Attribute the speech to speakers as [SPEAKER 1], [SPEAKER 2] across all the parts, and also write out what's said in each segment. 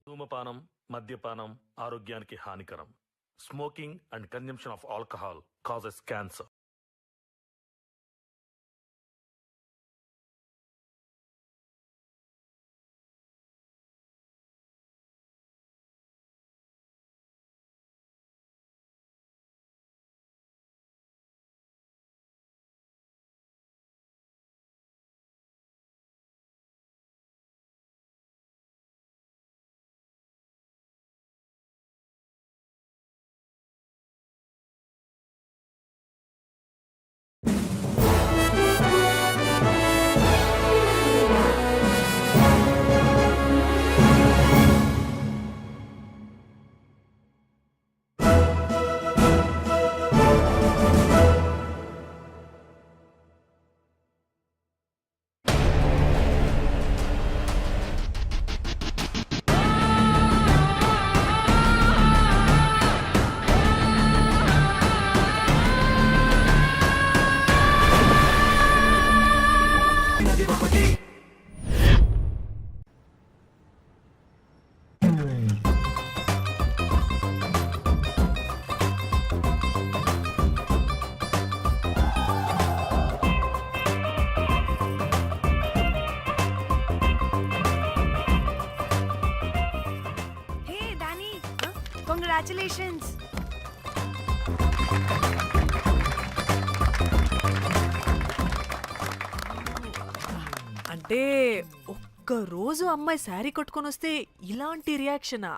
[SPEAKER 1] ధూమపానం, మద్యపానం ఆరోగ్యానికి హానికరం. Smoking and consumption of alcohol causes cancer.
[SPEAKER 2] Congratulations.
[SPEAKER 3] అంటే ఒక్క రోజు అమ్మాయి శారీ కట్టుకొని వస్తే ఇలాంటి రియాక్షనా?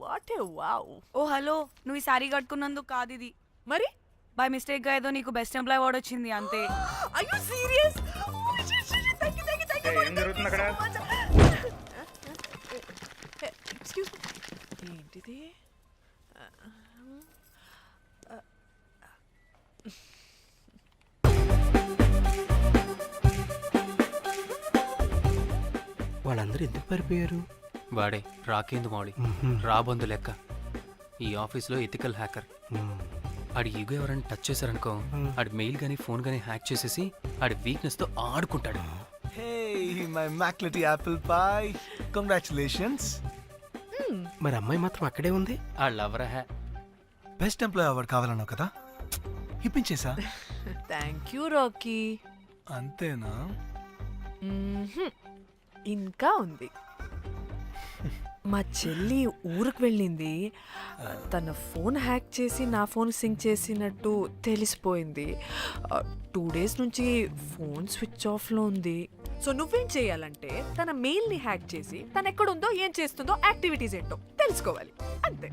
[SPEAKER 3] What a wow.
[SPEAKER 2] Oh hello, నువ్వు ఈ సారీ కట్టుకున్నందుకు కాదు ఇది.
[SPEAKER 3] మరి
[SPEAKER 2] బై మిస్టేక్ గా ఏదో నీకు బెస్ట్ ఎంప్లాయ్ అవార్డ్ వచ్చింది అంతే.
[SPEAKER 3] Are you serious?
[SPEAKER 4] ఏం జరుగుతుంది అక్కడ?
[SPEAKER 3] Excuse me. ఏంటిది?
[SPEAKER 5] వాళ్ళందరూ ఎందుకు పారిపోయారు?
[SPEAKER 6] వాడే రాకేందు మౌళి, రాబందు లెక్క. ఈ ఆఫీస్లో ఎథికల్ హ్యాకర్. ఆడి ఈగో ఎవరైనా టచ్ చేశారనుకో, ఆడి మెయిల్ గానీ ఫోన్ గానీ హ్యాక్ చేసేసి ఆడి వీక్నెస్ తో ఆడుకుంటాడు.
[SPEAKER 7] Hey, my immaculate apple pie. Congratulations.
[SPEAKER 5] మరి అమ్మాయి మాత్రం అక్కడే ఉంది.
[SPEAKER 6] ఆ లవర్ హ్యా
[SPEAKER 7] బెస్ట్ ఎంప్లాయ్ అవార్డు కావాలన్నావు కదా, ఇప్పించేసా.
[SPEAKER 3] Thank you Rocky.
[SPEAKER 7] అంతేనా?
[SPEAKER 3] ఇంకా ఉంది. మా చెల్లి ఊరికి వెళ్ళింది. తన ఫోన్ హ్యాక్ చేసి నా ఫోన్ సింక్ చేసినట్టు తెలిసిపోయింది. 2 days నుంచి ఫోన్ స్విచ్ ఆఫ్లో ఉంది. సో నువ్వేం చేయాలంటే తన మెయిల్ని హ్యాక్ చేసి తను ఎక్కడుందో ఏం చేస్తుందో యాక్టివిటీస్ ఏంటో తెలుసుకోవాలి, అంతే.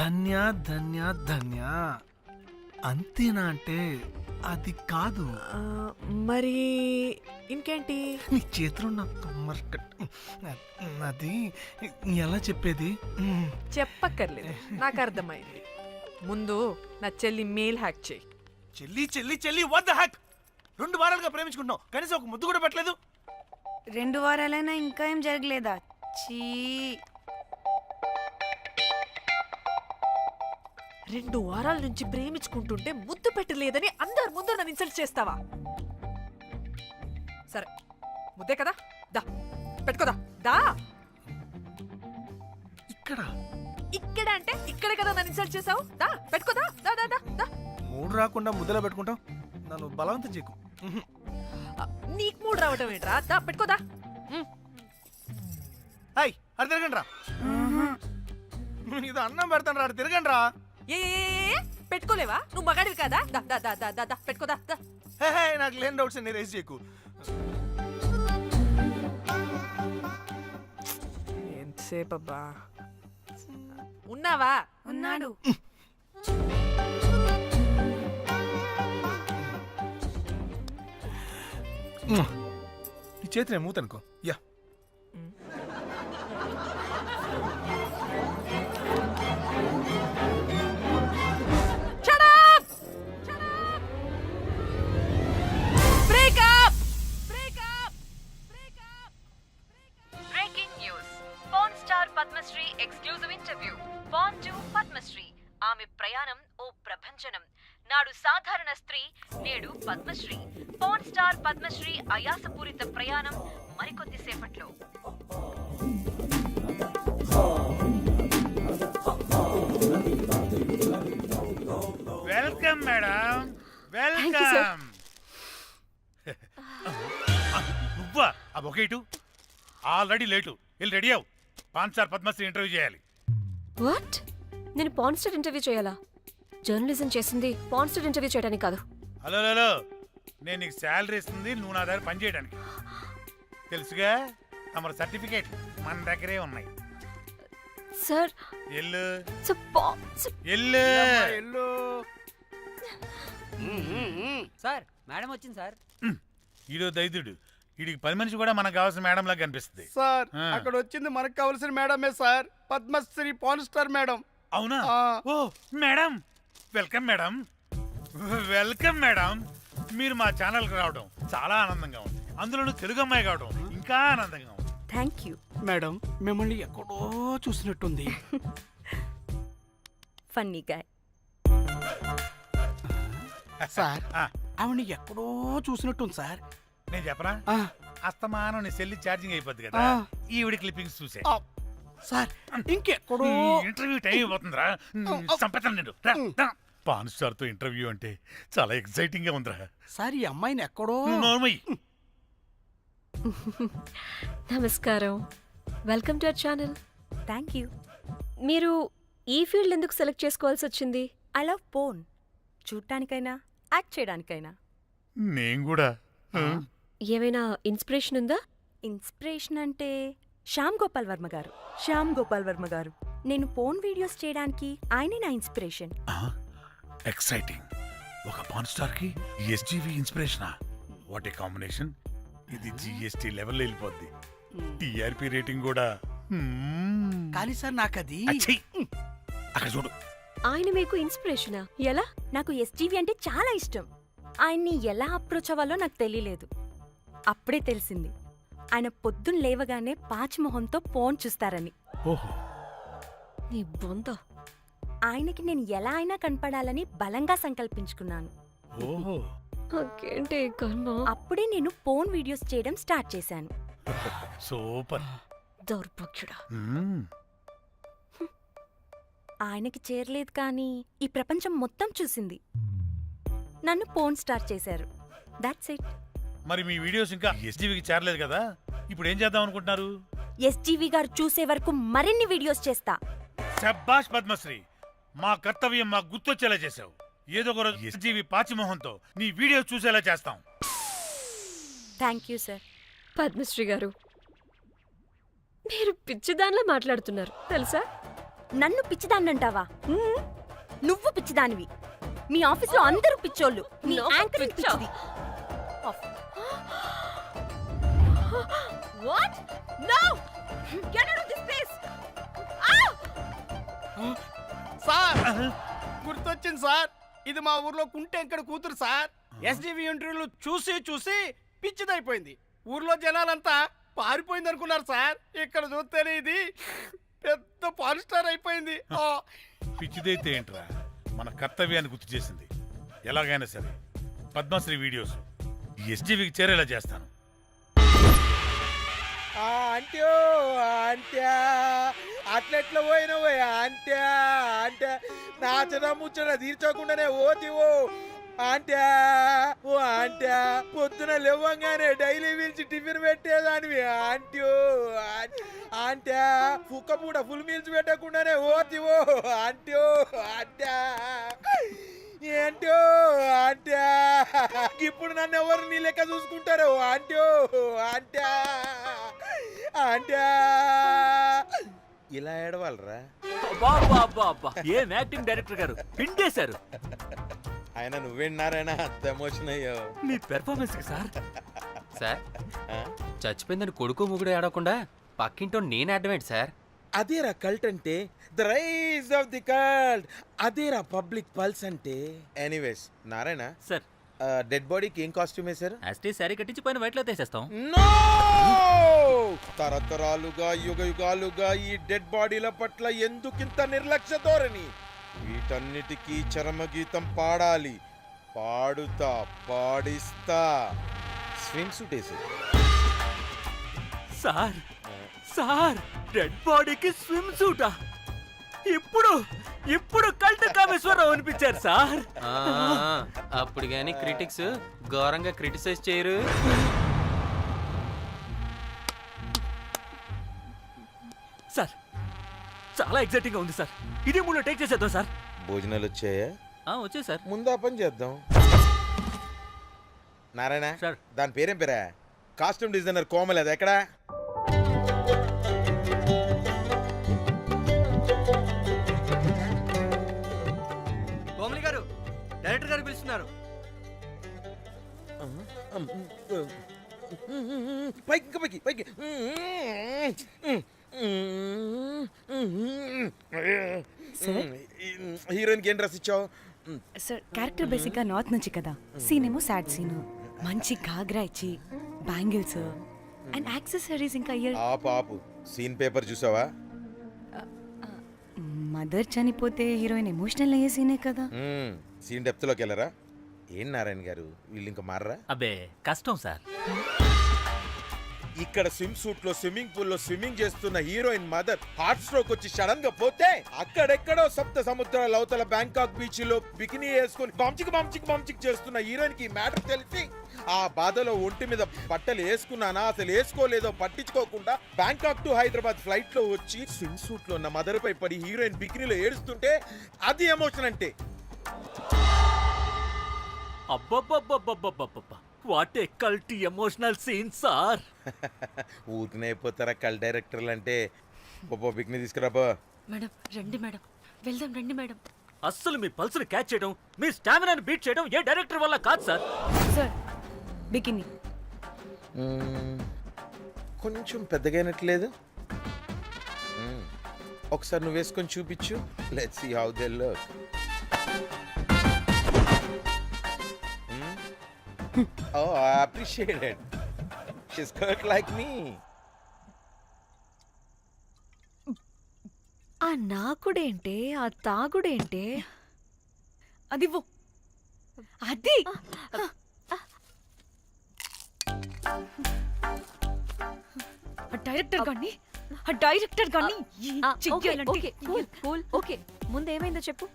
[SPEAKER 7] ధన్య ధన్య ధన్య. అంతేనా అంటే అది కాదు.
[SPEAKER 3] మరి ఇంకేంటి?
[SPEAKER 7] నీ చేతిలో నాకు అది ఎలా చెప్పేది?
[SPEAKER 3] చెప్పక్కర్లేదు, నాకు అర్థమైంది. ముందు నా చెల్లి మెయిల్ హ్యాక్ చేయి.
[SPEAKER 7] చెల్లి చెల్లి చెల్లి, వాట్ ద హ్యాక్? 2 వారాలుగా ప్రేమించుకుంటున్నావు, కనీసం ఒక ముద్దు కూడా పెట్టలేదు.
[SPEAKER 2] 2 వారాలైనా ఇంకా ఏం జరగలేదా? చీ.
[SPEAKER 3] 2 వారాల నుంచి ప్రేమించుకుంటుంటే ముద్దు పెట్టలేదని అందరు ముందు నన్ను ఇన్సల్ట్ చేస్తావా? సరే, ముద్దే కదా, దా పెట్టుకోదా. దా.
[SPEAKER 7] ఇక్కడ
[SPEAKER 3] ఇక్కడ అంటే ఇక్కడే కదా నన్ను ఇన్సల్ట్ చేసావు. దా పెట్టుకోదా. దా దా దా దా.
[SPEAKER 7] మూడు రాకుండా ముద్దలో పెట్టుకుంటావు, నన్ను బలవంతం చేయకు.
[SPEAKER 3] నీకు మూడు రావటం ఏంట్రా? దా పెట్టుకోదా.
[SPEAKER 7] హాయ్, అది తిరగండి రా. ఇది అన్నం పెడతాను రా, తిరగండి రా.
[SPEAKER 3] ఏ పెట్టుకోలేవా? నువ్వు మగాడివి కదా. దా దా దా దా దా పెట్టుకోదా. దా.
[SPEAKER 7] హే, నాకు లేని డౌట్స్ నీ రేస్ చేయకు.
[SPEAKER 3] ఎంతసేపు అబ్బా? ఉన్నావా?
[SPEAKER 2] ఉన్నాడు.
[SPEAKER 7] నీ చేతిని మూతనుకో. Yeah,
[SPEAKER 8] Padmashri exclusive interview. Born to Padmashri. ఆమె ప్రయాణం ఓ ప్రభంజనం. నాడు సాధారణ స్త్రీ, నేడు పద్మశ్రీ. పాన్ స్టార్ పద్మశ్రీ అయాసపూరిత ప్రయాణం మరికొద్ది సేపట్లో.
[SPEAKER 7] Welcome madam, welcome. నువ్వా ఆ బొకేటు? Already late. వెళ్ళి రెడీ అవు. పాన్సార్ పద్మశ్రీ ఇంటర్వ్యూ చేయాలి.
[SPEAKER 4] వాట్? నేను పాన్స్టర్ ఇంటర్వ్యూ చేయాలా? జర్నలిజం చేసింది పాన్స్టర్ ఇంటర్వ్యూ చేయడానికి కాదు.
[SPEAKER 7] హలో హలో, నేను నీకు శాలరీ ఇస్తుంది నువ్వు నా దగ్గర పని చేయడానికి. తెలుసుగా, తమ సర్టిఫికేట్ మన దగ్గరే ఉన్నాయి.
[SPEAKER 4] సార్
[SPEAKER 7] ఎల్లు
[SPEAKER 4] సార్
[SPEAKER 7] ఎల్లు.
[SPEAKER 9] సార్ మేడం వచ్చింది సార్.
[SPEAKER 7] ఈడో దైదుడు. వీడికి పని మనిషి కూడా మనకు కావాల్సిన మేడం లాగా కనిపిస్తుంది.
[SPEAKER 5] సార్
[SPEAKER 7] ఆ.
[SPEAKER 5] అక్కడ వచ్చింది మనకు కావాల్సిన మేడమే sir, Padmashri pan star madam.
[SPEAKER 7] అవునా?
[SPEAKER 5] ఆ.
[SPEAKER 7] Oh madam, welcome madam, welcome madam. మీరు మా ఛానల్కి రావడం చాలా ఆనందంగా ఉంది. అందులోనూ తెలుగు అమ్మాయి కావడం ఇంకా ఆనందంగా ఉంది.
[SPEAKER 9] Thank you.
[SPEAKER 5] మేడం మిమ్మల్ని ఎక్కడో చూసినట్టుంది.
[SPEAKER 9] Funny guy.
[SPEAKER 5] సార్
[SPEAKER 7] ఆ,
[SPEAKER 5] ఆవిడ ఎక్కడో చూసినట్టుంది సార్.
[SPEAKER 7] నేను చెప్పనా?
[SPEAKER 5] ఆ,
[SPEAKER 7] అస్తమానం నీ సెల్లి ఛార్జింగ్ అయిపోద్ది కదా,
[SPEAKER 5] ఆ.
[SPEAKER 7] ఈవిడి క్లిప్పింగ్స్ చూసే.
[SPEAKER 5] ఆ, సార్ ఇంకెక్కడో.
[SPEAKER 7] ఇంటర్వ్యూ టైం అయిపోతుందిరా. సంపెత్తాను నేను. రా, రా. పాన్ స్టార్ తో ఇంటర్వ్యూ అంటే చాలా ఎక్సైటింగ్ గా ఉందిరా.
[SPEAKER 5] సార్ ఈ అమ్మాయిని ఎక్కడో.
[SPEAKER 7] నోర్మయ్యి.
[SPEAKER 4] నమస్కారం, welcome to our channel.
[SPEAKER 9] Thank you.
[SPEAKER 4] మీరు ఈ ఫీల్డ్ ఎందుకు సెలెక్ట్ చేసుకోవాల్సి వచ్చింది?
[SPEAKER 9] I love porn. చూడటానికైనా యాక్ట్ చేయడానికైనా.
[SPEAKER 7] నేను కూడా.
[SPEAKER 4] ఏమైనా ఇన్స్పిరేషన్ ఉందా?
[SPEAKER 9] ఇన్స్పిరేషన్ అంటే శ్యామ్ గోపాల్ వర్మ గారు. శ్యామ్ గోపాల్ వర్మ గారు. నేను పోన్ వీడియోస్ చేయడానికి ఆయనే నా ఇన్స్పిరేషన్.
[SPEAKER 7] ఎక్సైటింగ్. ఒక పాన్ స్టార్ కి ఎస్జీవి ఇన్స్పిరేషనా? What a combination. ఇది జిఎస్టీ లెవెల్ వెళ్ళిపోద్ది. టిఆర్పి రేటింగ్ కూడా.
[SPEAKER 5] కానీ సార్ నాకు అది.
[SPEAKER 7] అచ్చీ. అక్కడ చూడు.
[SPEAKER 4] ఆయన మీకు ఇన్స్పిరేషనా? ఎలా?
[SPEAKER 9] నాకు ఎస్జీవి అంటే చాలా ఇష్టం. ఆయన్ని ఎలా అప్రోచ్ అవ్వాలో నాకు తెలియలేదు. అప్పుడే తెలిసింది ఆయన పొద్దున్న లేవగానే పాచిమొహంతో ఫోన్ చూస్తారని.
[SPEAKER 7] ఓహో.
[SPEAKER 4] నీ బొంద.
[SPEAKER 9] ఆయనకి నేను ఎలా అయినా కనపడాలని బలంగా సంకల్పించుకున్నాను.
[SPEAKER 7] ఓహో.
[SPEAKER 4] నాకేంటి ఈ కర్మ?
[SPEAKER 9] అప్పుడే నేను ఫోన్ వీడియోస్ చేయడం స్టార్ట్ చేశాను.
[SPEAKER 7] సూపర్.
[SPEAKER 4] దౌర్భాగ్యుడా.
[SPEAKER 9] ఆయనకి చేరలేదు కానీ ఈ ప్రపంచం మొత్తం చూసింది. నన్ను ఫోన్ స్టార్ట్ చేశారు. That's it.
[SPEAKER 7] మరి మీ వీడియోస్ ఇంకా ఎస్జీవికి చేరలేదు కదా, ఇప్పుడు ఏం చేద్దాం అనుకుంటున్నారు?
[SPEAKER 9] ఎస్జీవి గారు చూసే వరకు మరిన్ని వీడియోస్ చేస్తా.
[SPEAKER 7] శబ్బాష్ పద్మశ్రీ, మా కర్తవ్యం మాకు గుర్తొచ్చేలా చేసావు. ఏదో ఒక రోజు ఎస్జీవి పాచిమోహంతో నీ వీడియో చూసేలా చేస్తాం.
[SPEAKER 9] Thank you sir.
[SPEAKER 4] పద్మశ్రీ గారు, మీరు పిచ్చిదానిలా మాట్లాడుతున్నారు తెలుసా?
[SPEAKER 9] నన్ను పిచ్చిదాన్నంటావా? నువ్వు పిచ్చిదానివి. మీ ఆఫీసులో అందరూ పిచ్చోళ్ళు. మీ
[SPEAKER 4] నాకు
[SPEAKER 9] యాంకరింగ్
[SPEAKER 4] పిచ్చా?
[SPEAKER 9] పిచ్చిది.
[SPEAKER 4] What? No! Get out of this place!
[SPEAKER 5] Sir గుర్తొచ్చింది సార్, ఇది మా ఊర్లో కుంటెంకడ కూతురు సార్. ఎస్జీవి ఇంటర్వ్యూలు చూసి చూసి పిచ్చిదైపోయింది. ఊర్లో జనాలంతా పారిపోయింది అనుకున్నారు సార్. ఇక్కడ చూస్తేనే ఇది పెద్ద పాన్ స్టార్ అయిపోయింది.
[SPEAKER 7] పిచ్చిదైతే ఏంట్రా, మన కర్తవ్యాన్ని గుర్తు చేసింది. ఎలాగైనా సరే పద్మశ్రీ వీడియోస్ ఎస్జీవికి చేరేలా చేస్తాను.
[SPEAKER 10] అంట్యో అంట్యా అట్లెట్లా పోయినవో అంట్యా అంటే నాచన ముచ్చట తీర్చకుండానే ఓతివో అంట్యా. ఓ అంట్యా పొద్దున లేవంగానే డైలీ పిలిచి టిఫిన్ పెట్టేదానివి అంట్యో అంట్యా. కుక్క పూట ఫుల్ మీల్స్ పెట్టకుండానే ఓతివో అంట్యో అంట్యా. ఏంటో అంట్యా ఇప్పుడు నన్ను ఎవరు నీ లెక్క చూసుకుంటారు అంట్యో అంట్యా అంట్యా. ఇలా ఏడవాలరా?
[SPEAKER 11] ఏం యాక్టింగ్ డైరెక్టర్ గారు పిండేశారు.
[SPEAKER 10] ఆయన నువ్వేనారాయణ అంత ఎమోషన్ అయ్యావు.
[SPEAKER 11] మీ పెర్ఫార్మెన్స్ కి సార్.
[SPEAKER 6] సార్ చచ్చిపోయిందని కొడుకు ముగుడు ఏడవకుండా పక్కింటో నేను అడ్డమేంటి సార్?
[SPEAKER 10] అదేరా కల్ట్ అంటే, the rise of the cult. అదేరా పబ్లిక్ పల్స్ అంటే. ఎనీవేస్ నారాయణ
[SPEAKER 11] సార్,
[SPEAKER 10] డెడ్ బాడీకి ఏం కాస్ట్యూమ్ వేశారు?
[SPEAKER 11] యాస్టీ శారీ కట్టించి పైన వైట్లో తీసేస్తాం.
[SPEAKER 10] నో! తరతరాలుగా యుగ యుగాలుగా ఈ డెడ్ బాడీల పట్ల ఎందుకింత నిర్లక్ష్య ధోరణి? వీటన్నిటికీ చరమగీతం పాడాలి. పాడుతా, పాడిస్తా. స్విమ్ సూట్ వేసి.
[SPEAKER 11] సార్ సార్, డెడ్ బాడీకి స్విమ్ సూటా? ఇప్పుడు ఇప్పుడు కల్ట్ కామేశ్వరరావు అనిపించారు సార్.
[SPEAKER 6] అప్పుడు కానీ క్రిటిక్స్ ఘోరంగా క్రిటిసైజ్ చేయరు.
[SPEAKER 11] సార్ చాలా ఎగ్జైటింగ్ గా ఉంది సార్. ఇదే మూడు టేక్ చేసేద్దాం సార్.
[SPEAKER 10] భోజనాలు వచ్చాయా?
[SPEAKER 11] వచ్చే సార్.
[SPEAKER 10] ముందు ఆ పని చేద్దాం. నారాయణ
[SPEAKER 11] సార్.
[SPEAKER 10] దాని పేరేం పేరా? కాస్ట్యూమ్ డిజైనర్ కోమల్, అది ఎక్కడా?
[SPEAKER 5] కోమలి గారు, డైరెక్టర్ గారు పిలుస్తున్నారు.
[SPEAKER 10] పైకి ఇంకా పైకి పైకి. హీరోయిన్కి ఏం డ్రెస్ ఇచ్చావు?
[SPEAKER 2] సార్ క్యారెక్టర్ బేసిక్గా నార్త్ నుంచి కదా, సీన్ ఏమో సాడ్ సీను. మంచి ఘాగ్రా ఇచ్చి బ్యాంగిల్స్ అండ్ యాక్సెసరీస్ ఇంకా ఇయర్.
[SPEAKER 10] ఆపు సీన్ పేపర్ చూసావా?
[SPEAKER 2] మదర్ చనిపోతే హీరోయిన్ ఎమోషనల్ అయ్యే సీనే కదా.
[SPEAKER 10] సీన్ డెప్త్లోకి వెళ్ళరా? ఏం నారాయణ గారు, వీళ్ళు ఇంకా మారరా?
[SPEAKER 11] అబ్బే కష్టం సార్.
[SPEAKER 10] ఇక్కడ స్విమ్ సూట్ లో స్విమ్మింగ్ పూల్ లో స్విమ్మింగ్ చేస్తున్న హీరోయిన్ మదర్ హార్ట్ స్ట్రోక్ వచ్చి సడన్ గా పోతే, అక్కడెక్కడో సప్త సముద్రాల అవతల బ్యాంకాక్ బీచ్ లో బికినీ వేసుకుని బంచిక్ చేస్తున్న హీరోయిన్ కి మ్యాటర్ తెలిసి ఆ బాధలో ఒంటి మీద బట్టలు వేసుకున్నానా అసలు వేసుకోలేదో పట్టించుకోకుండా బ్యాంకాక్ టు హైదరాబాద్ ఫ్లైట్ లో వచ్చి స్విమ్ సూట్ లో ఉన్న మదర్ పై పడి హీరోయిన్ బికినీలో ఏడుస్తుంటే అది ఎమోషన్ అంటే.
[SPEAKER 11] అబ్బబ్బబ్బబ్బబ్బబ్బబ్బా, what a cult emotional scene sir.
[SPEAKER 10] ఊరికనే అయిపోతారా కల్ డైరెక్టర్లు అంటే? బికినీ తీసుకురాబో.
[SPEAKER 4] మేడం రండి మేడం, వెళ్దాం రండి మేడం.
[SPEAKER 11] అస్సలు మీ పల్స్ని క్యాచ్ చేయడం, మీ స్టామినాని బీట్ చేయడం ఏ డైరెక్టర్ వల్ల కాదు సార్.
[SPEAKER 2] సార్ బికినీ
[SPEAKER 10] కొంచెం పెద్దగైనట్లేదు. ఒకసారి నువ్వు వేసుకొని చూపించు. Let's see how they look. Oh, I appreciate it. She's cut like me.
[SPEAKER 4] ఆ నాకుడేంటే, ఆ తాగుడేంటే?
[SPEAKER 2] అది అది డైరెక్టర్ కానీ
[SPEAKER 4] ఓకే, ముందు ఏమైందో చెప్పు.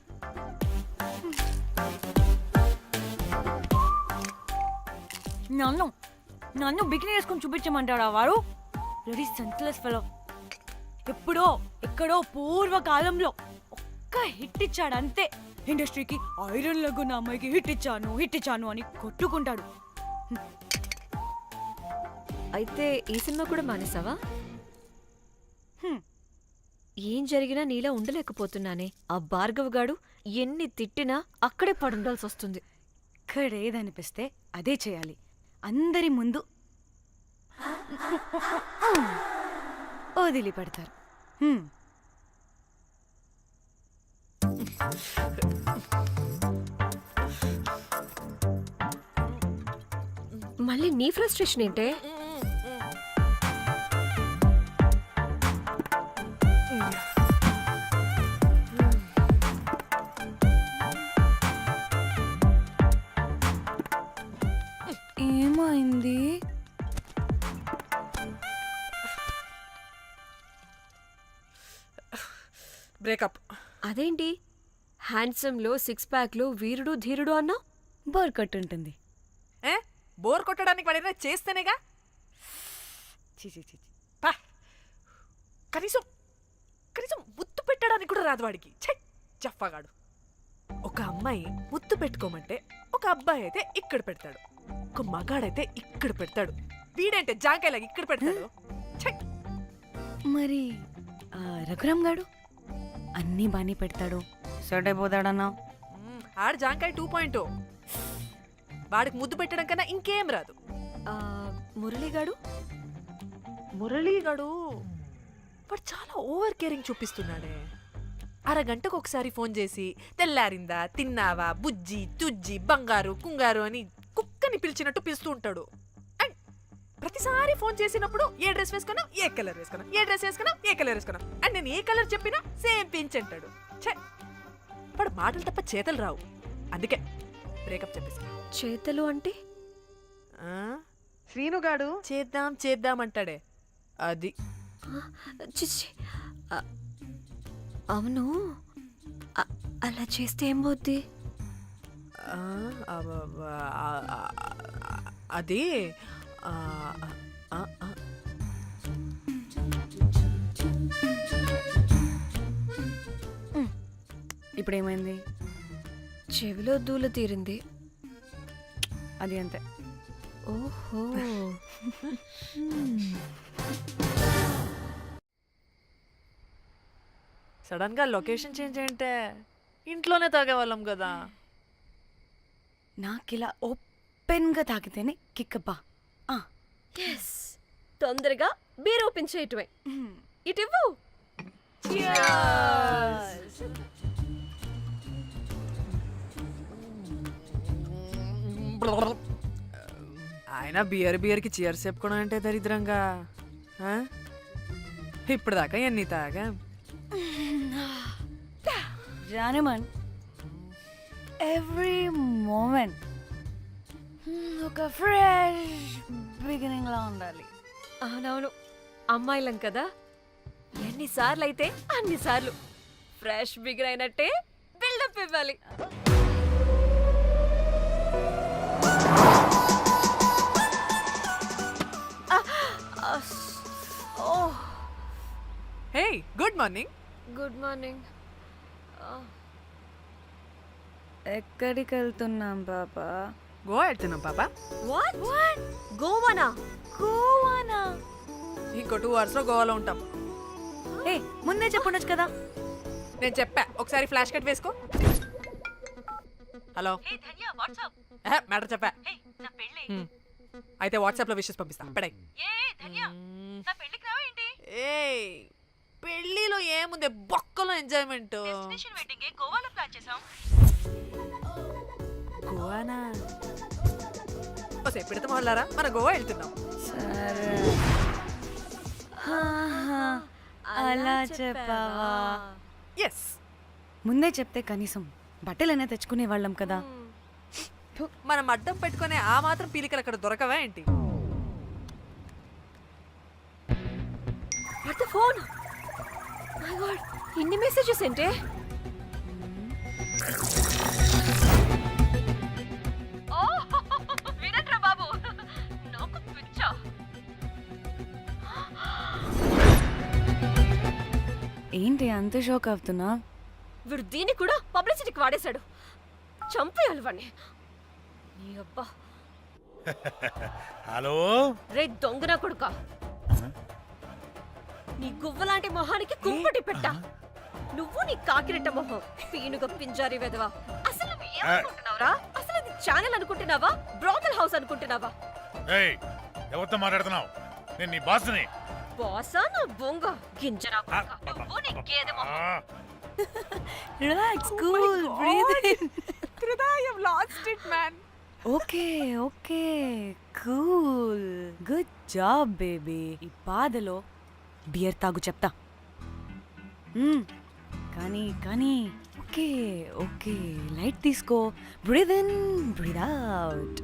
[SPEAKER 2] నన్ను బికినీ వేసుకొని చూపించమంటాడా వాడు? Ready senseless fellow. ఎప్పుడో ఎక్కడో పూర్వకాలంలో ఒక్క హిట్ ఇచ్చాడు అంతే. ఇండస్ట్రీకి ఐరన్ లెగ్ అమ్మాయికి హిట్ ఇచ్చాను అని కొట్టుకుంటాడు.
[SPEAKER 4] అయితే ఈ సినిమా కూడా మానేసావా? ఏం జరిగినా నీలా ఉండలేకపోతున్నానే. ఆ భార్గవ్ గాడు ఎన్ని తిట్టినా అక్కడే పడుండాల్సి వస్తుంది.
[SPEAKER 2] ఇక్కడ ఏదనిపిస్తే అదే చేయాలి. అందరి ముందు వదిలిపెడతారు.
[SPEAKER 4] మళ్ళీ నీ ఫ్రస్ట్రేషన్ ఏంటే?
[SPEAKER 2] ఏమైంది?
[SPEAKER 3] బ్రేకప్.
[SPEAKER 4] అదేంటి హ్యాండ్సమ్ లో సిక్స్ ప్యాక్ లో వీరుడు ధీరుడు అన్నా?
[SPEAKER 2] బోర్ కట్టుంటుంది.
[SPEAKER 3] బోర్ కొట్టడానికి వాడైనా చేస్తేనేగా. కనీసం ముత్తు పెట్టడానికి కూడా రాదు వాడికి. చెప్పగాడు. ఒక అమ్మాయి ముత్తు పెట్టుకోమంటే ఒక అబ్బాయి అయితే ఇక్కడ పెడతాడు, ఒక మగాడైతే ఇక్కడ పెడతాడు. వీడంటే జాంకాయలాగా ఇక్కడ పెడతాడు.
[SPEAKER 2] మరి రఘురామ్ గాడు అన్నీ బానే పెడతాడు, సెట్ అయిపోతాడన్నా.
[SPEAKER 3] ఆడు జాంకాయ 2.0. వాడికి ముద్దు పెట్టడం కన్నా ఇంకేం రాదు.
[SPEAKER 4] మురళీగాడు
[SPEAKER 3] వాడు చాలా ఓవర్ కేరింగ్ చూపిస్తున్నాడే. అరగంటకు ఒకసారి ఫోన్ చేసి తెల్లారిందా, తిన్నావా, బుజ్జి తుజ్జి, బంగారు కుంగారు అని కుక్కని పిలిచినట్టు పిలుస్తూ ఉంటాడు. అండ్ ప్రతిసారి ఫోన్ చేసినప్పుడు ఏ డ్రెస్ వేసుకున్నా, ఏ కలర్ వేసుకున్నా, ఏ డ్రెస్ వేసుకున్నా, ఏ కలర్ వేసుకున్నా అండ్ నేను ఏ కలర్ చెప్పినా సేమ్ పించ్ అంటాడు. వాడు మాటలు తప్ప చేతలు రావు. అందుకే బ్రేకప్ చెప్పేసి.
[SPEAKER 4] చేతలు అంటే
[SPEAKER 3] శ్రీనుగాడు చేద్దాం అంటాడే అది.
[SPEAKER 4] చిచ్చి. అవును, అలా చేస్తే ఏమవుద్ది?
[SPEAKER 3] ఆ, అది ఆ, ఆ, ఆ.
[SPEAKER 9] ఇప్పుడు ఏమైంది?
[SPEAKER 4] చెవిలో దూల తీరింది.
[SPEAKER 9] అది అంతే.
[SPEAKER 4] ఓహో.
[SPEAKER 3] సడన్ గా లొకేషన్ చేంజ్ అంటే ఇంట్లోనే తాగేవాళ్ళం కదా.
[SPEAKER 9] నాకిలా ఓపెన్గా తాగితేనే కిక్కబ్బా.
[SPEAKER 4] ఎస్, తొందరగా బీర్ ఓపెన్ చేయటమే. ఇటివ్వు.
[SPEAKER 3] ఆయన బియర్కి చీర్స్ చెప్పుకోవడం అంటే దరిద్రంగా. ఆ? ఇప్పుడు దాకా ఎన్ని తాగా.
[SPEAKER 9] జానమన్, ఎవ్రీ మూమెంట్ ఒక ఫ్రెష్ బిగినింగ్ లా ఉండాలి.
[SPEAKER 4] అవునవును, అమ్మాయిలం కదా, ఎన్నిసార్లు అయితే అన్నిసార్లు ఫ్రెష్ బిగర్ అయినట్టే బిల్డప్ ఇవ్వాలి.
[SPEAKER 3] హే, గుడ్ మార్నింగ్.
[SPEAKER 4] Good morning.
[SPEAKER 9] ఎక్కడికి వెళ్తున్నాం పాపా?
[SPEAKER 3] గోవా వెళ్తున్నాం పాపా.
[SPEAKER 4] వాట్? గోవానా?
[SPEAKER 9] గోవానా?
[SPEAKER 3] ఇంకో 2 hours లో గోవాలో ఉంటాం.
[SPEAKER 9] ఏ, ముందే చెప్పుండొచ్చు కదా.
[SPEAKER 3] నేను చెప్పా, ఒకసారి ఫ్లాష్ కట్ వేసుకో. హలో, మ్యాటర్ చెప్పా. అయితే వాట్సాప్ లో విషెస్ పంపిస్తా. పడాయి. ఏ పెళ్ళిలో ఏముంది, బొక్కలో ఎంజాయ్మెంట్. గోవానా? ఓసే పెడతాం వాళ్ళారా, మన గోవా వెళ్తున్నాం.
[SPEAKER 9] సరే, అలా చెప్పావా?
[SPEAKER 3] ఎస్,
[SPEAKER 9] ముందే చెప్తే కనీసం బట్టలైనా తెచ్చుకునే వాళ్ళం కదా.
[SPEAKER 3] మనం అడ్డం పెట్టుకునే ఆ మాత్రం పీలికలు అక్కడ దొరకవా ఏంటి?
[SPEAKER 4] What the phone? My God, ఇన్ని మెసేజెస్ ఏంటే?
[SPEAKER 8] వినట్రా బాబు, నాకు పిచ్చా.
[SPEAKER 9] ఏంటి అంత షోక్ అవుతున్నా?
[SPEAKER 4] వీడు దీన్ని కూడా పబ్లిసిటీకి వాడేశాడు. చంపేయాలి వాడిని. నీ అబ్బా.
[SPEAKER 7] హలో,
[SPEAKER 4] రే దొంగన కొడుకా, నీ గువ్వలాంటి మొహానికి కుంపటి పెట్ట. నువ్వు నీ కాకిరెట్ట మొహం, పీనుగ పింజారి వెదవా. అసలు నువ్వు ఏమనుకుంటున్నావురా? అసలు ఇది ఛానల్ అనుకుంటున్నావా, బ్రోకల్ హౌస్ అనుకుంటున్నావా?
[SPEAKER 7] ఏయ్, ఎవరితో మాట్లాడుతున్నావు? నేను నీ బాస్ని.
[SPEAKER 4] బాసా నా బొంగ గింజరా కొడుకా. నువ్వు నీ గేదె మొహం.
[SPEAKER 9] Relax, cool, breathe in.
[SPEAKER 3] I have lost it, man.
[SPEAKER 9] Okay okay, cool, good job baby. ఈ బాధలో బియర్ తాగు చెప్తా. కానీ కానీ ఓకే ఓకే, లైట్ తీసుకో. Breathe in, breathe out.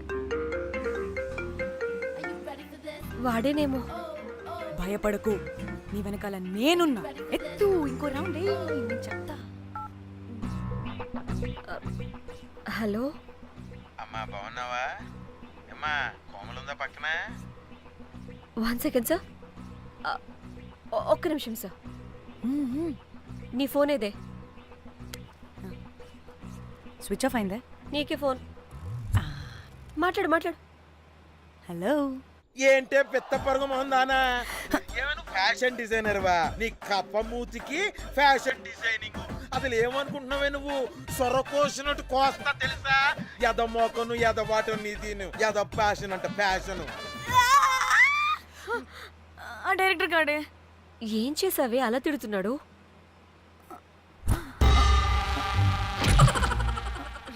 [SPEAKER 4] వాడేనేమో.
[SPEAKER 9] భయపడకు, నీ వెనకాల నేనున్నా. ఎత్తు, ఇంకో రౌండ్ నేను చెప్తా.
[SPEAKER 4] హలో
[SPEAKER 10] అమ్మా, బాగున్నావా? అమ్మా, కోమలుందా పక్కన?
[SPEAKER 4] 1 సెకండ్ సార్. ఒక్క నిమిషం సార్. నీ ఫోన్ ఏదే?
[SPEAKER 9] స్విచ్ ఆఫ్ అయిందే.
[SPEAKER 4] నీకే ఫోన్. మాట్లాడు మాట్లాడు.
[SPEAKER 9] హలో.
[SPEAKER 10] ఏంటే పెద్ద పరుగు మొహందానా? ఏమను ఫ్యాషన్ డిజైనర్ వా? నీ కప్ప మూతికి ఫ్యాషన్ డిజైనింగ్. అసలు ఏమనుకుంటున్నావే నువ్వు? సొరకోసినట్టు కోస్తా తెలుసా? ఎద మోకను, ఎద వాటను, నీ దీని ఎద ఫ్యాషన్ అంట ఫ్యాషన్.
[SPEAKER 9] ఆ డైరెక్టర్ గాడే
[SPEAKER 4] ఏం చేసావే అలా తిడుతున్నాడు?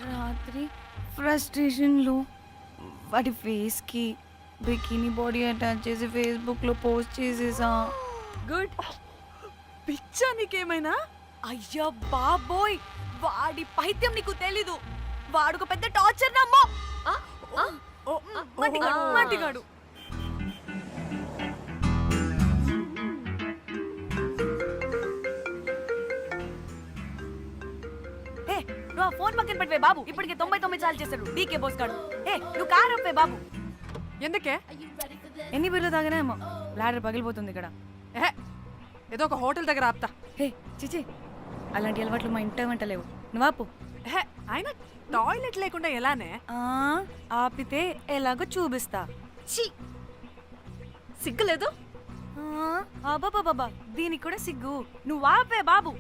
[SPEAKER 9] రాత్రి ఫ్రస్ట్రేషన్లో వాడి ఫేస్కి బికినీ బాడీ అటాచ్ చేసి ఫేస్బుక్లో పోస్ట్ చేసేసా.
[SPEAKER 3] గుడ్. పిచ్చా నీకేమైనా?
[SPEAKER 2] అయ్యా బాబోయ్, వాడి పైత్యం నీకు తెలీదు. వాడుక పెద్ద టార్చర్ నమ్మో. మట్టిగాడు. ఫోన్ పక్కన పెట్టవే బాబు. ఇప్పటికే 99 సార్లు చేశాడు డీకే బోస్ గాడు. ఏ నువ్వు కార్ అప్పే బాబు.
[SPEAKER 3] ఎందుకే?
[SPEAKER 2] ఎన్ని బిర్లు తాగినాయేమో లాడర్ పగిలిపోతుంది ఇక్కడ.
[SPEAKER 3] ఏదో ఒక హోటల్ దగ్గర ఆపుతా.
[SPEAKER 2] హే చిచి, అలాంటి అలవాట్లు మా ఇంట వెంట లేవు. నువ్వు ఆపు.
[SPEAKER 3] ఆయన టాయిలెట్ లేకుండా ఎలానే?
[SPEAKER 2] ఆపితే ఎలాగో చూపిస్తా.
[SPEAKER 4] ఛీ సిగ్గులేదు?
[SPEAKER 2] బాబా దీనికి కూడా సిగ్గు. నువ్వు ఆపే బాబు.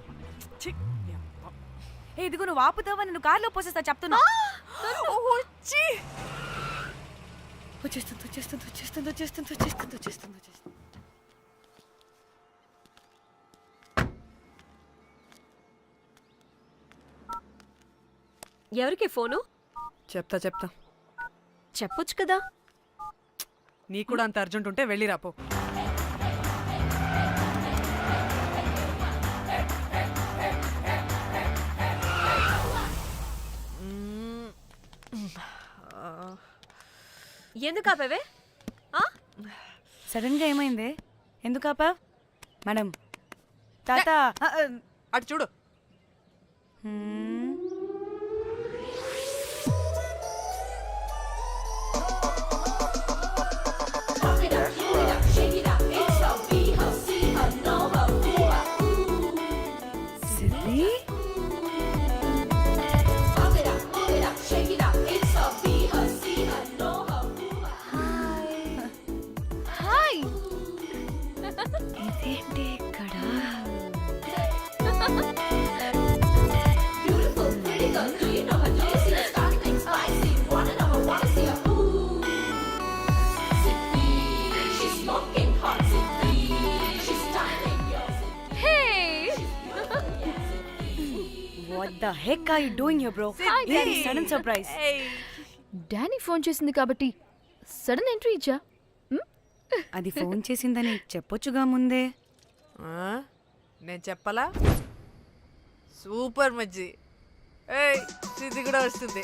[SPEAKER 2] ఇదిగో నువ్వు ఆపుతావా నేను కార్లో పోసేస్తా చెప్తున్నా. వచ్చేస్తుంది.
[SPEAKER 4] ఎవరికి ఫోను?
[SPEAKER 3] చెప్తా
[SPEAKER 4] చెప్పొచ్చు కదా.
[SPEAKER 3] నీ కూడా అంత అర్జెంట్ ఉంటే వెళ్ళి రాపో.
[SPEAKER 4] ఎందుకు ఆపేవే?
[SPEAKER 2] సడన్ గా ఏమైంది? ఎందుకు ఆపా? మేడం తాత
[SPEAKER 3] అటు చూడు.
[SPEAKER 2] ఇదేంటి ఇక్కడ? What the heck are you doing here, bro? Very sudden surprise.
[SPEAKER 12] Danny phone చేసింది కాబట్టి సడన్ ఎంట్రీ ఇచ్చా.
[SPEAKER 2] అది ఫోన్ చేసిందని చెప్పొచ్చుగా ముందే.
[SPEAKER 3] నేను చెప్పలా? సూపర్ మజ్జి. ఇది కూడా వస్తుంది.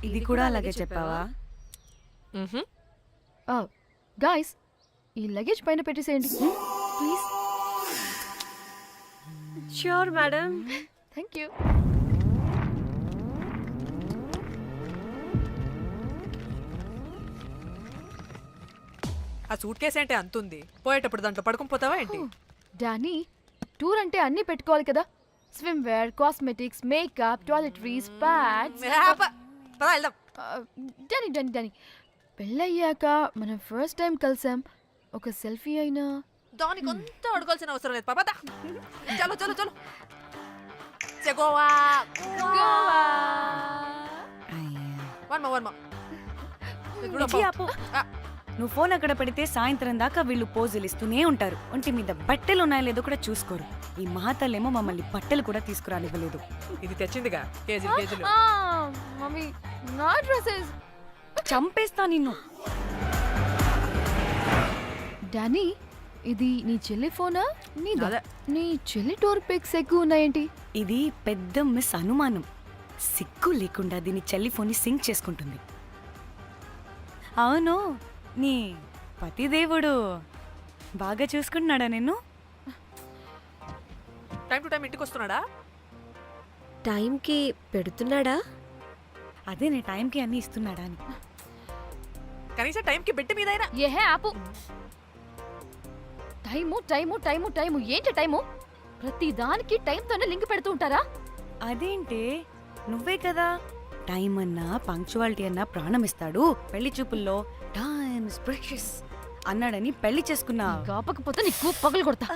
[SPEAKER 2] ఇది కూడా అలాగే చెప్పావా?
[SPEAKER 12] గాయ్స్ ఈ లగేజ్ పైన పెట్టేసేయండి please.
[SPEAKER 4] Sure madam.
[SPEAKER 12] Thank you.
[SPEAKER 3] ఆ సూట్ కేసు అంటే అంతుంది. పోయేటప్పుడు దాంట్లో పడుకుని పోతావా ఏంటి?
[SPEAKER 12] డానీ టూర్ అంటే అన్నీ పెట్టుకోవాలి కదా. Swimwear, cosmetics, makeup, toiletries, pads. Danny Danny Danny పెళ్ళయ్యాక మనం ఫస్ట్ టైం కలిసాం. ఒక సెల్ఫీ అయినా
[SPEAKER 3] దానికి అంత అడగాల్సిన అవసరం లేదు పాపా. చలో చలో చలో. గోవా వర్మ.
[SPEAKER 2] నువ్వు ఫోన్ అక్కడ పెడితే సాయంత్రం దాకా వీళ్ళు పోజులు ఇస్తూనే ఉంటారు. ఒంటి మీద బట్టలు ఉన్నాయో లేదో కూడా చూసుకోరు. ఈ మహాతల్లేమో మమ్మల్ని బట్టలు కూడా తీసుకురానివ్వలేదు.
[SPEAKER 3] ఇది తెచ్చిందిగా కేజీలు.
[SPEAKER 12] మమ్మీ నా డ్రెస్సెస్.
[SPEAKER 2] చంపేస్తా నిన్ను.
[SPEAKER 12] డానీ ఇది నీ చెల్లి ఫోనా? నీ చెల్లి టూర్ పిక్స్ ఎక్కువ ఉన్నాయేంటి?
[SPEAKER 2] ఇది పెద్ద మిస్ అనుమానం. సిగ్గు లేకుండా దీని చెల్లి ఫోన్ ని సింక్ చేసుకుంటుంది. అవును, నీ పతిదేవుడు బాగా చూసుకుంటున్నాడా నిన్ను?
[SPEAKER 3] టైం టు టైం ఇంటికి వస్తున్నాడా?
[SPEAKER 4] టైంకి పెడుతున్నాడా?
[SPEAKER 2] అదే నీ టైంకి అన్ని ఇస్తున్నాడా అని.
[SPEAKER 3] కనీసం టైంకి బెడ్ మీదైనా.
[SPEAKER 12] ఏహే ఆపు. టైము టైము టైము టైము ఏంటి టైము? ప్రతి దానికి టైంతోనే లింక్ పెడుతూ ఉంటారా?
[SPEAKER 2] అదేంటి, నువ్వే కదా టైం అన్నా పంక్చువాలిటీ అన్నా ప్రాణం ఇస్తాడు, పెళ్లి చూపుల్లో టైం ఇస్ ప్రెషియస్ అన్నాడని పెళ్లి చేసుకున్నా.
[SPEAKER 12] కాపకపోతే నీకు పగలు కొడతా.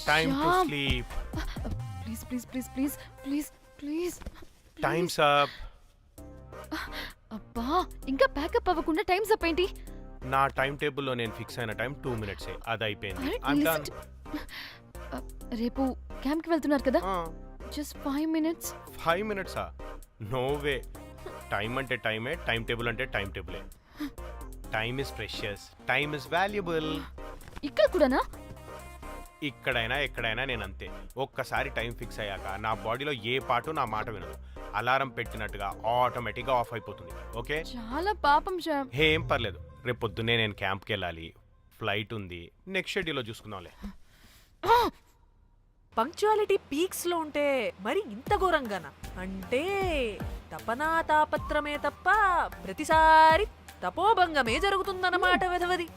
[SPEAKER 13] Time to sleep.
[SPEAKER 12] Please, please, please, please, please, please.
[SPEAKER 13] Time's up.
[SPEAKER 12] అబ్బా ఇంకా ప్యాకప్ అవ్వకుండా టైమ్స్ అప్ ఏంటి?
[SPEAKER 13] నా టైం టేబుల్లో నేను ఫిక్స్ అయిన టైం 2 minutes. అది అయిపోయింది.
[SPEAKER 12] రేపు క్యాంప్కి వెళ్తున్నారు కదా? Just 5 minutes.
[SPEAKER 13] 5 minutes? No way. Time అంటే టైమే, టైం టేబుల్ అంటే టైం టేబులే. Time is precious, time is valuable.
[SPEAKER 12] ఇక్కడ కూడానా?
[SPEAKER 13] ఇక్కడైనా ఎక్కడైనా నేను అంతే. ఒక్కసారి టైం ఫిక్స్ అయ్యాక నా బాడీలో ఏ పాటు నా మాట వినదు. అలారం పెట్టినట్టుగా ఆటోమేటిక్గా ఆఫ్ అయిపోతుంది. ఓకే,
[SPEAKER 12] చాలా పాపం శ్యామ్.
[SPEAKER 13] ఏం పర్లేదు. రేపు పొద్దున్నే నేను క్యాంప్కి వెళ్ళాలి, ఫ్లైట్ ఉంది. నెక్స్ట్ షెడ్యూల్లో చూసుకుందాంలే.
[SPEAKER 3] పంక్చువాలిటీ పీక్స్ లో ఉంటే మరి ఇంత ఘోరంగానా? అంటే తపనా తాపత్రమే తప్ప ప్రతిసారి తపోభంగమే జరుగుతుందన్నమాట వెధవది.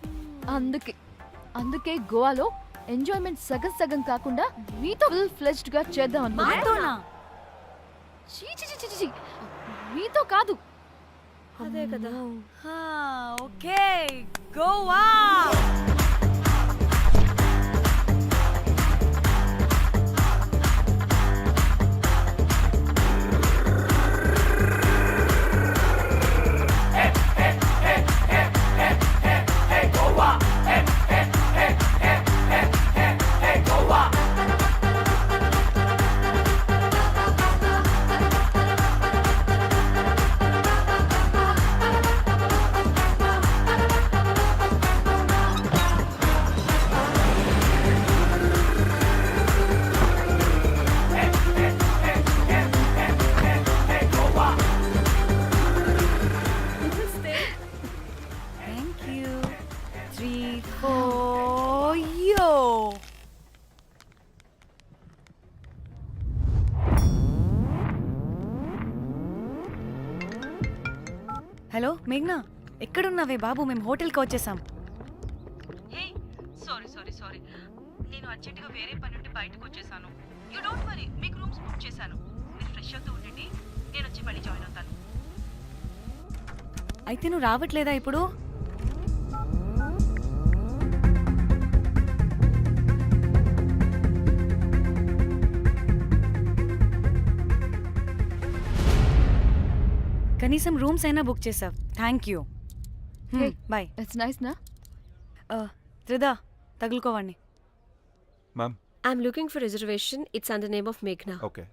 [SPEAKER 12] అందుకే గోవాలో ఎంజాయ్మెంట్ సగం సగం కాకుండా మీతో ఫుల్ ఫ్లెజ్డ్ గా చేద్దాం అనుకున్నా. మీతో కాదు.
[SPEAKER 4] అదే కదా.
[SPEAKER 2] ఓకే గోవా. హలో మేఘ్నా, ఎక్కడున్నావే బాబు? మేము హోటల్కి వచ్చేసాం.
[SPEAKER 8] సారీ నేను అర్జెంటుగా వేరే పని నుండి బయటకు వచ్చేసాను. యూ డోంట్ వరీ, మీకు రూమ్స్ బుక్ చేశాను. మీరు ఫ్రెష్ అవుతూ ఉండండి, నేను వచ్చి మళ్ళీ జాయిన్ అవుతాను.
[SPEAKER 2] అయితే నువ్వు రావట్లేదా ఇప్పుడు? కనీసం రూమ్స్ అయినా బుక్ చేసావు. Thank you. Boy.
[SPEAKER 12] It's nice నా.
[SPEAKER 2] త్రిదా, తగులుకోవండి.
[SPEAKER 14] Ma'am,
[SPEAKER 4] I'm looking for reservation. It's under name of మేఘ్నా.
[SPEAKER 14] Okay,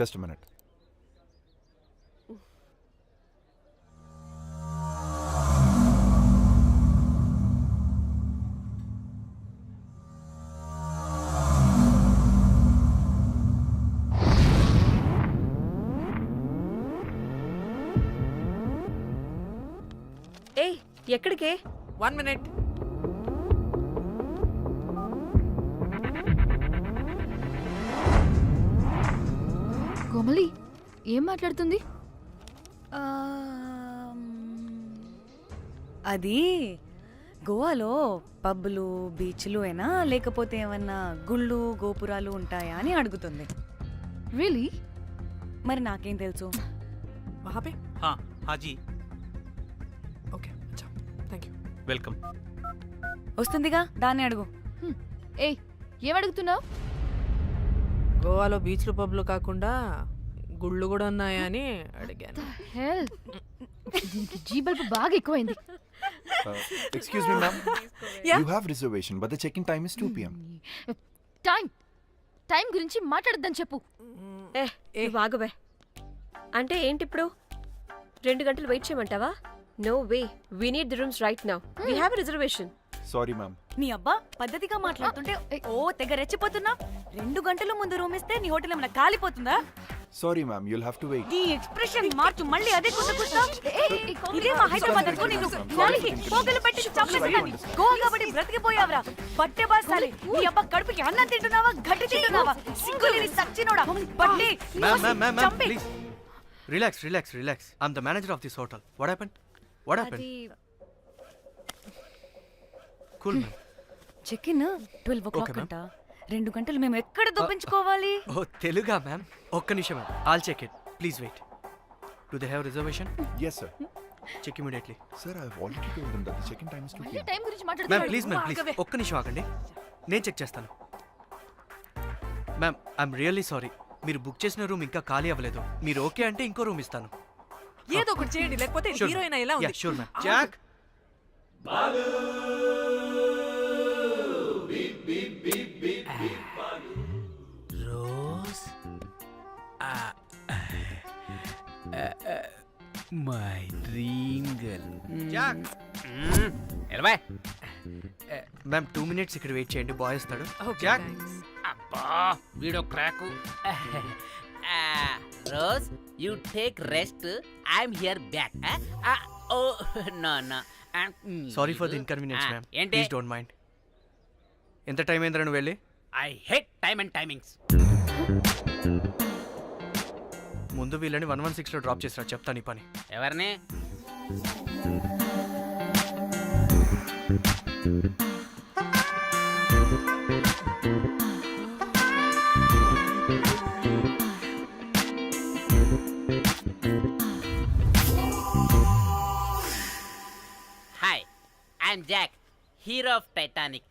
[SPEAKER 14] just minute.
[SPEAKER 4] ఏయ్, ఎక్కడికే?
[SPEAKER 3] 1 minute.
[SPEAKER 12] కోమలి ఏం మాట్లాడుతుంది?
[SPEAKER 2] అది గోవాలో పబ్బులు బీచ్లు అయినా లేకపోతే ఏమన్నా గుళ్ళు గోపురాలు ఉంటాయా అని అడుగుతుంది.
[SPEAKER 12] రియలీ?
[SPEAKER 2] మరి నాకేం తెలుసు?
[SPEAKER 3] वहाँ पे?
[SPEAKER 6] हाँ जी,
[SPEAKER 3] ఓకే, అచ్చా, థ్యాంక్ యూ.
[SPEAKER 6] వెల్కమ్.
[SPEAKER 2] వస్తుందిగా, దాన్ని అడుగు.
[SPEAKER 12] ఏయ్, ఏం అడుగుతున్నావు?
[SPEAKER 3] గోవాలో బీచ్లు పబ్లు కాకుండా గుళ్ళు కూడా ఉన్నాయా అని అడిగాను.
[SPEAKER 12] హెల్, దీనికి జీ బల్బ్ బాగా ఎక్కువైంది.
[SPEAKER 14] Excuse me, ma'am.
[SPEAKER 3] Yeah?
[SPEAKER 14] You have reservation, but the check-in time is 2 p.m.
[SPEAKER 12] Time గురించి మాట్లాడద్దని చెప్పు.
[SPEAKER 4] వాగుబే. అంటే ఏంటి ఇప్పుడు? 2 గంటలు వెయిట్ చేయమంటావా? No way, we need the rooms right now. We have a reservation.
[SPEAKER 14] Sorry, ma'am.
[SPEAKER 2] నీ అబ్బా పద్ధతిగా మాట్లాడుతుంటే ఓ తెగ రెచ్చిపోతున్నా. 2 గంటల ముందు రూమ్ ఇస్తే నీ హోటల్ ఏమైనా కాలిపోతుందా?
[SPEAKER 14] Sorry, ma'am. You'll have to wait.
[SPEAKER 2] నీ ఎక్స్ప్రెషన్ మార్చు, మళ్ళీ అదే కుట్టుకుస్తా. ఇదే మా హైదరాబాద్ అనుకో. నిన్ను నాలికి పోగలు పెట్టి చంపేస్తాను. గోవా కాబట్టి బ్రతికిపోయావరా బట్టే బాసాలి. నీ అబ్బా కడుపుకి అన్నం తింటున్నావా, గడ్డి తింటున్నావా? సింగులేని సచ్చినోడా బట్టే.
[SPEAKER 6] Ma'am, please. Relax. I'm the manager of this hotel. What happened? Cool, ma'am.
[SPEAKER 2] Check in 12 o'clock అంట. 2 గంటలు మేము ఎక్కడ దొప్పించుకోవాలి?
[SPEAKER 6] ఓ తెలుగా మ్యామ్? ఒక్క నిమిషం ma'am, I'll check it. Please wait. Do they have reservation?
[SPEAKER 14] Yes, sir.
[SPEAKER 6] Check immediately.
[SPEAKER 14] Sir, I've already told them that the check-in time is 2 p.m.
[SPEAKER 12] Time గురించి
[SPEAKER 6] ma'am
[SPEAKER 12] మాట్లాడుతున్నాడు.
[SPEAKER 6] Please ఒక్క నిమిషం ఆగండి, నేను చెక్ చేస్తాను. మ్యామ్, ఐఎమ్ రియల్లీ సారీ, మీరు book చేసిన room ఇంకా ఖాళీ అవ్వలేదు. మీరు ఓకే అంటే ఇంకో రూమ్ ఇస్తాను.
[SPEAKER 3] ఏదో ఒకటి చేయండి, లేకపోతే హీరోయిన్ ఎలా ఉంది?
[SPEAKER 6] Sure ma'am. Jack,
[SPEAKER 11] Rose, my dream girl.
[SPEAKER 6] Jack,
[SPEAKER 11] ఎలవా
[SPEAKER 5] మ్యామ్ 2 minutes ఇక్కడ వెయిట్ చేయండి, బాయ్ వస్తాడు.
[SPEAKER 15] అబ్బా వీడో crack. Rose you take rest, I'm here back. Oh no no,
[SPEAKER 5] sorry for the inconvenience ma'am,
[SPEAKER 15] ఏంటి?
[SPEAKER 5] Please don't mind. ఎంత time అయిందిరా నువ్వు వెళ్ళి?
[SPEAKER 15] I hate time and timings.
[SPEAKER 5] ముందు వీళ్ళని 116లో డ్రాప్ చేసిరా, చెప్తాను ఈ పని.
[SPEAKER 15] ఎవరిని? Hi, I'm Jack, hero of Titanic.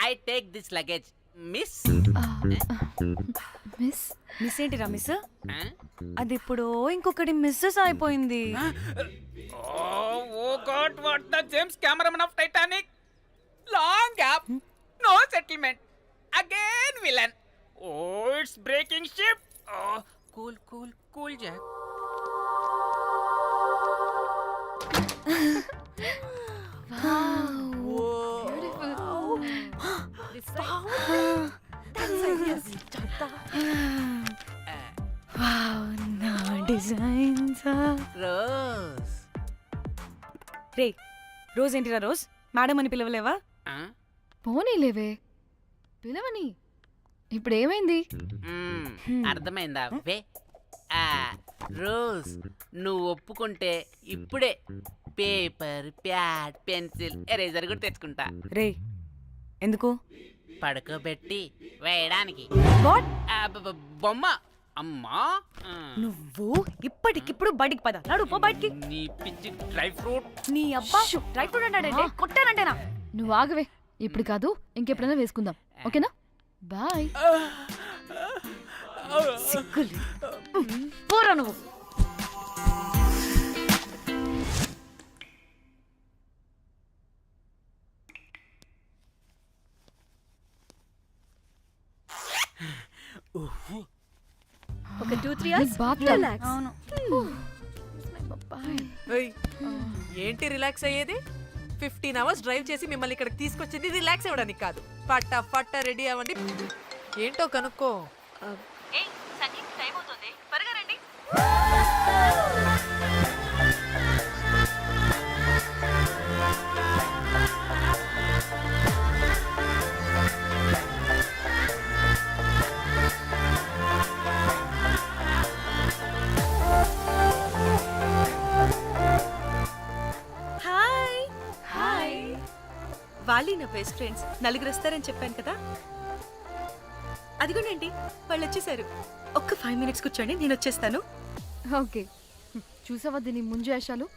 [SPEAKER 15] I take this luggage. Miss
[SPEAKER 2] miss miss ఏంటిరా మిస్? అది ఇప్పుడు ఇంకొకటి మిస్సెస్ అయిపోయింది.
[SPEAKER 15] Oh god, what the James cameraman of Titanic. Long gap, no settlement, again villain. Oh it's breaking ship. Cool cool cool Jack. Rose.
[SPEAKER 2] రే Rose ఏంటిరా Rose? Madam అని పిలవలేవా?
[SPEAKER 12] పోనీలేవే, పిలవని. ఇప్పుడు ఏమైంది?
[SPEAKER 15] అర్థమైందా? వే రోజ్, నువ్వు ఒప్పుకుంటే ఇప్పుడే పేపర్, ప్యాడ్, పెన్సిల్, ఎరేజర్ కూడా తెచ్చుకుంటా.
[SPEAKER 2] రే ఎందుకు?
[SPEAKER 15] పడుకోబెట్టి వేయడానికి. బొమ్మ. అమ్మా,
[SPEAKER 2] నువ్వు ఇప్పటికిప్పుడు బయటికి పద. నడు పో బయటికి.
[SPEAKER 15] నీ పిచ్చి డ్రై ఫ్రూట్.
[SPEAKER 2] నీ అబ్బా డ్రై ఫ్రూట్ అంటాడంటే కొట్టానంటేనా?
[SPEAKER 12] నువ్వు ఆగవే, ఇప్పుడు కాదు ఇంకెప్పుడైనా వేసుకుందాం, ఓకేనా? బాయ్.
[SPEAKER 2] సిగ్గులు పోరా నువ్వు.
[SPEAKER 4] ఒక 2-3 hours రిలాక్స్.
[SPEAKER 2] అవును.
[SPEAKER 3] ఏంటి రిలాక్స్ అయ్యేది? 15 hours డ్రైవ్ చేసి మిమ్మల్ని ఇక్కడికి తీసుకొచ్చింది రిలాక్స్ అవ్వడానికి కాదు. పట్ట రెడీ అవ్వండి, ఏంటో కనుక్కో.
[SPEAKER 8] టైం అవుతుంది, త్వరగా రండి.
[SPEAKER 4] Hi hi. వాళ్ళీ నా బెస్ట్ ఫ్రెండ్స్. 4 వస్తారని చెప్పాను కదా, అదిగోనండి వాళ్ళు వచ్చేసారు. ఒక్క 5 minutes కూర్చోండి, నేను వచ్చేస్తాను.
[SPEAKER 12] ఓకే, చూసావా దీని ముంజేషాలు?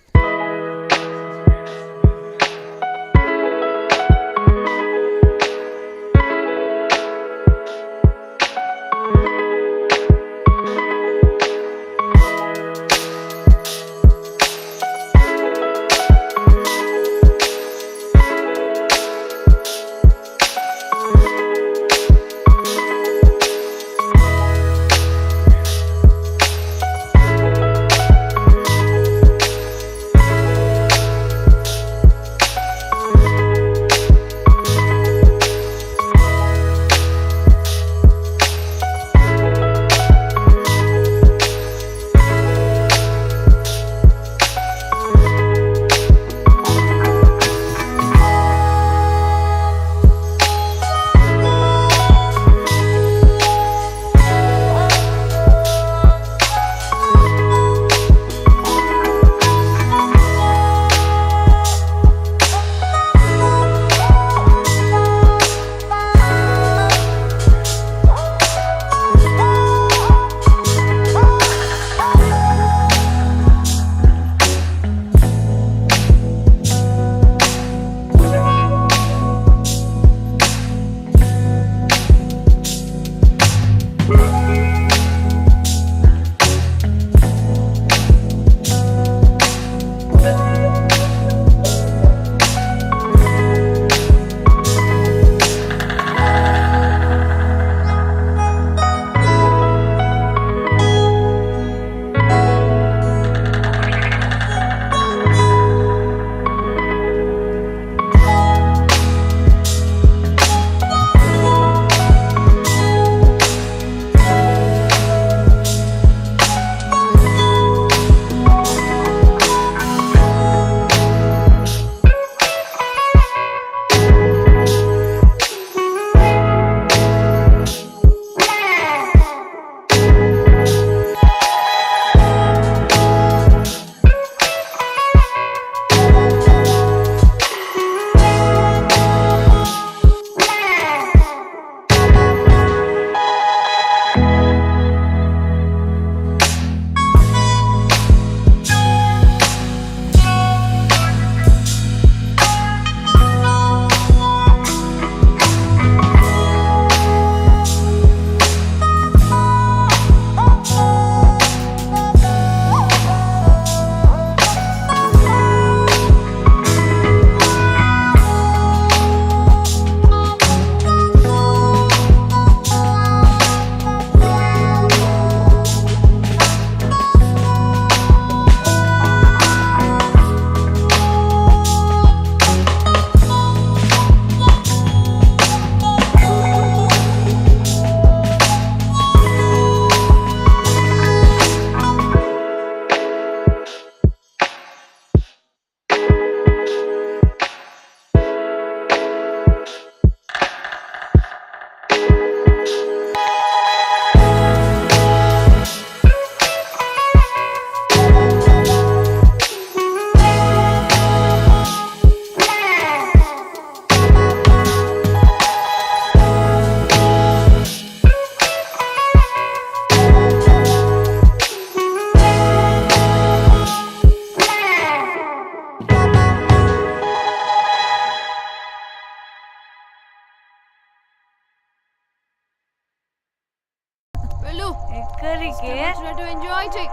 [SPEAKER 12] చెయ్యి.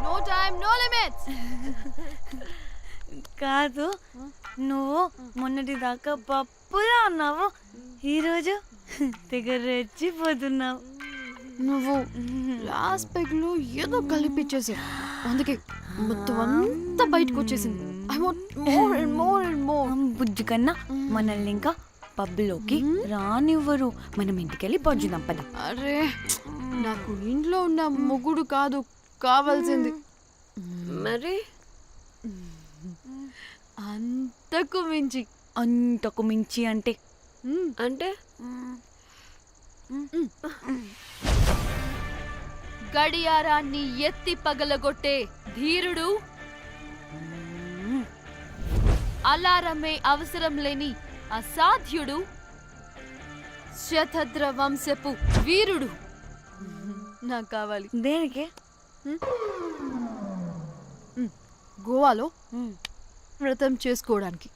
[SPEAKER 12] No time no limits.
[SPEAKER 2] కాదు, నువ్వు మొన్నటి దాకా పప్పులా ఉన్నావు, ఈరోజు తెగ రెచ్చిపోతున్నావు.
[SPEAKER 12] నువ్వు లాస్ట్ పెగ్ లో ఏదో కలిపిచ్చేసి అందుకే మొత్తం అంతా బయటకు వచ్చేసింది. I want more and more and more.
[SPEAKER 2] బుజ్జు కన్నా మనల్ని ఇంకా పబ్లోకి రానివ్వరు. మనం ఇంటికెళ్ళి పొంచుదాం పద.
[SPEAKER 12] అరే నాకు ఇంట్లో ఉన్న మొగుడు కాదు కావాల్సింది.
[SPEAKER 4] మరి
[SPEAKER 12] అంతకు మించి.
[SPEAKER 2] అంతకు మించి అంటే
[SPEAKER 4] అంటే
[SPEAKER 12] గడియారాన్ని ఎత్తి పగలగొట్టే ధీరుడు, అలారమే అవసరం లేని అసాధ్యుడు, శతద్ర వంశపు వీరుడు నాకు కావాలి.
[SPEAKER 2] దేనికి?
[SPEAKER 12] గోవాలో వ్రతం చేసుకోవడానికి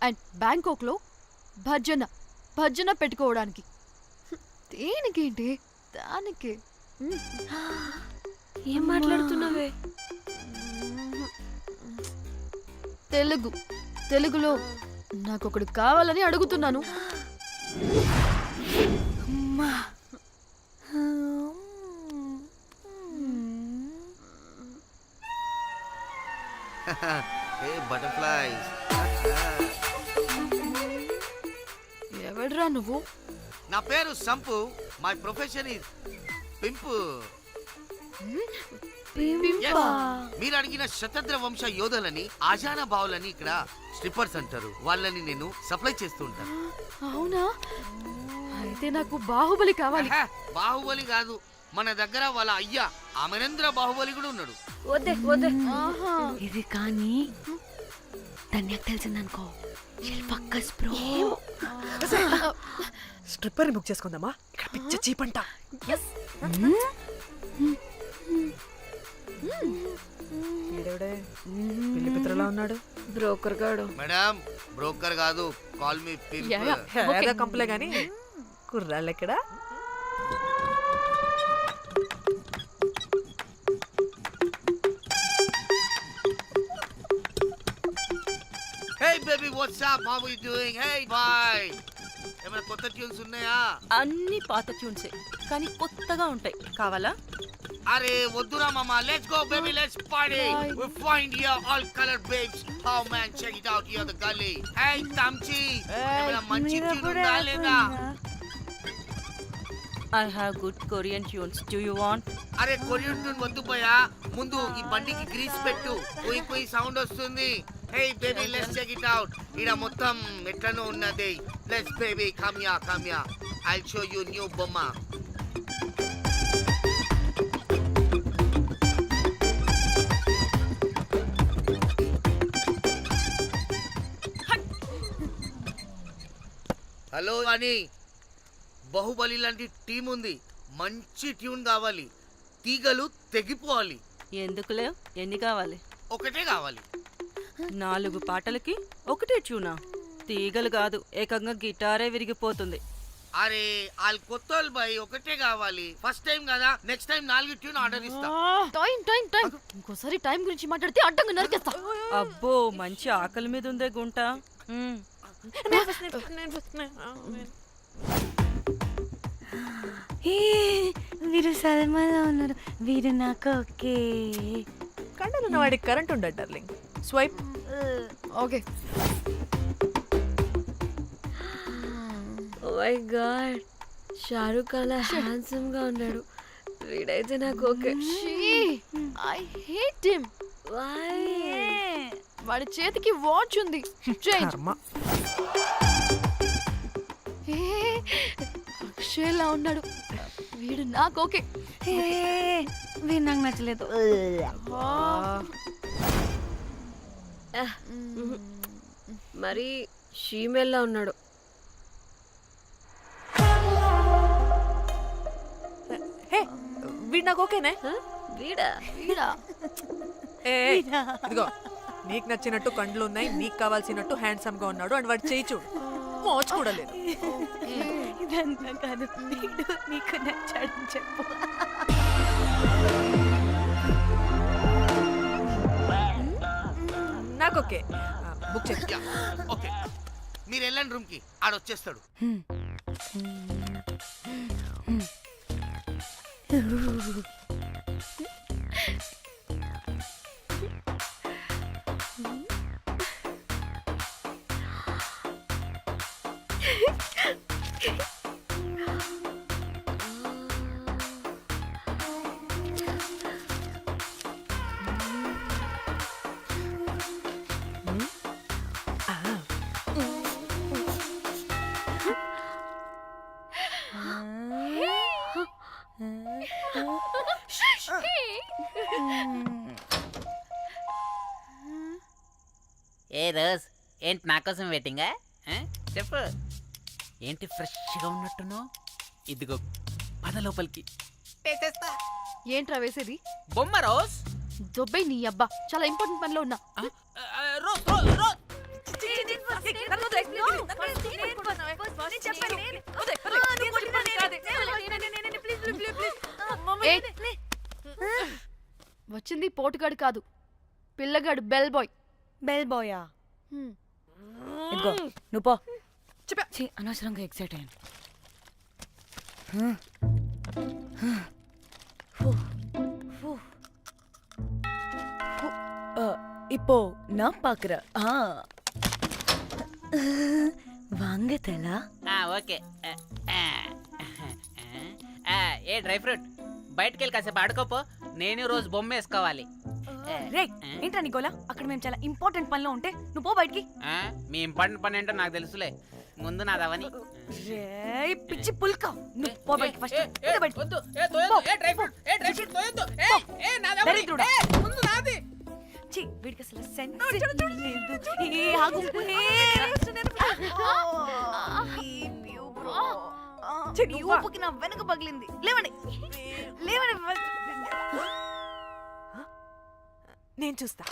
[SPEAKER 12] అండ్ బ్యాంకాక్లో భజన పెట్టుకోవడానికి. దేనికేంటి? దానికి.
[SPEAKER 4] ఏం మాట్లాడుతున్నావే?
[SPEAKER 12] తెలుగులో నాకొకడు కావాలని అడుగుతున్నాను.
[SPEAKER 16] బటర్ఫ్లైస్.
[SPEAKER 12] ఎవడ్రా నువ్వు?
[SPEAKER 16] నా పేరు Sampu. My profession is pimp. మీరు అడిగిన శతద్ర వంశ యోధులని, ఆజానా బావులని ఇక్కడ స్ట్రిప్పర్స్ అంటారు. వాళ్ళని నేను సప్లై చేస్తూ ఉంటాను.
[SPEAKER 12] అవునా? అయితే నాకు బాహుబలి కావాలి.
[SPEAKER 16] బాహుబలి కాదు, మన దగ్గర వాళ్ళ అయ్యా అమరేంద్ర బాహుబలి కూడా ఉన్నాడు.
[SPEAKER 4] వద్దే వద్దే.
[SPEAKER 2] ఇది కానీ ధన్యకు తెలిసిందనుకో,
[SPEAKER 3] స్ట్రిప్పర్ బుక్ చేసుకుందామా? ఇక్కడ పిచ్చ చీపంట. పిల్లి పిత్రలా ఉన్నాడు.
[SPEAKER 4] బ్రోకర్ గాడు.
[SPEAKER 16] మేడం బ్రోకర్ కాదు, కాల్ మీ
[SPEAKER 3] పింప్. కంపలే గాని కుర్రాళ్ళు ఎక్కడ?
[SPEAKER 16] Hey baby, what's up? How are you doing? Hey bye. ఏమైనా కొత్త ట్యూన్స్ ఉన్నాయా?
[SPEAKER 17] అన్ని పాత ట్యూన్సే కానీ కొత్తగా ఉంటాయి. కావాలా?
[SPEAKER 16] అరే వద్దురా మామ. Let's go baby, let's party. We find here all color babes. Oh man, check it out here the gully. Hey Tamchi, ఏమైనా మంచి ట్యూన్ ఉందా లేదా?
[SPEAKER 17] I have good Korean tunes. Do you want?
[SPEAKER 16] అరే కొరియన్ ట్యూన్ వద్దు పోయా. ముందు ఈ బండికి గ్రీస్ పెట్టు. కొయి కొయి సౌండ్ వస్తుంది. Hey baby, let's check it out. ఇడ మొత్తం ఎట్లనో ఉన్నది. Let's baby, come here. I'll show you new bomba. Hello అని బాహుబలి లాంటి టీం ఉంది. మంచి ట్యూన్ కావాలి. తీగలు తెగిపోవాలి.
[SPEAKER 17] ఎందుకులే? ఎన్ని కావాలి?
[SPEAKER 16] ఒకటే కావాలి.
[SPEAKER 17] 4 పాటలకి ఒకటే ట్యూనా? తీగలు కాదు, ఏకంగా గిటారే విరిగిపోతుంది.
[SPEAKER 16] అరే వాళ్ళు కొత్త వాళ్ళు బాయ్, ఒకటే కావాలి. ఫస్ట్ టైం కదా, నెక్స్ట్ టైం 4 ట్యూన్ ఆర్డర్ ఇస్తా.
[SPEAKER 12] టైం ఇంకోసారి టైం గురించి మాట్లాడితే అడ్డంగా నరికేస్తా.
[SPEAKER 17] అబ్బో మంచి ఆకలి మీద ఉందే గుంట.
[SPEAKER 2] వీరు సల్మాలో ఉన్నారు. వీరు నాకు ఓకే.
[SPEAKER 3] కండలున్న వాడికి కరెంట్ ఉండదు darling. Swipe.
[SPEAKER 12] Okay.
[SPEAKER 4] Oh my god, Shahrukh అలా హ్యాండ్సమ్ గా ఉన్నాడు. వీడైతే నాకు okay.
[SPEAKER 12] I hate him.
[SPEAKER 4] Why?
[SPEAKER 12] వాడి చేతికి వాచ్ ఉంది. అక్షయ్లా ఉన్నాడు. వీడు నాకు ఓకే.
[SPEAKER 2] వీడు నాకు నచ్చలేదు.
[SPEAKER 4] మరి షీమేల్లా ఉన్నాడు.
[SPEAKER 3] వీడు నాకు ఓకేనే.
[SPEAKER 4] వీడా?
[SPEAKER 3] ఇదిగో, నీకు నచ్చినట్టు కండ్లు ఉన్నాయి, నీకు కావాల్సినట్టు హ్యాండ్సమ్ గా ఉన్నాడు. అండ్ వాడు చేయి చూడు, మోచు కూడా లేదు.
[SPEAKER 2] ఇదంతా కాదు, వీడు నీకు నచ్చాడని చెప్పు.
[SPEAKER 3] ఓకే బుక్ చేసి
[SPEAKER 16] ఓకే మీరు వెళ్ళండి రూమ్ కి ఆడొచ్చేస్తాడు.
[SPEAKER 15] ఏ రోజ్ ఏంటి నా కోసం వెయిటింగా? చెప్పు ఏంటి ఫ్రెష్గా ఉన్నట్టును? ఇదిగో పద లోపలికి వేసేస్తా.
[SPEAKER 12] ఏంట్రా వేసేది?
[SPEAKER 15] బొమ్మ రోజ్.
[SPEAKER 12] దొబ్బై నీ అబ్బా, చాలా ఇంపార్టెంట్ పనిలో ఉన్నా.
[SPEAKER 15] రోజ్ రోజ్ రోజ్
[SPEAKER 12] వచ్చింది పోటుగాడు కాదు, పిల్లగాడు బెల్ బాయ్.
[SPEAKER 2] బెల్ బాయా? ఇదిగో నువ్వు పో. ఛీ, అనవసరంగా ఎక్సైట్ అయ్యాను. இப்போ நான் பாக்குறேன். வாங்க தலா.
[SPEAKER 15] ఓకే. ఏ డ్రై ఫ్రూట్ బయటకు వెళ్ళి కాసేపు ఆడుకోపో, నేను రోజు బొమ్మ వేసుకోవాలి.
[SPEAKER 2] రే ఏంట్రా నికోలా, అక్కడ మేము చాలా ఇంపార్టెంట్ పనిలో ఉంటే నువ్వు పో బయటికి.
[SPEAKER 15] మీ ఇంపార్టెంట్ పని ఏంటో నాకు తెలుసులే, ముందు నాదవని.
[SPEAKER 2] రే పిచ్చి పుల్క, నువ్వు పో బయటికి ఫస్ట్.
[SPEAKER 15] వద్దు, డ్రై ఫ్రూట్ తోయొద్దు. దరిద్రుడా, ముందు నాది.
[SPEAKER 2] ఛీ, వీడికి అసలు సెన్స్ లేదు. ఏ ఆగు. చెడి ఊపుకి నా వెనక పగిలింది. లేవండి లేవండి.
[SPEAKER 3] నేను చూస్తా.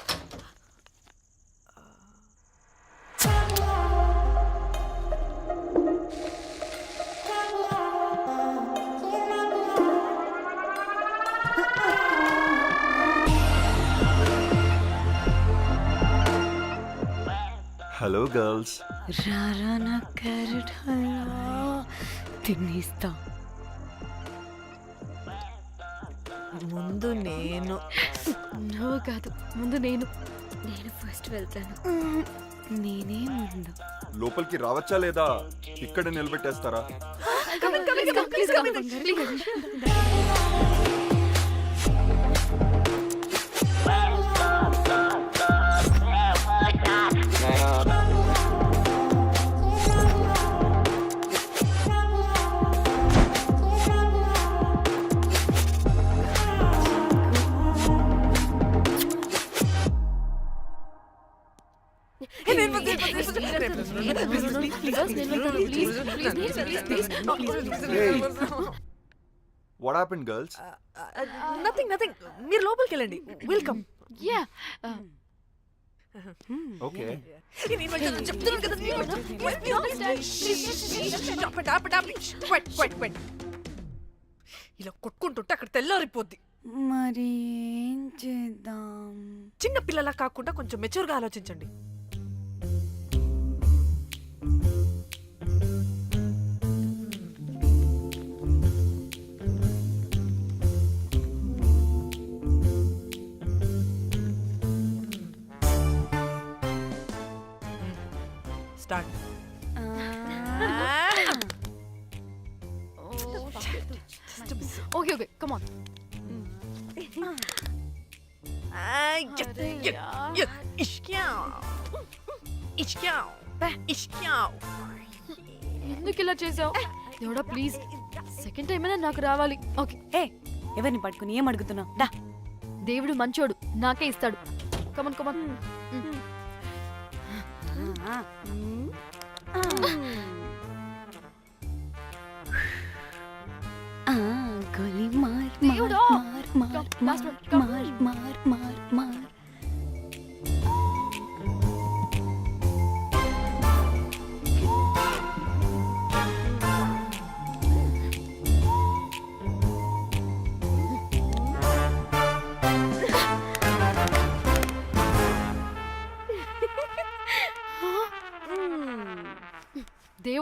[SPEAKER 14] Hello girls.
[SPEAKER 2] రారా నా క్యారెట్ హల్వా తినేస్తా.
[SPEAKER 3] ముందు నేను.
[SPEAKER 12] నువ్వు కాదు, ముందు నేను.
[SPEAKER 2] నేను ఫస్ట్ వెళ్తాను. నేనే ముందు.
[SPEAKER 14] లోపలికి రావచ్చా లేదా ఇక్కడ నిలబెట్టేస్తారా? What happened, girls?
[SPEAKER 3] Nothing nothing. మీరు లోపలికి వెళ్ళండి. వెల్కమ్.
[SPEAKER 12] యా.
[SPEAKER 14] Okay.
[SPEAKER 3] ఇలా కొట్టుకుంటుంటే అక్కడ తెల్లారిపోద్ది.
[SPEAKER 2] మరి ఏం చేద్దాం?
[SPEAKER 3] చిన్న పిల్లలా కాకుండా కొంచెం మెచ్యూర్గా ఆలోచించండి. Start.
[SPEAKER 12] Okay okay, come on. ఎందుకు ఇలా చేసావు? దేవుడా ప్లీజ్, సెకండ్ టైం అయినా నాకు రావాలి. ఓకే.
[SPEAKER 2] ఎవరిని పట్టుకుని ఏం అడుగుతున్నావు? డా.
[SPEAKER 12] దేవుడు మంచోడు, నాకే ఇస్తాడు. Come on come on.
[SPEAKER 2] గోలీ మార్
[SPEAKER 12] దేవుడా.
[SPEAKER 2] మార్ మార్ మార్ మార్ మార్ మార్.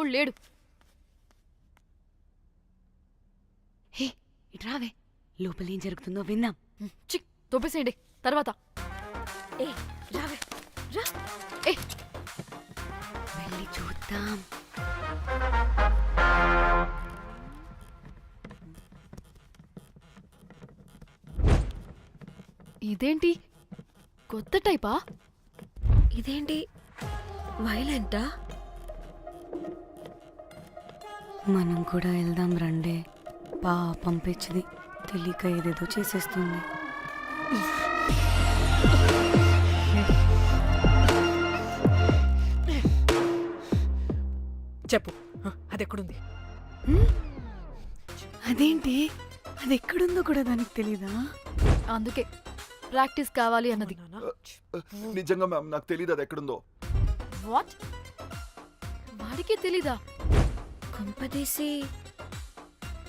[SPEAKER 12] వచ్చేవాడు లేడు.
[SPEAKER 9] హే ఇటు రావే, లోపల ఏం జరుగుతుందో విందాం.
[SPEAKER 12] చిక్ తోపేసేయండి తర్వాత.
[SPEAKER 4] ఏ రావే రా.
[SPEAKER 12] ఏ
[SPEAKER 9] వెళ్ళి చూద్దాం.
[SPEAKER 12] ఇదేంటి కొత్త టైపా?
[SPEAKER 4] ఇదేంటి వైలెంటా?
[SPEAKER 9] మనం కూడా వెళ్దాం రండే. పాపం పిచ్చిది, తెలియక ఏదేదో చేసేస్తుంది.
[SPEAKER 3] చెప్పు, అది ఎక్కడుంది?
[SPEAKER 9] అదేంటి, అది ఎక్కడుందో కూడా దానికి తెలీదా?
[SPEAKER 12] అందుకే ప్రాక్టీస్ కావాలి అన్నది.
[SPEAKER 14] నిజంగా మ్యామ్ నాకు తెలియదు అది ఎక్కడుందో.
[SPEAKER 12] వాట్? వాడికి తెలీదా?
[SPEAKER 4] కొంపదీసి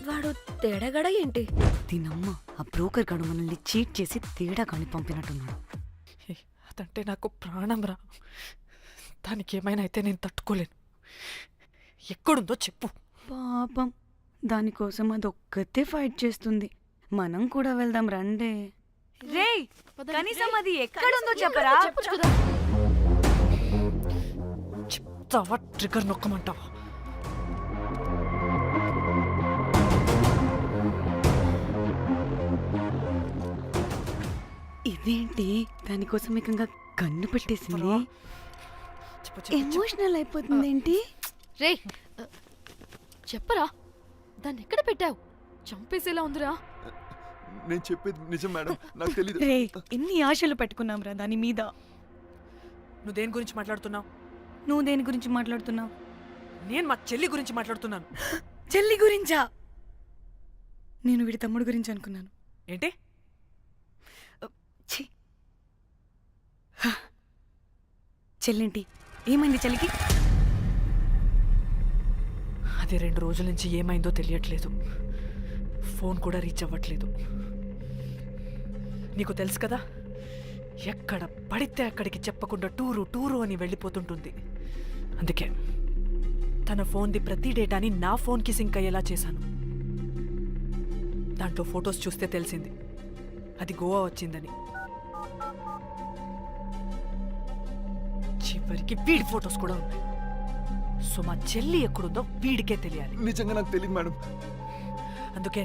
[SPEAKER 4] వాడు తేడాగడ ఏంటి?
[SPEAKER 9] దీనమ్మ, ఆ బ్రోకర్ గాడు మనల్ని చీట్ చేసి తేడా కాని పంపినట్టున్నాడు.
[SPEAKER 3] అదంటే నాకు ప్రాణం రా. దానికి ఏమైనా అయితే నేను తట్టుకోలేను. ఎక్కడుందో చెప్పు.
[SPEAKER 9] పాపం, దానికోసం అది ఒక్కతే ఫైట్ చేస్తుంది. మనం కూడా వెళ్దాం రండే.
[SPEAKER 2] రేయ్, కనీసం అది ఎక్కడుందో చెప్పరా?
[SPEAKER 3] చెప్తావా? ట్రిగర్ నొక్కమంటావా?
[SPEAKER 9] ఇదేంటి, దానికోసం ఏకంగా కన్ను పెట్టేసింది. ఎమోషనల్ అయిపోతుంది ఏంటి?
[SPEAKER 12] రే చెప్పరా, దాన్ని ఎక్కడ పెట్టావు? చంపేసేలా ఉందిరా.
[SPEAKER 14] నేను చెప్పేది నిజం మేడం, నాకు తెలియదు.
[SPEAKER 9] రే, ఎన్ని ఆశలు పెట్టుకున్నాం రా దాని మీద.
[SPEAKER 3] నువ్వు దేని గురించి మాట్లాడుతున్నావు?
[SPEAKER 9] నువ్వు దేని గురించి మాట్లాడుతున్నావు?
[SPEAKER 3] నేను మా చెల్లి గురించి మాట్లాడుతున్నాను.
[SPEAKER 9] చెల్లి గురించా? నేను వీడి తమ్ముడు గురించి అనుకున్నాను.
[SPEAKER 3] ఏంటి?
[SPEAKER 9] చెల్లింటి ఏమైంది? చెల్లికి
[SPEAKER 3] అది 2 రోజుల నుంచి ఏమైందో తెలియట్లేదు. ఫోన్ కూడా రీచ్ అవ్వట్లేదు. నీకు తెలుసు కదా, ఎక్కడ పడితే అక్కడికి చెప్పకుండా టూరు అని వెళ్ళిపోతుంటుంది. అందుకే తన ఫోన్ది ప్రతి డేటాని నా ఫోన్కి సింక్ అయ్యేలా చేశాను. దాంట్లో ఫొటోస్ చూస్తే తెలిసింది అది గోవా వచ్చిందని. చివరికి వీడి ఫొటోస్ కూడా ఉన్నాయి. సో మా చెల్లి ఎక్కడుందో వీడికే తెలియాలి.
[SPEAKER 14] నిజంగా నాకు తెలియదు మేడం.
[SPEAKER 3] అందుకే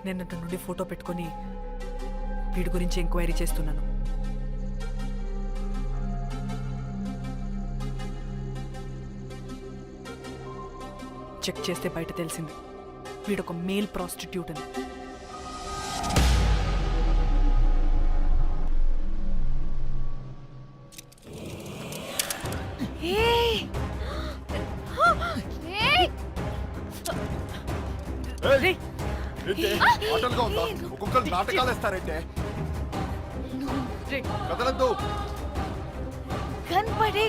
[SPEAKER 3] నేను అతని నుండి ఫోటో పెట్టుకొని వీడి గురించి ఎంక్వైరీ చేస్తున్నాను. చెక్ చేస్తే బయట తెలిసింది వీడొక మేల్ ప్రాస్టిట్యూట్ అని.
[SPEAKER 14] ఆటలుగా ఉందా? ఒక్కొక్కరు నాటకాలు వేస్తారంటే కదలద్దు.
[SPEAKER 2] కనపడే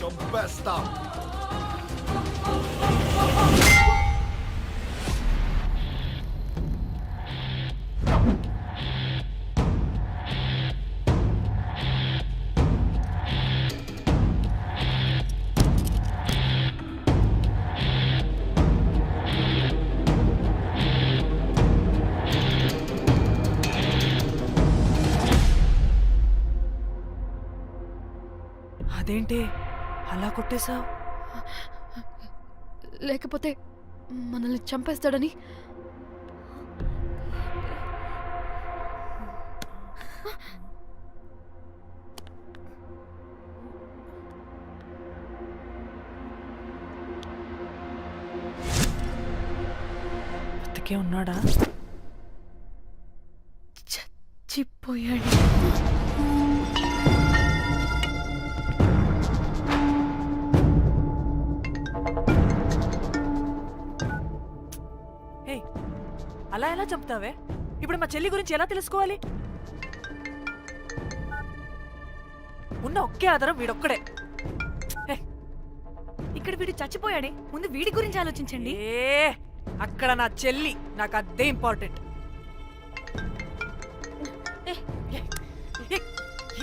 [SPEAKER 14] చంపేస్తా.
[SPEAKER 3] అదేంటి అలా కొట్టేశావు?
[SPEAKER 12] లేకపోతే మనల్ని చంపేస్తాడని.
[SPEAKER 3] బతికే ఉన్నాడా?
[SPEAKER 9] చచ్చిపోయాడు.
[SPEAKER 3] అలా ఎలా చెప్తావే? ఇప్పుడు మా చెల్లి గురించి ఎలా తెలుసుకోవాలి? ఉన్న ఒకే ఆధారం వీడొక్కడే.
[SPEAKER 2] ఇక్కడ వీడు చచ్చిపోయాడే, ముందు వీడి గురించి ఆలోచించండి.
[SPEAKER 3] అక్కడ నా చెల్లి, నాకు అదే ఇంపార్టెంట్.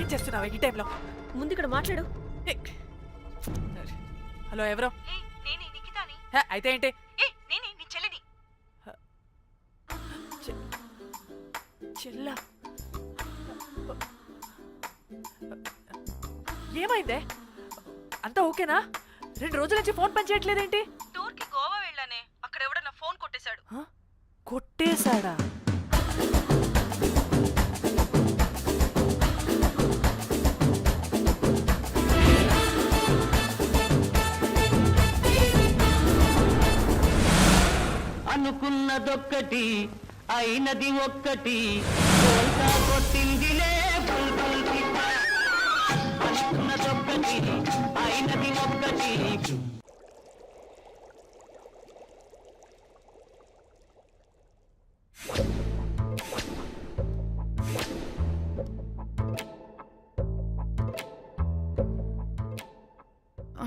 [SPEAKER 3] ఏం చేస్తున్నావు ఈ టైంలో?
[SPEAKER 4] ముందు ఇక్కడ మాట్లాడు.
[SPEAKER 3] హలో, ఎవరో?
[SPEAKER 8] నేనే నిఖితాని.
[SPEAKER 3] అయితే ఏంటి?
[SPEAKER 8] నేనే నీ చెల్లిని.
[SPEAKER 3] చెల్లా, ఏమైందే? అంతా ఓకేనా? 2 రోజుల నుంచి ఫోన్ పని చేయట్లేదేంటి?
[SPEAKER 17] టూర్కి గోవా వెళ్ళానే, అక్కడ ఎవడో నా ఫోన్ కొట్టేశాడు.
[SPEAKER 3] కొట్టేశాడా?
[SPEAKER 18] అనుకున్నదొక్కటి అయినది ఒక్కటి, కొట్టిందిలే బుల్బుల్ పిట్ట. అనుకున్నదొక్కటి అయినది ఒక్కటి.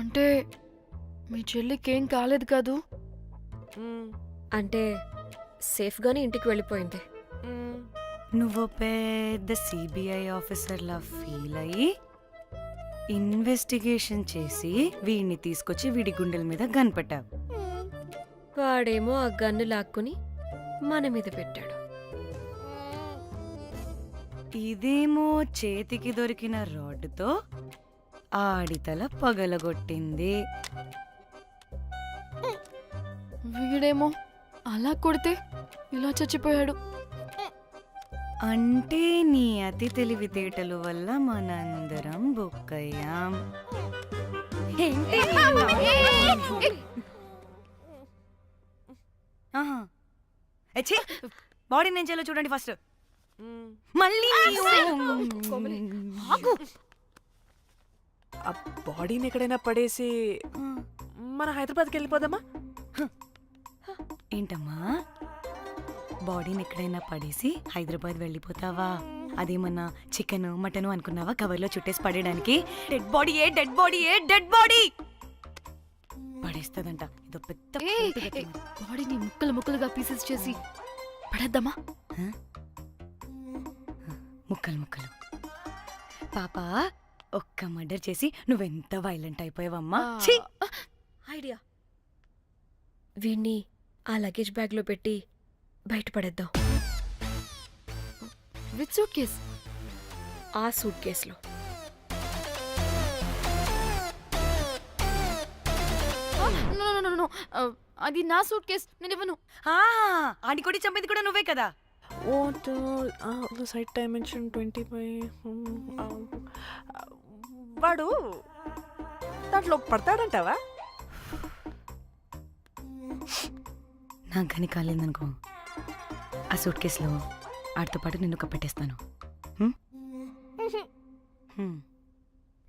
[SPEAKER 12] అంటే మీ చెల్లికి ఏం కాలేదు కాదు?
[SPEAKER 4] అంటే సేఫ్గానే ఇంటికి వెళ్ళిపోయింది.
[SPEAKER 2] నువ్వు పెద్ద సిబిఐ ఆఫీసర్లా ఫీల్ అయ్యి ఇన్వెస్టిగేషన్ చేసి వీడిని తీసుకొచ్చి వీడి గుండెల మీద కనిపెట్టావు.
[SPEAKER 4] వాడేమో ఆ గన్ను లాక్కుని మన మీద పెట్టాడు.
[SPEAKER 2] ఇదేమో చేతికి దొరికిన రాడ్డుతో ఆడితల పగలగొట్టింది.
[SPEAKER 12] వీడేమో అలా కొడితే ఇలా చచ్చిపోయాడు.
[SPEAKER 2] అంటే నీ అతి తెలివితేటలు వల్ల మనందరం బుక్కయ్యాం. బాడీ నేను చేయాలో చూడండి ఫస్ట్. మళ్ళీ
[SPEAKER 3] ఆ బాడీని ఎక్కడైనా పడేసి మన హైదరాబాద్కి వెళ్ళిపోదామా?
[SPEAKER 2] ఏంటమ్మా, బాడీని ఎక్కడైనా పడేసి హైదరాబాద్ వెళ్ళిపోతావా? అదేమన్నా చికెన్ మటన్ అనుకున్నావా కవర్లో చుట్టేసి పడేయడానికి? డెడ్ బాడీ ఏ డెడ్ బాడీ ఏ డెడ్ బాడీ పడేస్తుందంట. ఇదో పెద్ద
[SPEAKER 12] బాడీని ముక్కలు ముక్కలుగా పీసెస్ చేసి పడేద్దామా?
[SPEAKER 2] ముక్కలు ముక్కలు. పాప, ఒక్క మర్డర్ చేసి నువ్వెంత వైలెంట్ అయిపోయావమ్మా.
[SPEAKER 4] ఐడియా, వీణ్ణి ఆ లగేజ్ బ్యాగ్లో పెట్టి బయటపడేద్దాం.
[SPEAKER 12] With suitcase?
[SPEAKER 4] ఆ సూట్ కేసులో.
[SPEAKER 12] అది నా సూట్ కేస్, నేను ఇవ్వను.
[SPEAKER 2] ఆడి కొట్టి చంపేది కూడా నువ్వే కదా.
[SPEAKER 3] What site dimension 25. వాడు దాంట్లో పడతాడంటావా?
[SPEAKER 2] నాకు కానీ కాలేదనుకో, ఆ సూట్ కేసులో ఆడితో పాటు నిన్ను కప్పెట్టేస్తాను.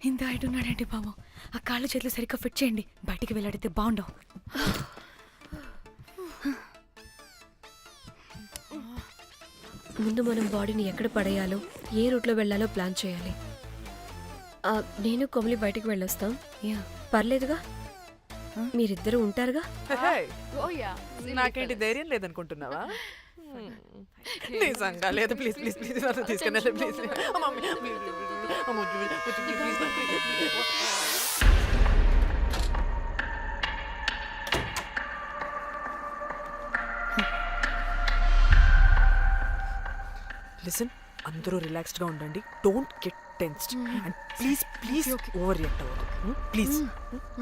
[SPEAKER 2] ఇంత హైట్ ఉన్నాడంటే బాబు, ఆ కాళ్ళు చేతులు సరిగ్గా ఫిట్ చేయండి, బయటికి వెళ్ళాడితే బాగుండవు.
[SPEAKER 4] ముందు మనం బాడీని ఎక్కడ పడేయాలో, ఏ రూట్లో వెళ్ళాలో ప్లాన్ చేయాలి. నేను కొమలి బయటికి వెళ్ళొస్తాం. పర్లేదుగా, మీరిద్దరూ ఉంటారుగా.
[SPEAKER 3] నాకేంటి ధైర్యం లేదనుకుంటున్నావా? నిజంగా లేదు. ప్లీజ్ ప్లీజ్ ప్లీజ్ తీసుకెళ్ళి ప్లీజ్. లిసన్, అందరూ రిలాక్స్డ్ గా ఉండండి. Don't get tensed and please please overreact అవ్వదు. Please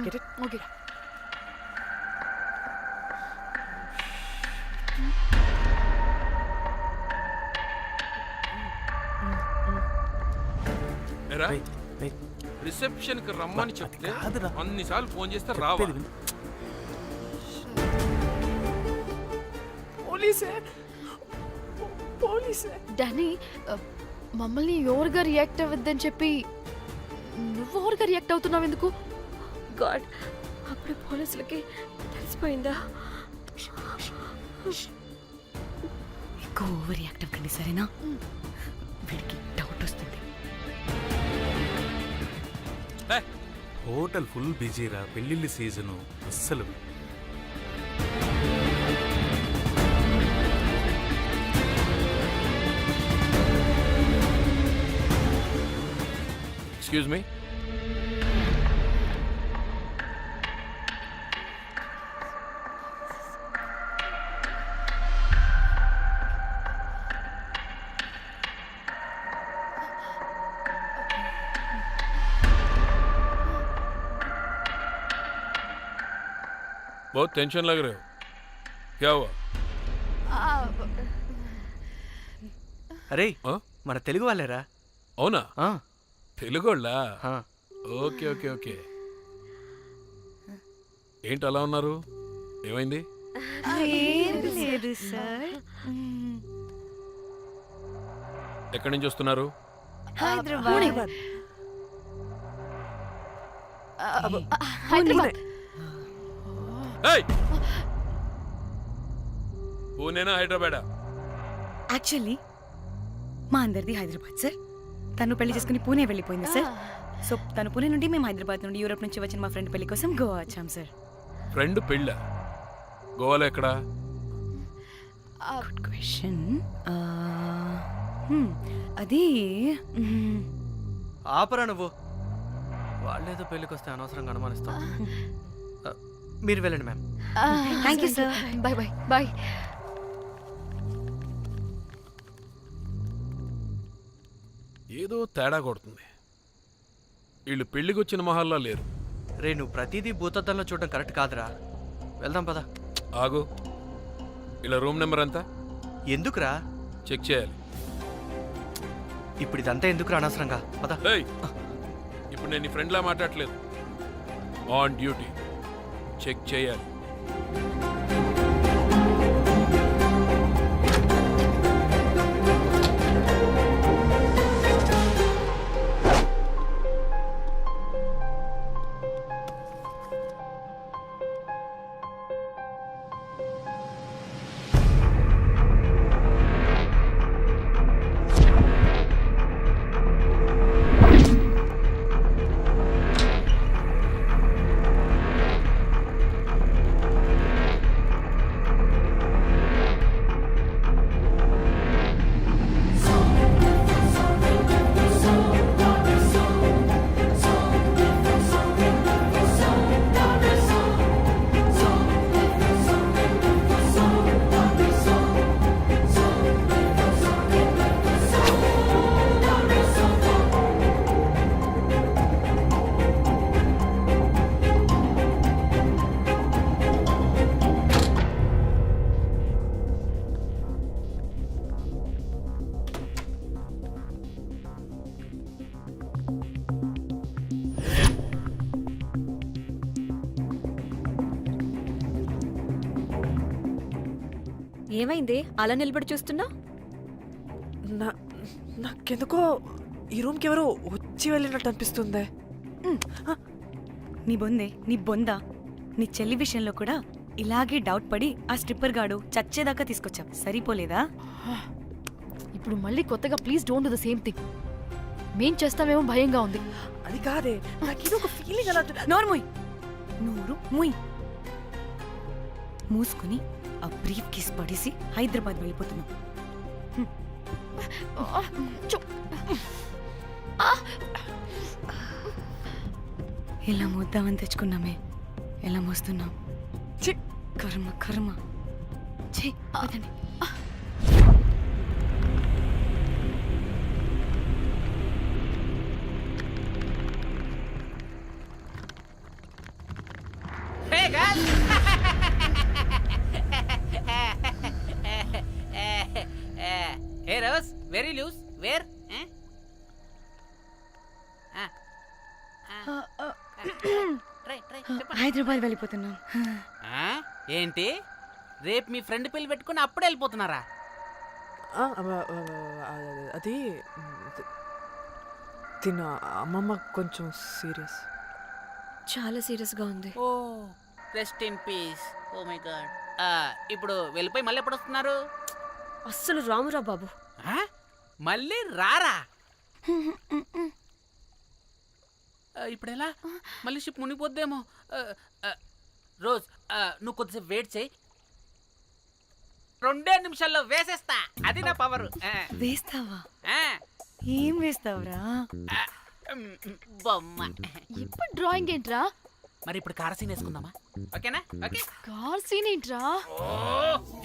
[SPEAKER 3] get it?
[SPEAKER 12] Okay.
[SPEAKER 19] Reception కి రమ్మని చెప్తే అన్నిసార్లు ఫోన్ చేస్తే రావా?
[SPEAKER 12] డానీ, మమ్మల్ని ఓవర్గా రియాక్ట్ అవ్వద్దని చెప్పి నువ్వు ఓవర్గా రియాక్ట్ అవుతున్నావు ఎందుకు?
[SPEAKER 4] గాడ్, అప్పుడు పోలీసులకి తెలిసిపోయిందా?
[SPEAKER 2] ఎక్కువ ఓవర్ రియాక్ట్ అవ్వకండి, సరేనా? వీడికి డౌట్ వస్తుంది.
[SPEAKER 20] హోటల్ ఫుల్ బిజీరా, పెళ్ళిళ్ళ సీజను అస్సలు.
[SPEAKER 19] एक्सक्यूज मी बहुत टेंशन लग रहे हो क्या हुआ
[SPEAKER 11] అరే మన తెలుగు వాళ్ళేరా
[SPEAKER 19] అవునా తెలుగు వాళ్ళా ఓకే ఓకే ఓకే ఏంటి అలా ఉన్నారు ఏమైంది
[SPEAKER 2] ఏం లేదు సార్.
[SPEAKER 19] ఎక్కడి నుంచి వస్తున్నారు
[SPEAKER 2] హైదరాబాద్.
[SPEAKER 12] హైదరాబాద్.
[SPEAKER 19] ఏయ్! పూణేనా హైదరాబాదా
[SPEAKER 2] యాక్చువల్లీ మా అందరిది హైదరాబాద్ సార్. తను పెళ్లి చేసుకుని పూణే వెళ్ళిపోయింది సార్. సో తను పూణే నుండి మేము హైదరాబాద్ నుండి యూరోప్ నుంచి వచ్చిన మా ఫ్రెండ్ పెళ్లి కోసం గోవా వచ్చాం సార్.
[SPEAKER 19] ఫ్రెండ్ పెళ్ళ గోవాలో ఎక్కడా
[SPEAKER 2] గుడ్ క్వశ్చన్. అది
[SPEAKER 11] ఆపరా నువ్వు. వాళ్ళేదో పెళ్ళికి వస్తే అనవసరంగా అనుమానిస్తాం. మీరు వెళ్ళండి ma'am.
[SPEAKER 2] Thank you sir.
[SPEAKER 12] Bye bye bye.
[SPEAKER 19] ఏదో తేడా కొడుతుంది. వీళ్ళు పెళ్లికి వచ్చిన మహల్లా లేరు.
[SPEAKER 11] రే నువ్వు ప్రతిదీ భూతద్దంలో చూడడం కరెక్ట్ కాదురా. వెళ్దాం పదా.
[SPEAKER 19] ఆగు, ఇలా రూమ్ నెంబర్ ఎంత?
[SPEAKER 11] ఎందుకురా?
[SPEAKER 19] చెక్ చేయాలి.
[SPEAKER 11] ఇప్పుడు ఇదంతా ఎందుకురా అనవసరంగా పదా.
[SPEAKER 19] ఇప్పుడు నేను నీ ఫ్రెండ్లా మాట్లాడలేదు, ఆన్ డ్యూటీ. చెక్ చేయాలి.
[SPEAKER 4] ఏమైంది అలా నిలబడి చూస్తున్నా?
[SPEAKER 3] నాకెందుకో ఈ రూమ్కి ఎవరో వచ్చి వెళ్ళినట్టు అనిపిస్తుంది.
[SPEAKER 2] నీ బొందే, నీ బొందా, నీ చెల్లి విషయంలో కూడా ఇలాగే డౌట్ పడి ఆ స్ట్రిప్పర్ గాడు చచ్చేదాకా తీసుకొచ్చాం. సరిపోలేదా?
[SPEAKER 12] ఇప్పుడు మళ్ళీ కొత్తగా please don't do the same thing. మేం చేస్తామేమో భయంగా ఉంది.
[SPEAKER 3] అది కాదే, నాకేదో ఒక ఫీలింగ్ అలా.
[SPEAKER 2] నోరు ముయ్. మూసుకుని ఆ బ్రీఫ్ కేస్ పడేసి హైదరాబాద్ వెళ్ళిపోతున్నాం. ఇలా మోద్దామని తెచ్చుకున్నామే, ఎలా మోస్తున్నాం. కర్మ కర్మ. పదండి.
[SPEAKER 15] Hey guys! Hey Rose, very loose. Where?
[SPEAKER 2] Hyderabad వెళ్ళిపోతున్నాం.
[SPEAKER 15] ఏంటి రేపు మీ ఫ్రెండ్ పెళ్లి పెట్టుకుని అప్పుడే వెళ్ళిపోతున్నారా?
[SPEAKER 3] అది తిన అమ్మమ్మ కొంచెం సీరియస్,
[SPEAKER 4] చాలా సీరియస్ గా ఉంది.
[SPEAKER 15] Oh rest in peace. Oh my god. ఇప్పుడు వెళ్ళిపోయి మళ్ళీ ఎప్పుడు వస్తున్నారు?
[SPEAKER 4] అస్సలు రామురా బాబు.
[SPEAKER 15] మళ్ళీ రారా? ఇప్పుడు ఎలా? మళ్ళీ షిప్ మునిగిపోద్దేమో. రోజ్ నువ్వు కొద్దిసేపు వెయిట్ చేయి, 2 నిమిషాల్లో వేసేస్తా. అది నా పవర్.
[SPEAKER 2] వేస్తావా? ఏం వేస్తావురా?
[SPEAKER 15] బొమ్మ.
[SPEAKER 12] ఇప్పుడు డ్రాయింగ్ ఏంట్రా?
[SPEAKER 15] మరి ఇప్పుడు కార్ సీన్ వేసుకుందామా? ఓకేనా? ఓకే.
[SPEAKER 12] కార్ సీన్ ఏంట్రా?
[SPEAKER 15] Oh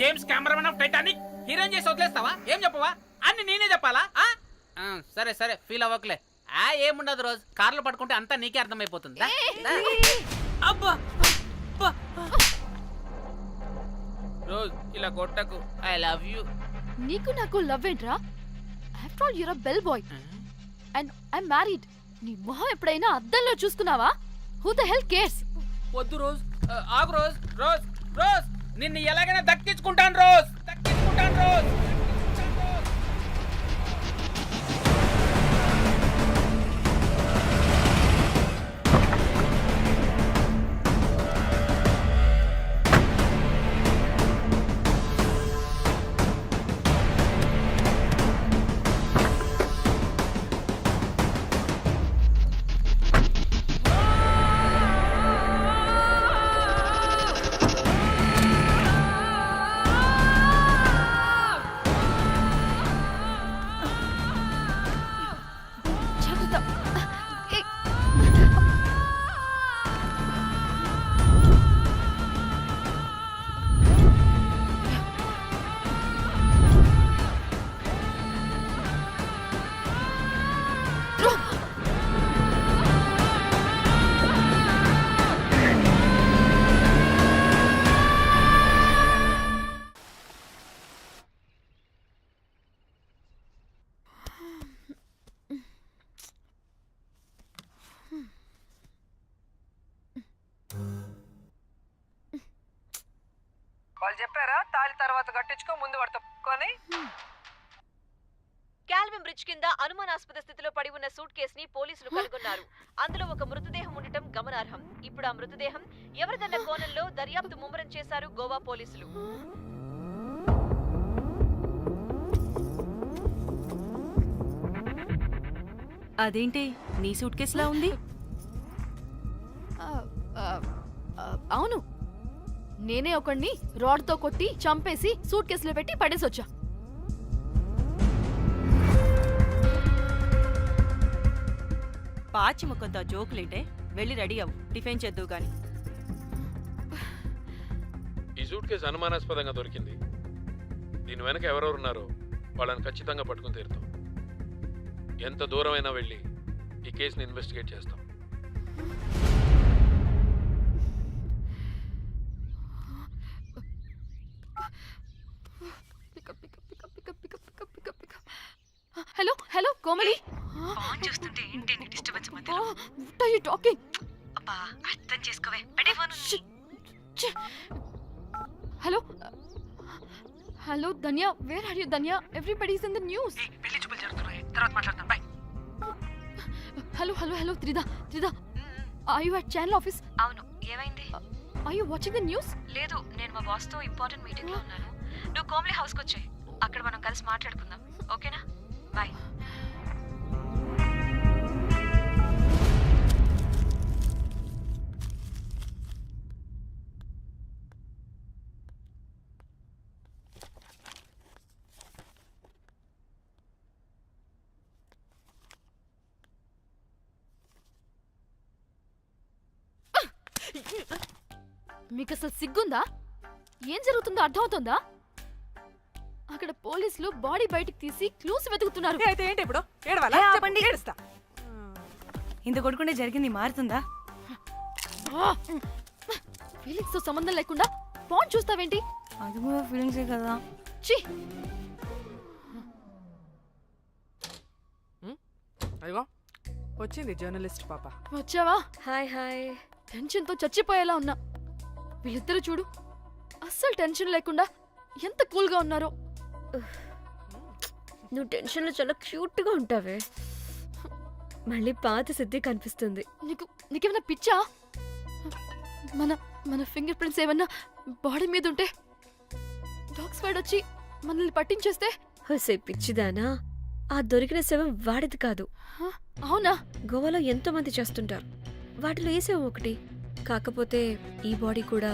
[SPEAKER 15] James cameraman of Titanic heroine చేసి వదిలేస్తావా? ఏం చెప్పవా? అన్ని నేనే చెప్పాలా? సరే సరే ఫీల్ అవ్వకలే. ఏముండదు రోజు కార్లో పడుకుంటే అంతా నీకే అర్థమైపోతుంది. అబ్బా రోజ్ ఇలా కొట్టకు. I love you.
[SPEAKER 12] నీకు నాకు లవ్ ఏంట్రా? After all your a bell boy and I married. నీ మొహం ఎప్పుడైనా అద్దంలో చూసుకున్నావా? Who the hell cares?
[SPEAKER 15] వద్దు రోజ్, ఆగు రోజ్. రోజ్ రోజ్ నిన్ను ఎలాగైనా దక్కించుకుంటాను రోజ్, దక్కించుకుంటాను రోజ్.
[SPEAKER 3] వాళ్ళు చెప్పారా తాళి తర్వాత కట్టించుకో ముందు పడుకొని.
[SPEAKER 8] క్యాల్విన్ బ్రిడ్జ్ కింద అనుమానాస్పద స్థితిలో పడి ఉన్న సూట్ కేసుని పోలీసులు కనుగొన్నారు. అందులో ఒక మృతదేహం ఉండటం గమనార్హం. ఇప్పుడు ఆ మృతదేహం ఎవరిదన్న కోణంలో దర్యాప్తు ముమ్మరం చేశారు గోవా పోలీసులు.
[SPEAKER 9] అదేంటి నీ సూట్ కేసులా ఉంది?
[SPEAKER 12] అవును, నేనే ఒకడిని రాడ్తో కొట్టి చంపేసి సూట్ కేసులో పెట్టి పడేసొచ్చా.
[SPEAKER 17] పాచి ముఖంతో జోకులేంటే వెళ్ళి రెడీ అవ్వు, టిఫిన్ చేద్దువు గాని.
[SPEAKER 19] ఈ సూట్ కేసు అనుమానాస్పదంగా దొరికింది. దీని వెనక ఎవరెవరున్నారో వాళ్ళని ఖచ్చితంగా పట్టుకుని తీరుతాం. ఎంత దూరమైనా వెళ్ళి ఈ కేసుని ఇన్వెస్టిగేట్ చేస్తాం.
[SPEAKER 12] Hello hello Komali.
[SPEAKER 8] ఫోన్ చూస్తుంటే ఏంటి డిస్టర్బెన్స్ మధ్యలో?
[SPEAKER 12] What are you talking?
[SPEAKER 8] అబ్బా అర్థం చేసుకోవే. పెట్టే phone.
[SPEAKER 12] Hello hello Dhanya, where are you Dhanya? Everybody is in the news.
[SPEAKER 8] పెళ్లి చూపులు జరుగుతున్నాయి, తర్వాత మాట్లాడతాం. Bye.
[SPEAKER 12] Hello hello hello Trida Trida, are you at channel office?
[SPEAKER 8] అవును, ఏమైంది?
[SPEAKER 12] Are you watching the news?
[SPEAKER 8] లేదు, నేను మా బాస్ తో ఇంపార్టెంట్ మీటింగ్ లో ఉన్నాను. నువ్వు కోమ్లీ హౌస్ కి వచ్చే, అక్కడ మనం కలిసి మాట్లాడుకుందాం. ఓకేనా? బాయ్.
[SPEAKER 12] మీకు అసలు సిగ్గుందా? ఏం జరుగుతుందో అర్థమవుతుందా? అక్కడ పోలీసులు బాడీ బయటికి తీసి క్లూస్ వెతుకుతున్నారు.
[SPEAKER 3] అయితే ఏంటి ఇప్పుడు? ఏడవాలా?
[SPEAKER 2] ఆపండి.
[SPEAKER 3] ఏడుస్తా.
[SPEAKER 2] ఇంత కొడుకుంటే జరిగింది మారుతుందా?
[SPEAKER 12] ఫీలింగ్స్ తో సంబంధం లేకుండా ఫోన్ చూస్తావేంటి?
[SPEAKER 2] అది కూడా ఫీలింగ్సే కదా.
[SPEAKER 12] ఛీ,
[SPEAKER 3] అయ్యో వచ్చింది జర్నలిస్ట్ పాప.
[SPEAKER 12] వచ్చావా?
[SPEAKER 8] Hi hi.
[SPEAKER 12] టెన్షన్ తో చచ్చిపోయేలా ఉన్నా. వీళ్ళిద్దరు చూడు, అస్సలు టెన్షన్ లేకుండా ఎంత కూల్ గా ఉన్నారో.
[SPEAKER 4] నువ్వు టెన్షన్ లో చాలా క్యూట్ గా ఉంటావే. మళ్ళీ పాత సిద్ధి కనిపిస్తుంది.
[SPEAKER 12] నీకేమైనా పిచ్చా? మన మన ఫింగర్ ప్రింట్స్ ఏమన్నా బాడీ మీద ఉంటే డాగ్స్ వైడ్ వచ్చి మనల్ని పట్టించేస్తే?
[SPEAKER 4] హోసే పిచ్చిదానా, ఆ దొరికిన శవం వాడిది కాదు.
[SPEAKER 12] అవునా?
[SPEAKER 4] గోవాలో ఎంతో మంది చేస్తుంటారు, వాటిలో ఏ శవం ఒకటి. కాకపోతే ఈ బాడీ కూడా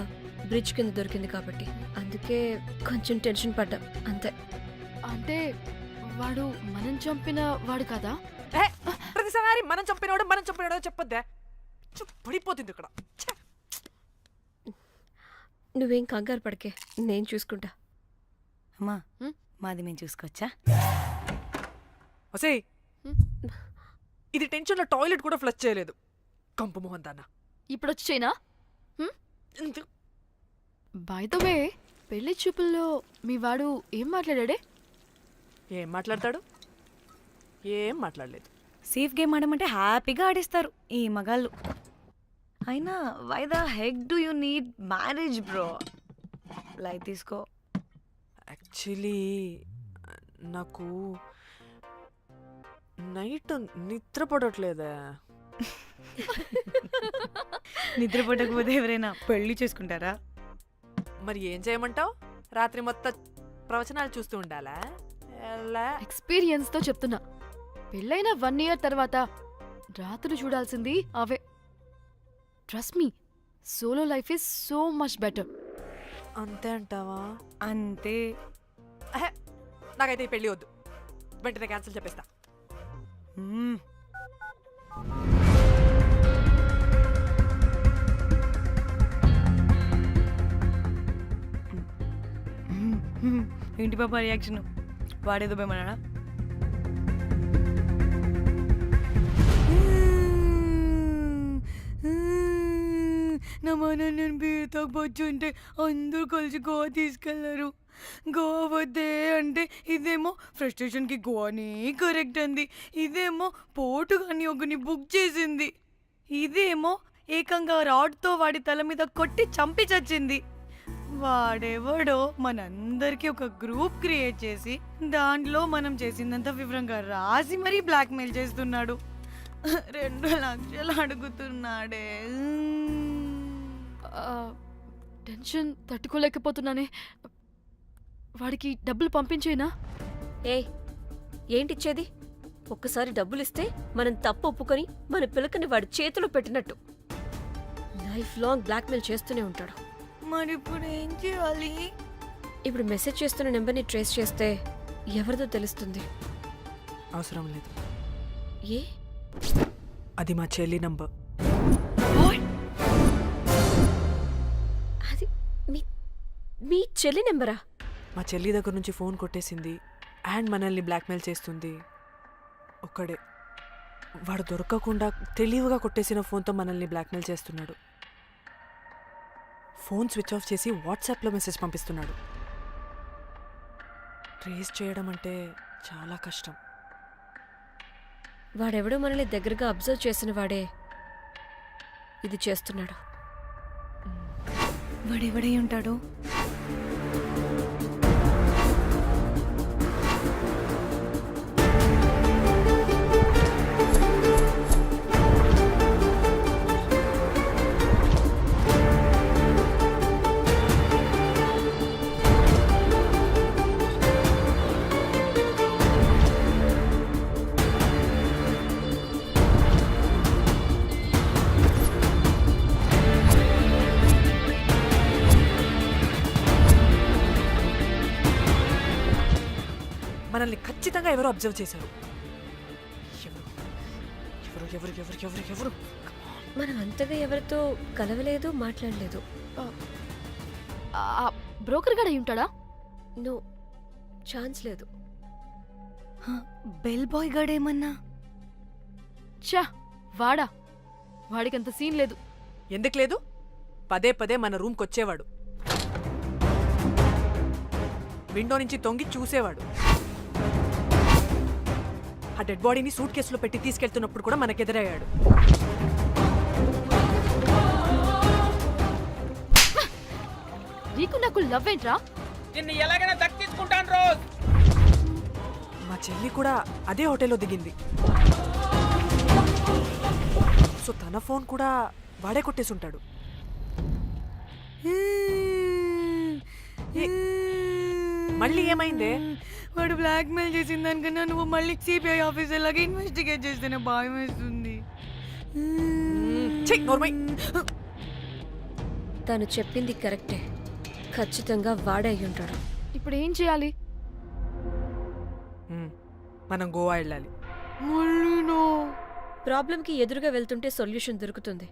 [SPEAKER 4] బ్రిడ్జ్ కింద దొరికింది కాబట్టి అందుకే కొంచెం టెన్షన్ పడ్డా అంతే.
[SPEAKER 12] అంటే వాడు మనం చంపిన వాడు కదా?
[SPEAKER 3] ప్రతి ప్రతిసారి మనం చంపినాడో చెప్పొద్దే. పడిపోతుంది ఇక్కడ.
[SPEAKER 4] నువ్వేం కంగారు పడకే, నేను చూసుకుంటా.
[SPEAKER 9] అమ్మా మాది మేము చూసుకోవచ్చా?
[SPEAKER 3] ఒసేయ్, ఇది టెన్షన్లో టాయిలెట్ కూడా ఫ్లష్ చేయలేదు. కంపు మోహన్ దాన్న.
[SPEAKER 12] ఇప్పుడు వచ్చి చేయనా? బై ద వే, పెళ్లి చూపుల్లో మీ వాడు ఏం మాట్లాడాడే?
[SPEAKER 3] ఏం మాట్లాడతాడు? ఏం మాట్లాడలేదు.
[SPEAKER 2] సేఫ్ గేమ్ ఆడమంటే హ్యాపీగా ఆడిస్తారు ఈ మగాళ్ళు. అయినా why the heck do you need marriage bro? Light తీసుకో.
[SPEAKER 3] యాక్చువల్లీ నాకు నైట్ నిద్ర పడట్లేదా?
[SPEAKER 2] నిద్ర పడకపోతే ఎవరైనా పెళ్లి చేసుకుంటారా?
[SPEAKER 3] మరి ఏం చేయమంటావు? రాత్రి మొత్తం ప్రవచనాలు చూస్తూ ఉండాలా?
[SPEAKER 12] ఎక్స్పీరియన్స్తో చెప్తున్నా, పెళ్ళైన 1 year తర్వాత రాత్రులు చూడాల్సింది అవే. Trust me, solo life is so much better.
[SPEAKER 3] అంతే అంటావా?
[SPEAKER 2] అంతే.
[SPEAKER 3] నాకైతే ఈ పెళ్ళి వద్దు, వెంటనే క్యాన్సిల్ చెప్పేస్తా.
[SPEAKER 2] ఏంటి పాప రియాక్షన్? వాడేదో భయమన్నాడా? నా మన నేను బీర్ తాగొచ్చుంటే అందరూ కలిసి గోవా తీసుకెళ్లారు. గోవా వద్దే అంటే ఇదేమో ఫ్రస్ట్రేషన్కి గోవాని కరెక్ట్ అంది, ఇదేమో పోటుగాని ఒకని బుక్ చేసింది, ఇదేమో ఏకంగా రాడ్తో వాడి తల మీద కొట్టి చంపి చచ్చింది. వాడెవడో మనందరికీ ఒక గ్రూప్ క్రియేట్ చేసి దాంట్లో మనం చేసిందంతా వివరంగా రాసి మరీ బ్లాక్మెయిల్ చేస్తున్నాడు. 2 లక్షలు అడుగుతున్నాడే.
[SPEAKER 12] టెన్షన్ తట్టుకోలేకపోతున్నానే. వాడికి డబ్బులు పంపించేనా?
[SPEAKER 4] ఏంటిచ్చేది? ఒక్కసారి డబ్బులిస్తే మనం తప్పు ఒప్పుకొని మన పిల్లకని వాడి చేతిలో పెట్టినట్టు. లైఫ్ లాంగ్ బ్లాక్మెయిల్ చేస్తూనే ఉంటాడు.
[SPEAKER 2] మరి ఇప్పుడు ఏం చేయాలి?
[SPEAKER 4] ఇప్పుడు మెసేజ్ చేస్తున్న నెంబర్ని ట్రేస్ చేస్తే ఎవరిదో తెలుస్తుంది.
[SPEAKER 3] అవసరం లేదు.
[SPEAKER 4] ఏ?
[SPEAKER 3] అది మా చెల్లి నంబర్.
[SPEAKER 4] అది మీ చెల్లి నెంబరా?
[SPEAKER 3] మా చెల్లి దగ్గర నుంచి ఫోన్ కొట్టేసింది అండ్ మనల్ని బ్లాక్మెయిల్ చేస్తుంది. ఒక్కడే, వాడు దొరకకుండా తెలివిగా కొట్టేసిన ఫోన్తో మనల్ని బ్లాక్మెయిల్ చేస్తున్నాడు. ఫోన్ స్విచ్ ఆఫ్ చేసి వాట్సాప్లో మెసేజ్ పంపిస్తున్నాడు. ట్రేస్ చేయడం అంటే చాలా కష్టం.
[SPEAKER 4] వాడెవడో మనల్ని దగ్గరగా అబ్జర్వ్ చేసిన వాడే ఇది చేస్తున్నాడు.
[SPEAKER 2] వాడెవడై ఉంటాడు?
[SPEAKER 3] మనల్ని ఖచ్చితంగా ఎవరో అబ్జర్వ్ చేశారు. ఎవరు ఎవరు ఎవరు ఎవరు ఎవరు?
[SPEAKER 4] మనం అంతగా ఎవరితో కలవలేదు, మాట్లాడలేదు.
[SPEAKER 12] బ్రోకర్ గడ ఉంటాడా?
[SPEAKER 4] నో, ఛాన్స్ లేదు.
[SPEAKER 2] బెల్ బాయ్ గడేమన్నా?
[SPEAKER 12] చా, వాడా? వాడికంత సీన్ లేదు.
[SPEAKER 3] ఎందుకు లేదు? పదే పదే మన రూమ్కి వచ్చేవాడు, విండో నుంచి తొంగి చూసేవాడు. ఆ డెడ్ బాడీని సూట్ కేసులో పెట్టి తీసుకెళ్తున్నప్పుడు కూడా మనకెదురయ్యాడు.
[SPEAKER 12] నీకు నాకు లవ్ ఏంట్రా?
[SPEAKER 15] నిన్ను ఎలాగైనా దక్కించుకుంటాను రోజ్.
[SPEAKER 3] మా చెల్లి కూడా అదే హోటల్లో దిగింది. సో తన ఫోన్ కూడా వాడే కొట్టేసుంటాడు. మళ్ళీ ఏమైందే?
[SPEAKER 2] వాడు బ్లాక్మెయిల్ చేసిన దానికన్నా నువ్వు మళ్ళీ సిబిఐ ఆఫీసర్ లాగా ఇన్వెస్టిగేట్ చేస్తేనే భయం వేస్తుంది.
[SPEAKER 4] తను చెప్పింది కరెక్టే, ఖచ్చితంగా వాడే అయి ఉంటాడు.
[SPEAKER 12] ఇప్పుడు ఏం చేయాలి?
[SPEAKER 3] మనం గోవా వెళ్ళాలి.
[SPEAKER 4] ప్రాబ్లంకి ఎదురుగా వెళ్తుంటే సొల్యూషన్ దొరుకుతుంది,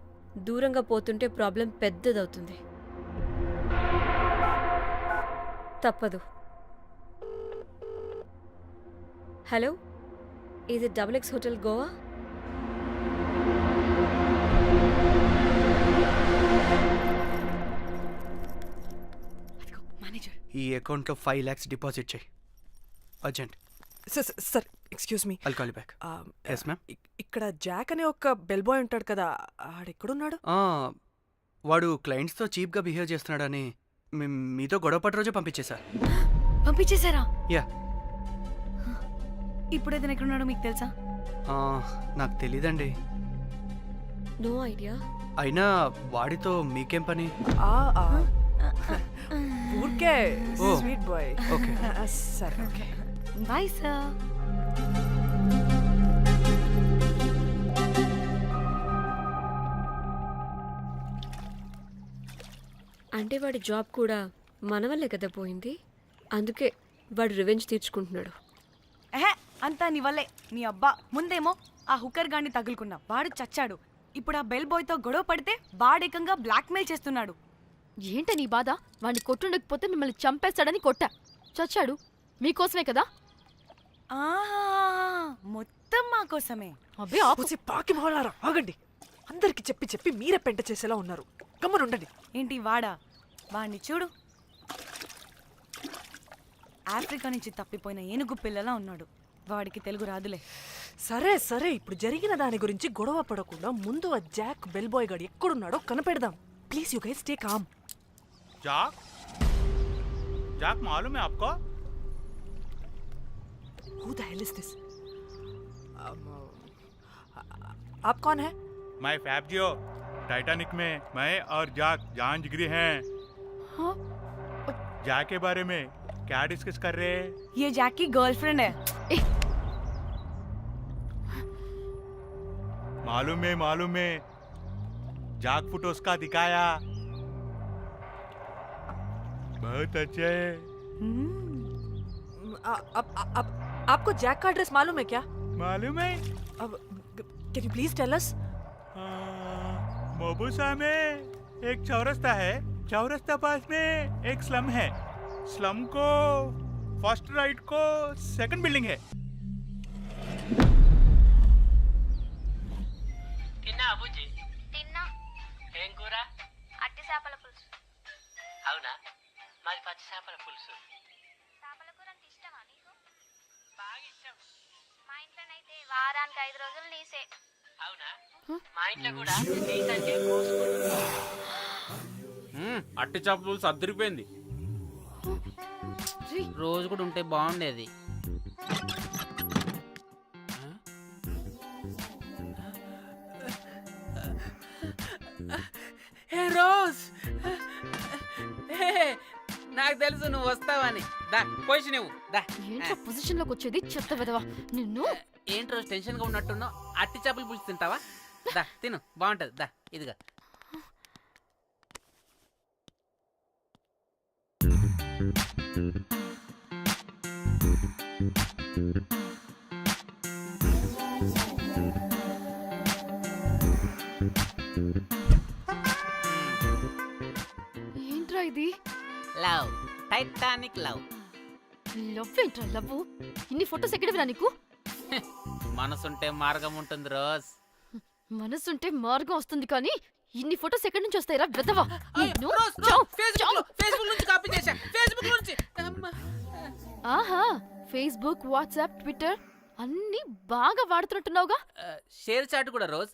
[SPEAKER 4] దూరంగా పోతుంటే ప్రాబ్లం పెద్దదవుతుంది. తప్పదు. హలో, ఇది XX హోటల్ గోవా?
[SPEAKER 11] ఈ అకౌంట్లో 5 lakhs డిపాజిట్ చేయి urgent.
[SPEAKER 3] Sir excuse me,
[SPEAKER 11] I'll call you back. Yes ma'am.
[SPEAKER 3] ఇక్కడ జాక్ అనే ఒక బెల్ బాయ్ ఉంటాడు కదా, ఆడెక్కడున్నాడు?
[SPEAKER 11] వాడు క్లయింట్స్తో చీప్గా బిహేవ్ చేస్తున్నాడని మీతో గొడవ పడి రోజే పంపించేశా.
[SPEAKER 2] పంపించేశారా?
[SPEAKER 11] యా.
[SPEAKER 2] ఇప్పుడు ఏదైనా ఎక్కడున్నాడో మీకు తెలుసా?
[SPEAKER 11] నాకు తెలీదండి.
[SPEAKER 4] No idea.
[SPEAKER 11] అయినా వాడితో మీకేం పని?
[SPEAKER 3] ఊరికే
[SPEAKER 11] ఓ,
[SPEAKER 3] స్వీట్ బాయ్.
[SPEAKER 11] ఓకే.
[SPEAKER 3] సరే, ఓకే.
[SPEAKER 2] Bye sir.
[SPEAKER 4] అంటే వాడి జాబ్ కూడా మన వల్లే కదా పోయింది, అందుకే వాడు రివెంజ్ తీర్చుకుంటున్నాడు.
[SPEAKER 2] అంతా నీ వల్లే. నీ అబ్బా ముందేమో ఆ హుకర్ గాన్ని తగులుకున్నా, వాడు చచ్చాడు. ఇప్పుడు ఆ బెల్ బాయ్తో గొడవ పడితే వాడేకంగా బ్లాక్మెయిల్ చేస్తున్నాడు.
[SPEAKER 12] ఏంట నీ బాధ? వాడిని కొట్టుండకపోతే మిమ్మల్ని చంపేస్తాడని కొట్టా. చచ్చాడు మీకోసమే కదా?
[SPEAKER 2] మొత్తం మా కోసమే.
[SPEAKER 12] అబ్బే
[SPEAKER 3] ఆపుసి పాకి మొహలారా, ఆగండి. అందరికి చెప్పి చెప్పి మీరే పెంట చేసేలా ఉన్నారు. గమ్మనుండండి.
[SPEAKER 2] ఏంటి వాడా? వాడిని చూడు, ఆఫ్రికా నుంచి తప్పిపోయిన ఏనుగు పిల్లలా ఉన్నాడు. వాడికి తెలుగు రాదులే.
[SPEAKER 3] సరే సరే, ఇప్పుడు జరిగిన దాని గురించి గొడవ పడకుండా ముందు ఆ జాక్ బెల్ బాయ్ గాడు ఎక్కడున్నాడో కనిపెడదాం. Please you guys stay calm.
[SPEAKER 21] Jack Jack मालूम है आपको?
[SPEAKER 3] Who the hell is this? आप कौन है?
[SPEAKER 21] मैं फैब्जियो, टाइटैनिक में मैं और जाक जान जिगरी हैं।
[SPEAKER 2] हाँ?
[SPEAKER 21] जाक के बारे में क्या डिस्कस कर रहे हैं?
[SPEAKER 2] ये जैक की गर्लफ्रेंड है.
[SPEAKER 21] मालूम है जाक फोटोस का दिखाया, बहुत अच्छे है।
[SPEAKER 3] आपको जैक का एड्रेस मालूम है क्या?
[SPEAKER 21] मालूम है।
[SPEAKER 3] अब can you please tell us?
[SPEAKER 21] मोबुसा में एक चौरस्ता है, चौरस्ता पास में एक स्लम है, स्लम को फर्स्ट राइट को सेकंड बिल्डिंग है।
[SPEAKER 18] తిన్నా అబుజ్జి?
[SPEAKER 22] తిన్నా.
[SPEAKER 18] ఏం కూర?
[SPEAKER 22] అట్టి చేపల పులుసు.
[SPEAKER 18] అవునా, మాది పచ్చి చేపల పులుసు.
[SPEAKER 22] చేపల కూర అంటే ఇష్టమా నీకు?
[SPEAKER 18] బాగా ఇష్టం.
[SPEAKER 22] మా ఇంట్లోనైతే వారానికి 5 రోజులు నీసే.
[SPEAKER 18] అవునా, మా ఇంట్లో కూడా నీకంటే కోసుకుంటుంది.
[SPEAKER 15] అట్టి చేపల పులుసు అద్దరిపోయింది. రోజు కూడా ఉంటే బాగుండేది. రోజ్, నాకు తెలుసు నువ్వు వస్తావని. దా పొజిషన్ ఇవ్వు. దా.
[SPEAKER 12] ఏంట్రా పొజిషన్ లోకి వచ్చేది చెత్త విధవా నిన్ను.
[SPEAKER 15] ఏంటి రోజు టెన్షన్ గా ఉన్నట్టున్నావు? అట్టి చేపలు పులుసు తింటావా? దా తిను, బాగుంటది. దా ఇదిగా.
[SPEAKER 12] ఏంట్రా ఇది?
[SPEAKER 15] Love, Titanic love.
[SPEAKER 12] లవ్ ఏంట్రా లవ్? ఇన్ని ఫొటోస్ ఎక్కడివిరా నీకు?
[SPEAKER 15] మనసుంటే మార్గం ఉంటుంది రోజ్.
[SPEAKER 12] మనసుంటే మార్గం వస్తుంది కానీ ఇన్ని ఫొటోస్ ఎక్కడి నుంచి వస్తాయిరా విధవా?
[SPEAKER 15] ఫేస్బుక్ నుంచి కాపీ చేశా, ఫేస్బుక్ నుంచి.
[SPEAKER 12] ఆహా, ఫేస్బుక్, వాట్సాప్, ట్విట్టర్ అన్ని బాగా వాడుతున్నట్టున్నావుగా.
[SPEAKER 15] షేర్ చాట్ కూడా రోజ్.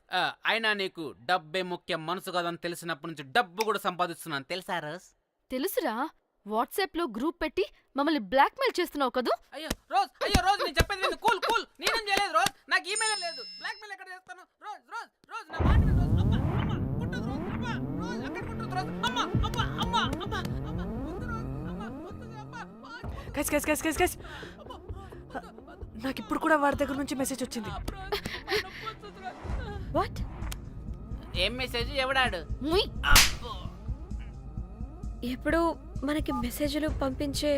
[SPEAKER 15] అయినా నీకు డబ్బే ముఖ్యం, మనసు కాదని తెలిసినప్పటి నుంచి డబ్బు కూడా సంపాదిస్తున్నాను తెలుసా రోజ్?
[SPEAKER 12] తెలుసురా, వాట్సాప్ లో గ్రూప్ పెట్టి మమ్మల్ని బ్లాక్మెయిల్ చేస్తున్నావు కదూ.
[SPEAKER 15] అయ్యో రోజ్ నేను చెప్పేది విను. కూల్ కూల్, నేనేం చేయలేదు రోజ్, నాకు ఈమెయిల్ లేదు. బ్లాక్మెయిల్ ఎక్కడ చేస్తాను రోజ్? రోజ్ రోజ్ నా మాట విను రోజ్. అమ్మ అమ్మ కుట్టదు రోజ్. అమ్మ రోజ్ అక్కడ కుట్టదు రోజ్. అమ్మ అమ్మ అమ్మ అమ్మ అమ్మ వద్దు రోజ్. అమ్మ వద్దు అమ్మ.
[SPEAKER 3] గైస్ నాకు ఇప్పుడు కూడా వాడి దగ్గర నుంచి మెసేజ్ వచ్చింది.
[SPEAKER 4] వాట్?
[SPEAKER 15] ఏం మెసేజ్? ఎవడాడు?
[SPEAKER 4] ఎప్పుడు మనకి మెసేజ్లు పంపించే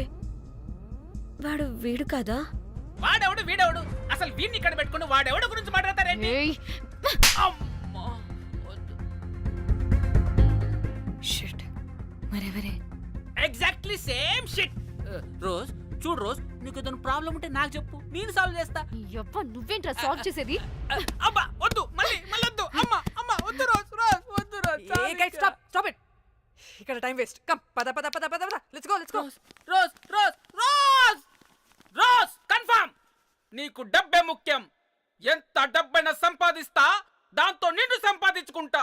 [SPEAKER 4] వాడు వీడు కదా?
[SPEAKER 15] వాడెవడు వీడెవడు? అసలు వీడిని ఇక్కడ పెట్టుకుని వాడెవడు గురించి మాట్లాడతారేంటి?
[SPEAKER 2] షిట్, మరెవరే?
[SPEAKER 15] Exactly same shit. రోజ్ చూడు రోజ్, నీకు ఏదైనా ప్రాబ్లం ఉంటే నాకు చెప్పు, నేను సాల్వ్ చేస్తా.
[SPEAKER 12] యవ్వ నువ్వేంట్రా సాల్వ్ చేసేది?
[SPEAKER 15] అబ్బా వద్దు, మళ్ళీ వద్దు. అమ్మ అమ్మ వద్దు రోజ్, రోజ్ వద్దు రోజ్.
[SPEAKER 3] Stop stop it. ఇక్కడ టైం వేస్ట్. కమ్ పద పద పద పద పద. Let's go let's go.
[SPEAKER 15] Rose Rose Rose rose confirm. నీకు డబ్బే ముఖ్యం. ఎంత డబ్బైనా సంపాదిస్తా, దాంతో నిన్ను సంపాదించుకుంటా.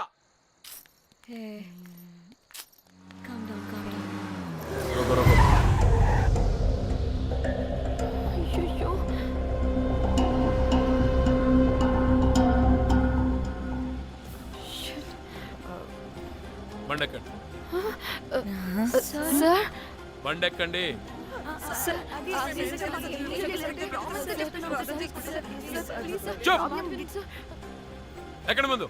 [SPEAKER 19] బండెక్కండి,
[SPEAKER 12] సార్
[SPEAKER 19] బండెక్కండి. ఎక్కడ ముందు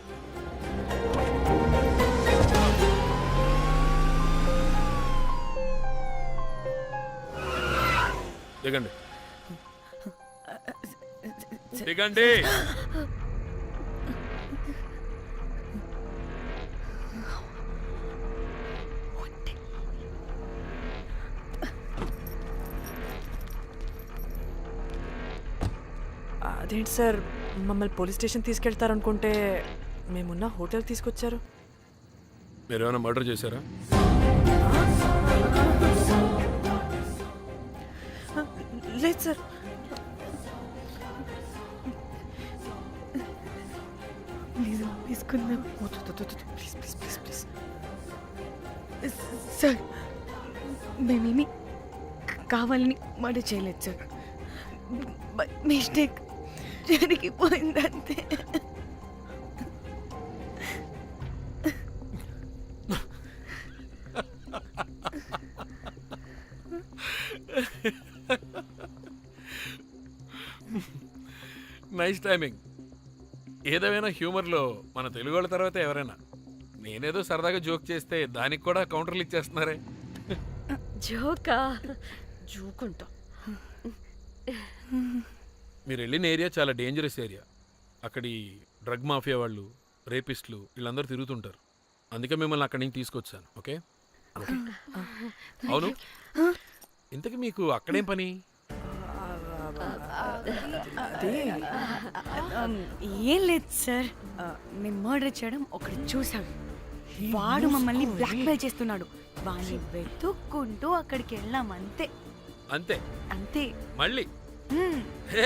[SPEAKER 19] దిగండి, దిగండి.
[SPEAKER 3] అదేంటి సార్, మమ్మల్ని పోలీస్ స్టేషన్ తీసుకెళ్తారనుకుంటే మేమున్న హోటల్ తీసుకొచ్చారు.
[SPEAKER 19] మీరు ఏమైనా మర్డర్ చేశారా?
[SPEAKER 3] లేదు సార్.
[SPEAKER 2] తీసుకుందాం
[SPEAKER 3] please please please please.
[SPEAKER 2] Sir, మేమేమి కావాలని మర్డర్ చేయలేదు సార్. మిస్టేక్ జరిగిపోయిందంతే.
[SPEAKER 19] Nice timing. ఏదేమైనా హ్యూమర్లో మన తెలుగు వాళ్ళ తర్వాత ఎవరైనా. నేనేదో సరదాగా జోక్ చేస్తే దానికి కూడా కౌంటర్లు ఇచ్చేస్తున్నారే.
[SPEAKER 4] జోకా? జోకుంటా.
[SPEAKER 19] మీరు వెళ్ళిన ఏరియా చాలా డేంజరస్ ఏరియా. అక్కడి డ్రగ్ మాఫియా వాళ్ళు, రేపిస్టులు వీళ్ళందరూ తిరుగుతుంటారు. అందుకే మిమ్మల్ని అక్కడి నుంచి తీసుకొచ్చాను. ఓకే? అవును, ఇంతకీ మీకు అక్కడేం పని?
[SPEAKER 2] ఏం లేదు సార్, మేము మర్డర్ చేయడం ఒకటి చూసాడు. వాడు మమ్మల్ని బ్లాక్మెయిల్ చేస్తున్నాడు. వాడిని వెతుక్కుంటూ అక్కడికి వెళ్ళాం అంతే.
[SPEAKER 19] అంతే
[SPEAKER 2] అంతే.
[SPEAKER 19] మళ్ళీ హే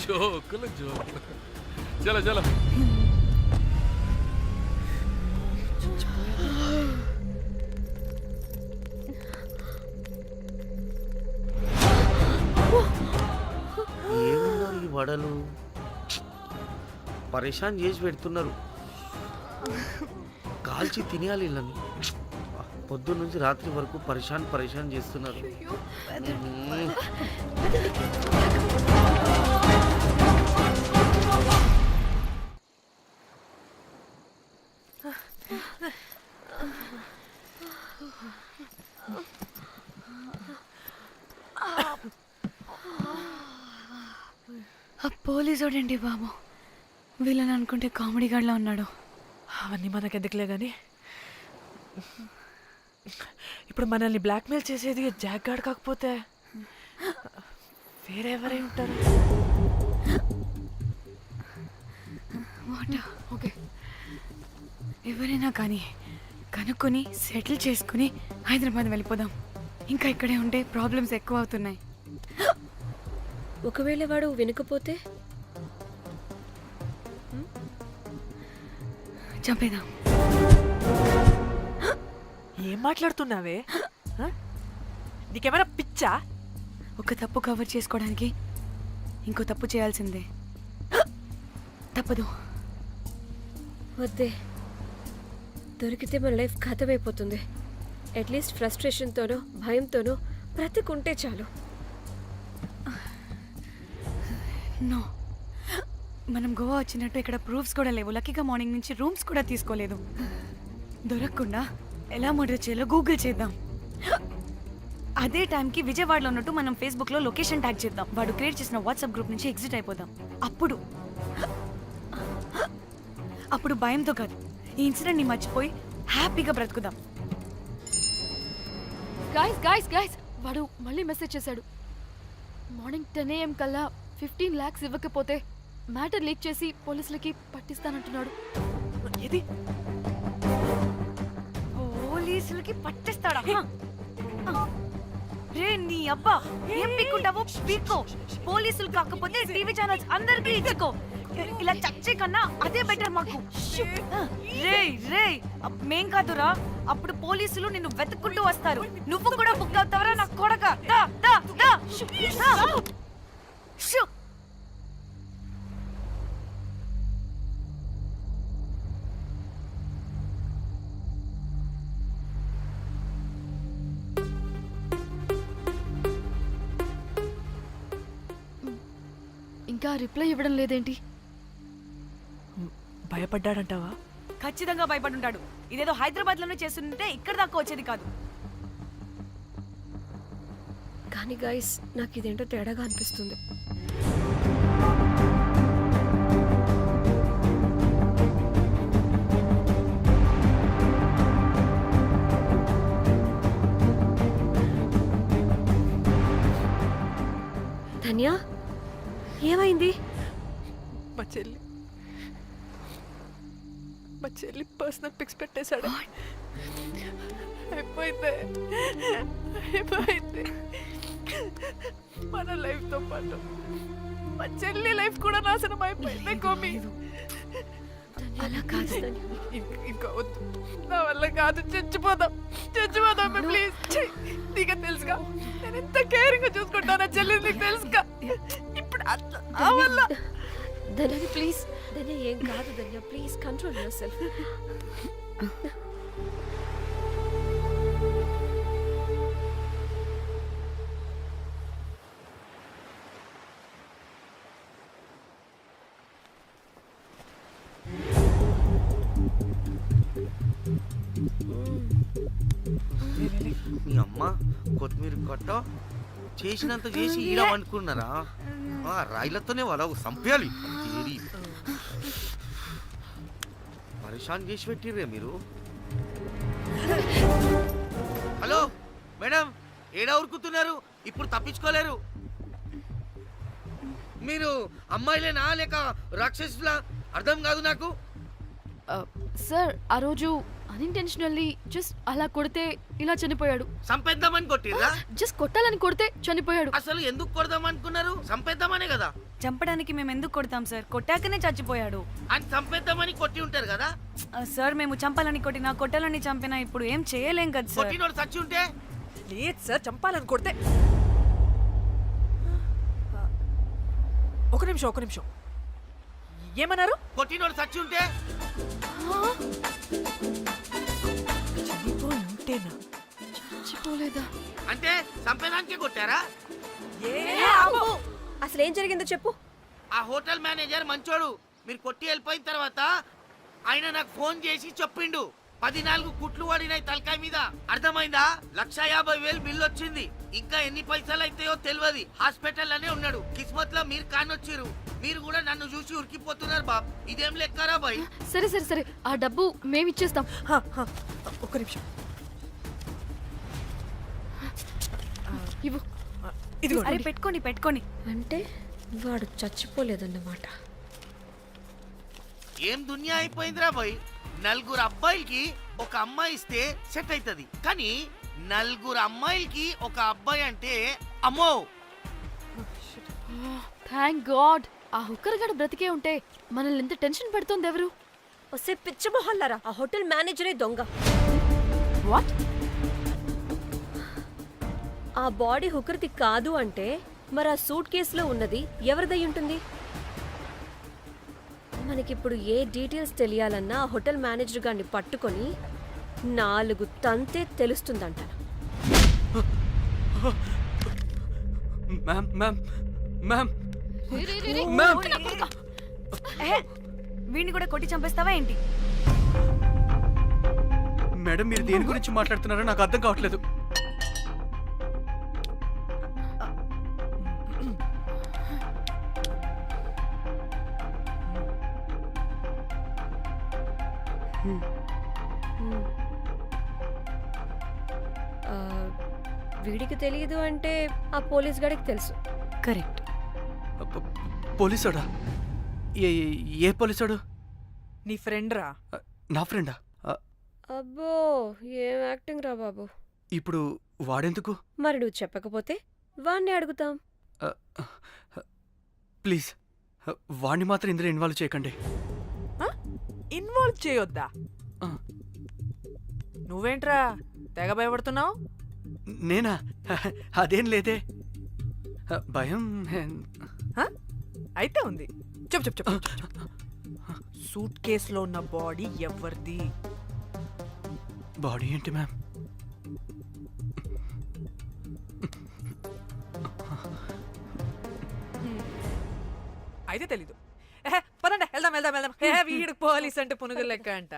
[SPEAKER 19] జోకులు జోకులు. చలో చలో.
[SPEAKER 16] ఏమున్నారు ఈ వడలు, పరేషాన్ చేసి పెడుతున్నారు. కాల్చి తినేయాలి వీళ్ళని. పొద్దున్న నుంచి రాత్రి వరకు పరేషాన్ చేస్తున్నారు.
[SPEAKER 2] పోలీసోడండి బాబు, వీళ్ళని అనుకుంటే కామెడీ గాడ్లా ఉన్నాడు.
[SPEAKER 3] అవన్నీ మనకెందుకులే కానీ, ఇప్పుడు మనల్ని బ్లాక్మెయిల్ చేసేది జాక్ గార్డ్ కాకపోతే వేరే ఎవరై ఉంటారు?
[SPEAKER 2] ఓకే, ఎవరైనా కానీ కనుక్కొని సెటిల్ చేసుకుని హైదరాబాద్ వెళ్ళిపోదాం. ఇంకా ఇక్కడే ఉంటే ప్రాబ్లమ్స్ ఎక్కువ అవుతున్నాయి.
[SPEAKER 4] ఒకవేళ వాడు వినకపోతే
[SPEAKER 2] చంపేదాం.
[SPEAKER 3] ఏం మాట్లాడుతున్నావే? నీకేమైనా పిచ్చా?
[SPEAKER 2] ఒక తప్పు కవర్ చేసుకోవడానికి ఇంకో తప్పు చేయాల్సిందే. తప్పదు.
[SPEAKER 4] వద్దే, దొరికితే మన లైఫ్ ఖతమైపోతుంది. అట్లీస్ట్ ఫ్రస్ట్రేషన్తోనో భయంతోనో బ్రతికుంటే చాలు.
[SPEAKER 2] నో, మనం గోవా వచ్చినట్టు ఇక్కడ ప్రూఫ్స్ కూడా లేవు. లక్కీగా మార్నింగ్ నుంచి రూమ్స్ కూడా తీసుకోలేదు. దొరకకుండా ఎలా మర్డర్ చేయాలో గూగుల్ చేద్దాం. అదే టైంకి విజయవాడలో ఉన్నట్టు మనం ఫేస్బుక్లో లొకేషన్ ట్యాగ్ చేద్దాం. వాడు క్రియేట్ చేసిన వాట్సాప్ గ్రూప్ నుంచి ఎగ్జిట్ అయిపోదాం. అప్పుడు అప్పుడు భయంతో కాదు, ఈ ఇన్సిడెంట్ ని మర్చిపోయి హ్యాపీగా బ్రతుకుదాం.
[SPEAKER 12] గైస్ గైస్ గైస్ వాడు మళ్ళీ మెసేజ్ చేశాడు. మార్నింగ్ 10 AM కల్లా 15 lakhs ఇవ్వకపోతే మ్యాటర్ లీక్ చేసి పోలీసులకి పట్టిస్తానంటున్నాడు.
[SPEAKER 3] ఏది
[SPEAKER 2] పోలీసులకి పట్టిస్తాడా? రే నీ అబ్బా, ఏం పీక్కుంటావో పీక్కో. పోలీసులు కాకపోతే టీవీ ఛానల్స్ అందరికీ ఇచ్చుకో. ఇలా చచ్చే కన్నా అదే బెటర్ మాకు. రే రే మేం కాదురా, అప్పుడు పోలీసులు నిన్ను వెతుక్కుంటూ వస్తారు. నువ్వు కూడా బుక్ అవుతావరా నా కొడక. దా దా దా షూ.
[SPEAKER 12] ఇంకా రిప్లై ఇవ్వడం లేదేంటి?
[SPEAKER 3] భయపడ్డాడంటావా?
[SPEAKER 2] ఖచ్చితంగా భయపడుంటాడు. ఇదేదో హైదరాబాద్ లోనే చేస్తుంటే ఇక్కడ దాకా వచ్చేది కాదు.
[SPEAKER 4] కానీ గైస్ నాకు ఇదేంటో తేడాగా అనిపిస్తుంది. ధన్య, ఏమైంది?
[SPEAKER 3] మా చెల్లి పర్సనల్ పిక్స్ పెట్టేశాడు. అయిపోయింది మన లైఫ్ తో పాటు మా చెల్లి లైఫ్ కూడా నాశనం అయిపోయింది. కోమి
[SPEAKER 4] అలా కాదు,
[SPEAKER 3] ఇంకా వద్దు, నా వల్ల కాదు. చచ్చిపోదాం ప్లీజ్. నీకు తెలుసుగా నేను ఎంత కేరింగ్ గా చూసుకుంటానా చెల్లి, నీకు తెలుసుగా. ఇప్పుడు ఆ వల్ల
[SPEAKER 4] ధన్య ప్లీజ్. ధన్య ఏం కాదు ధన్య, ప్లీజ్ కంట్రోల్ యువర్ సెల్ఫ్.
[SPEAKER 16] మీ అమ్మ కొత్తిమీర కట్ట చేసినంత చేసి ఈడ అనుకున్నారా? రాయిలతోనే వాళ్ళ సంపేయాలి. పరేషాన్ చేసి పెట్టిర్రే మీరు. హలో మేడం, ఏడా ఉరుకుతున్నారు? ఇప్పుడు తప్పించుకోలేరు. మీరు అమ్మాయిలేనా లేక రాక్షసులా? అర్థం కాదు నాకు.
[SPEAKER 12] సార్ ఆ రోజు అన్ఇంటెన్షనల్లీ జస్ట్ అలా కొడితే ఇలా చనిపోయాడు.
[SPEAKER 16] సంపేద్దామని కొట్టిర్రా?
[SPEAKER 12] జస్ట్ కొట్టాలని కొడితే చనిపోయాడు.
[SPEAKER 16] అసలు ఎందుకు కొడదాం అనుకున్నారు? సంపేద్దామనే కదా.
[SPEAKER 2] చంపడానికి మేము ఎందుకు కొడతాం సార్? కొట్టాకనే చచ్చిపోయాడు.
[SPEAKER 16] అని సంపేద్దామని కొట్టి ఉంటారు కదా
[SPEAKER 2] సార్. మేము చంపాలని కొట్టినా కొట్టాలని చంపినా ఇప్పుడు ఏం చేయలేం కదా సార్.
[SPEAKER 16] కొట్టినోడు చచ్చి ఉంటే?
[SPEAKER 3] లేదు సార్, చంపాలని కొడితే. ఒక నిమిషం ఏమన్నారు?
[SPEAKER 16] కొట్టినోడు చచ్చి ఉంటే?
[SPEAKER 3] ఉంటేనా?
[SPEAKER 12] చచ్చిపోలేదా?
[SPEAKER 16] అంటే సంపేదానికే కొట్టారా?
[SPEAKER 4] అసలు ఏం జరిగిందో చెప్పు.
[SPEAKER 16] ఆ హోటల్ మేనేజర్ మంచోడు. మీరు కొట్టి వెళ్ళిపోయిన తర్వాత ఆయన నాకు ఫోన్ చేసి చెప్పిండు 14 కుట్లు పడినాయి తలకాయ మీద. అర్థమైందా? 1,50,000 బిల్లు వచ్చింది. ఇంకా ఎన్ని పైసలు అయితాయో తెలియదు. హాస్పిటల్ లోనే ఉన్నాడు. కిస్మత్ లో మీరు కానొచ్చిరు. మీరు కూడా నన్ను చూసి ఉరికిపోతున్నారు బాబ్. ఇదేం లెక్కరా బాయ్?
[SPEAKER 12] సరే ఆ డబ్బు మేమిచ్చేస్తాం.
[SPEAKER 3] ఒక్క నిమిషం
[SPEAKER 12] ఇవ్వు.
[SPEAKER 2] అరే పెట్టుకోండి.
[SPEAKER 4] అంటే వాడు చచ్చిపోలేదన్నమాట.
[SPEAKER 16] ఏం దునియా అయిపోయిందిరా బాయ్. 4 అబ్బాయిలకి ఒక అమ్మాయి ఇస్తే సెట్ అవుతుంది, కానీ 4 అమ్మాయిలకి ఒక అబ్బాయి అంటే అమ్మో.
[SPEAKER 12] థ్యాంక్ గాడ్ ఆ హుక్కర్ గడ బ్రతికే ఉంటే మనల్ని ఎంత టెన్షన్ పెడుతుంది ఎవరు?
[SPEAKER 4] వస్తే పిచ్చి మొహల్లారా, ఆ హోటల్ మేనేజరే దొంగ.
[SPEAKER 12] వాట్?
[SPEAKER 4] ఆ బాడీ హుకర్ది కాదు అంటే మరి ఆ సూట్ కేసులో ఉన్నది ఎవరిదై ఉంటుంది? మనకిప్పుడు ఏ డీటెయిల్స్ తెలియాలన్నా ఆ హోటల్ మేనేజర్ గారిని పట్టుకొని 4 తంతే తెలుస్తుందంట.
[SPEAKER 2] వీడిని కూడా కొట్టి చంపేస్తావా ఏంటి?
[SPEAKER 11] మేడం, మీరు దేని గురించి మాట్లాడుతున్నారో నాకు అర్థం కావట్లేదు.
[SPEAKER 4] వీడికి తెలియదు అంటే ఆ పోలీస్ గాడికి తెలుసు.
[SPEAKER 2] కరెక్ట్.
[SPEAKER 11] పోలీసాడా? ఏ ఏ పోలీసాడు?
[SPEAKER 3] నీ ఫ్రెండ్ రా.
[SPEAKER 11] నా ఫ్రెండా?
[SPEAKER 4] అబ్బో ఏం యాక్టింగ్ రా బాబు.
[SPEAKER 11] ఇప్పుడు వాడెందుకు?
[SPEAKER 4] మరి నువ్వు చెప్పకపోతే వాణ్ణి అడుగుతాం.
[SPEAKER 11] ప్లీజ్ వాడిని మాత్రం ఇందులో ఇన్వాల్వ్ చేయకండి.
[SPEAKER 3] ఇన్వాల్వ్ చేయొద్దా? నువ్వేంట్రా తెగ భయపడుతున్నావు?
[SPEAKER 11] నేనా? అదేం లేదే, భయం.
[SPEAKER 3] అయితే ఉంది. చెప్పు చెప్పు చెప్పు. సూట్ కేసులో ఉన్న బాడీ ఎవరిది?
[SPEAKER 11] బాడీ ఏంటి మ్యామ్?
[SPEAKER 3] అయితే తెలీదు. పదండి వెళ్దాం వెళ్దాం వెళ్దాం. వీడికి పోలీస్ అంటే పునుగులు లెక్క అంట.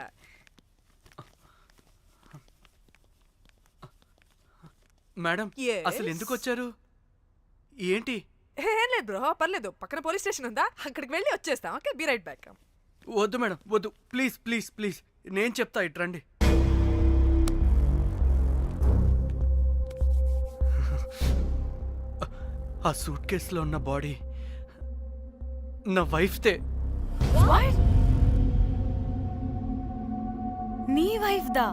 [SPEAKER 11] మేడం అసలు ఎందుకు వచ్చారు? ఏంటి?
[SPEAKER 3] ఏం లేదు బ్రో, పర్లేదు. పక్కన పోలీస్ స్టేషన్ ఉందా, అక్కడికి వెళ్ళి వచ్చేస్తాం. Okay, be right back.
[SPEAKER 11] వద్దు మేడం వద్దు, ప్లీజ్ ప్లీజ్ ప్లీజ్, నేను చెప్తా, ఇటు రండి. ఆ సూట్ కేసులో ఉన్న బాడీ నా వైఫ్తే.
[SPEAKER 2] నీ వైఫ్ దా?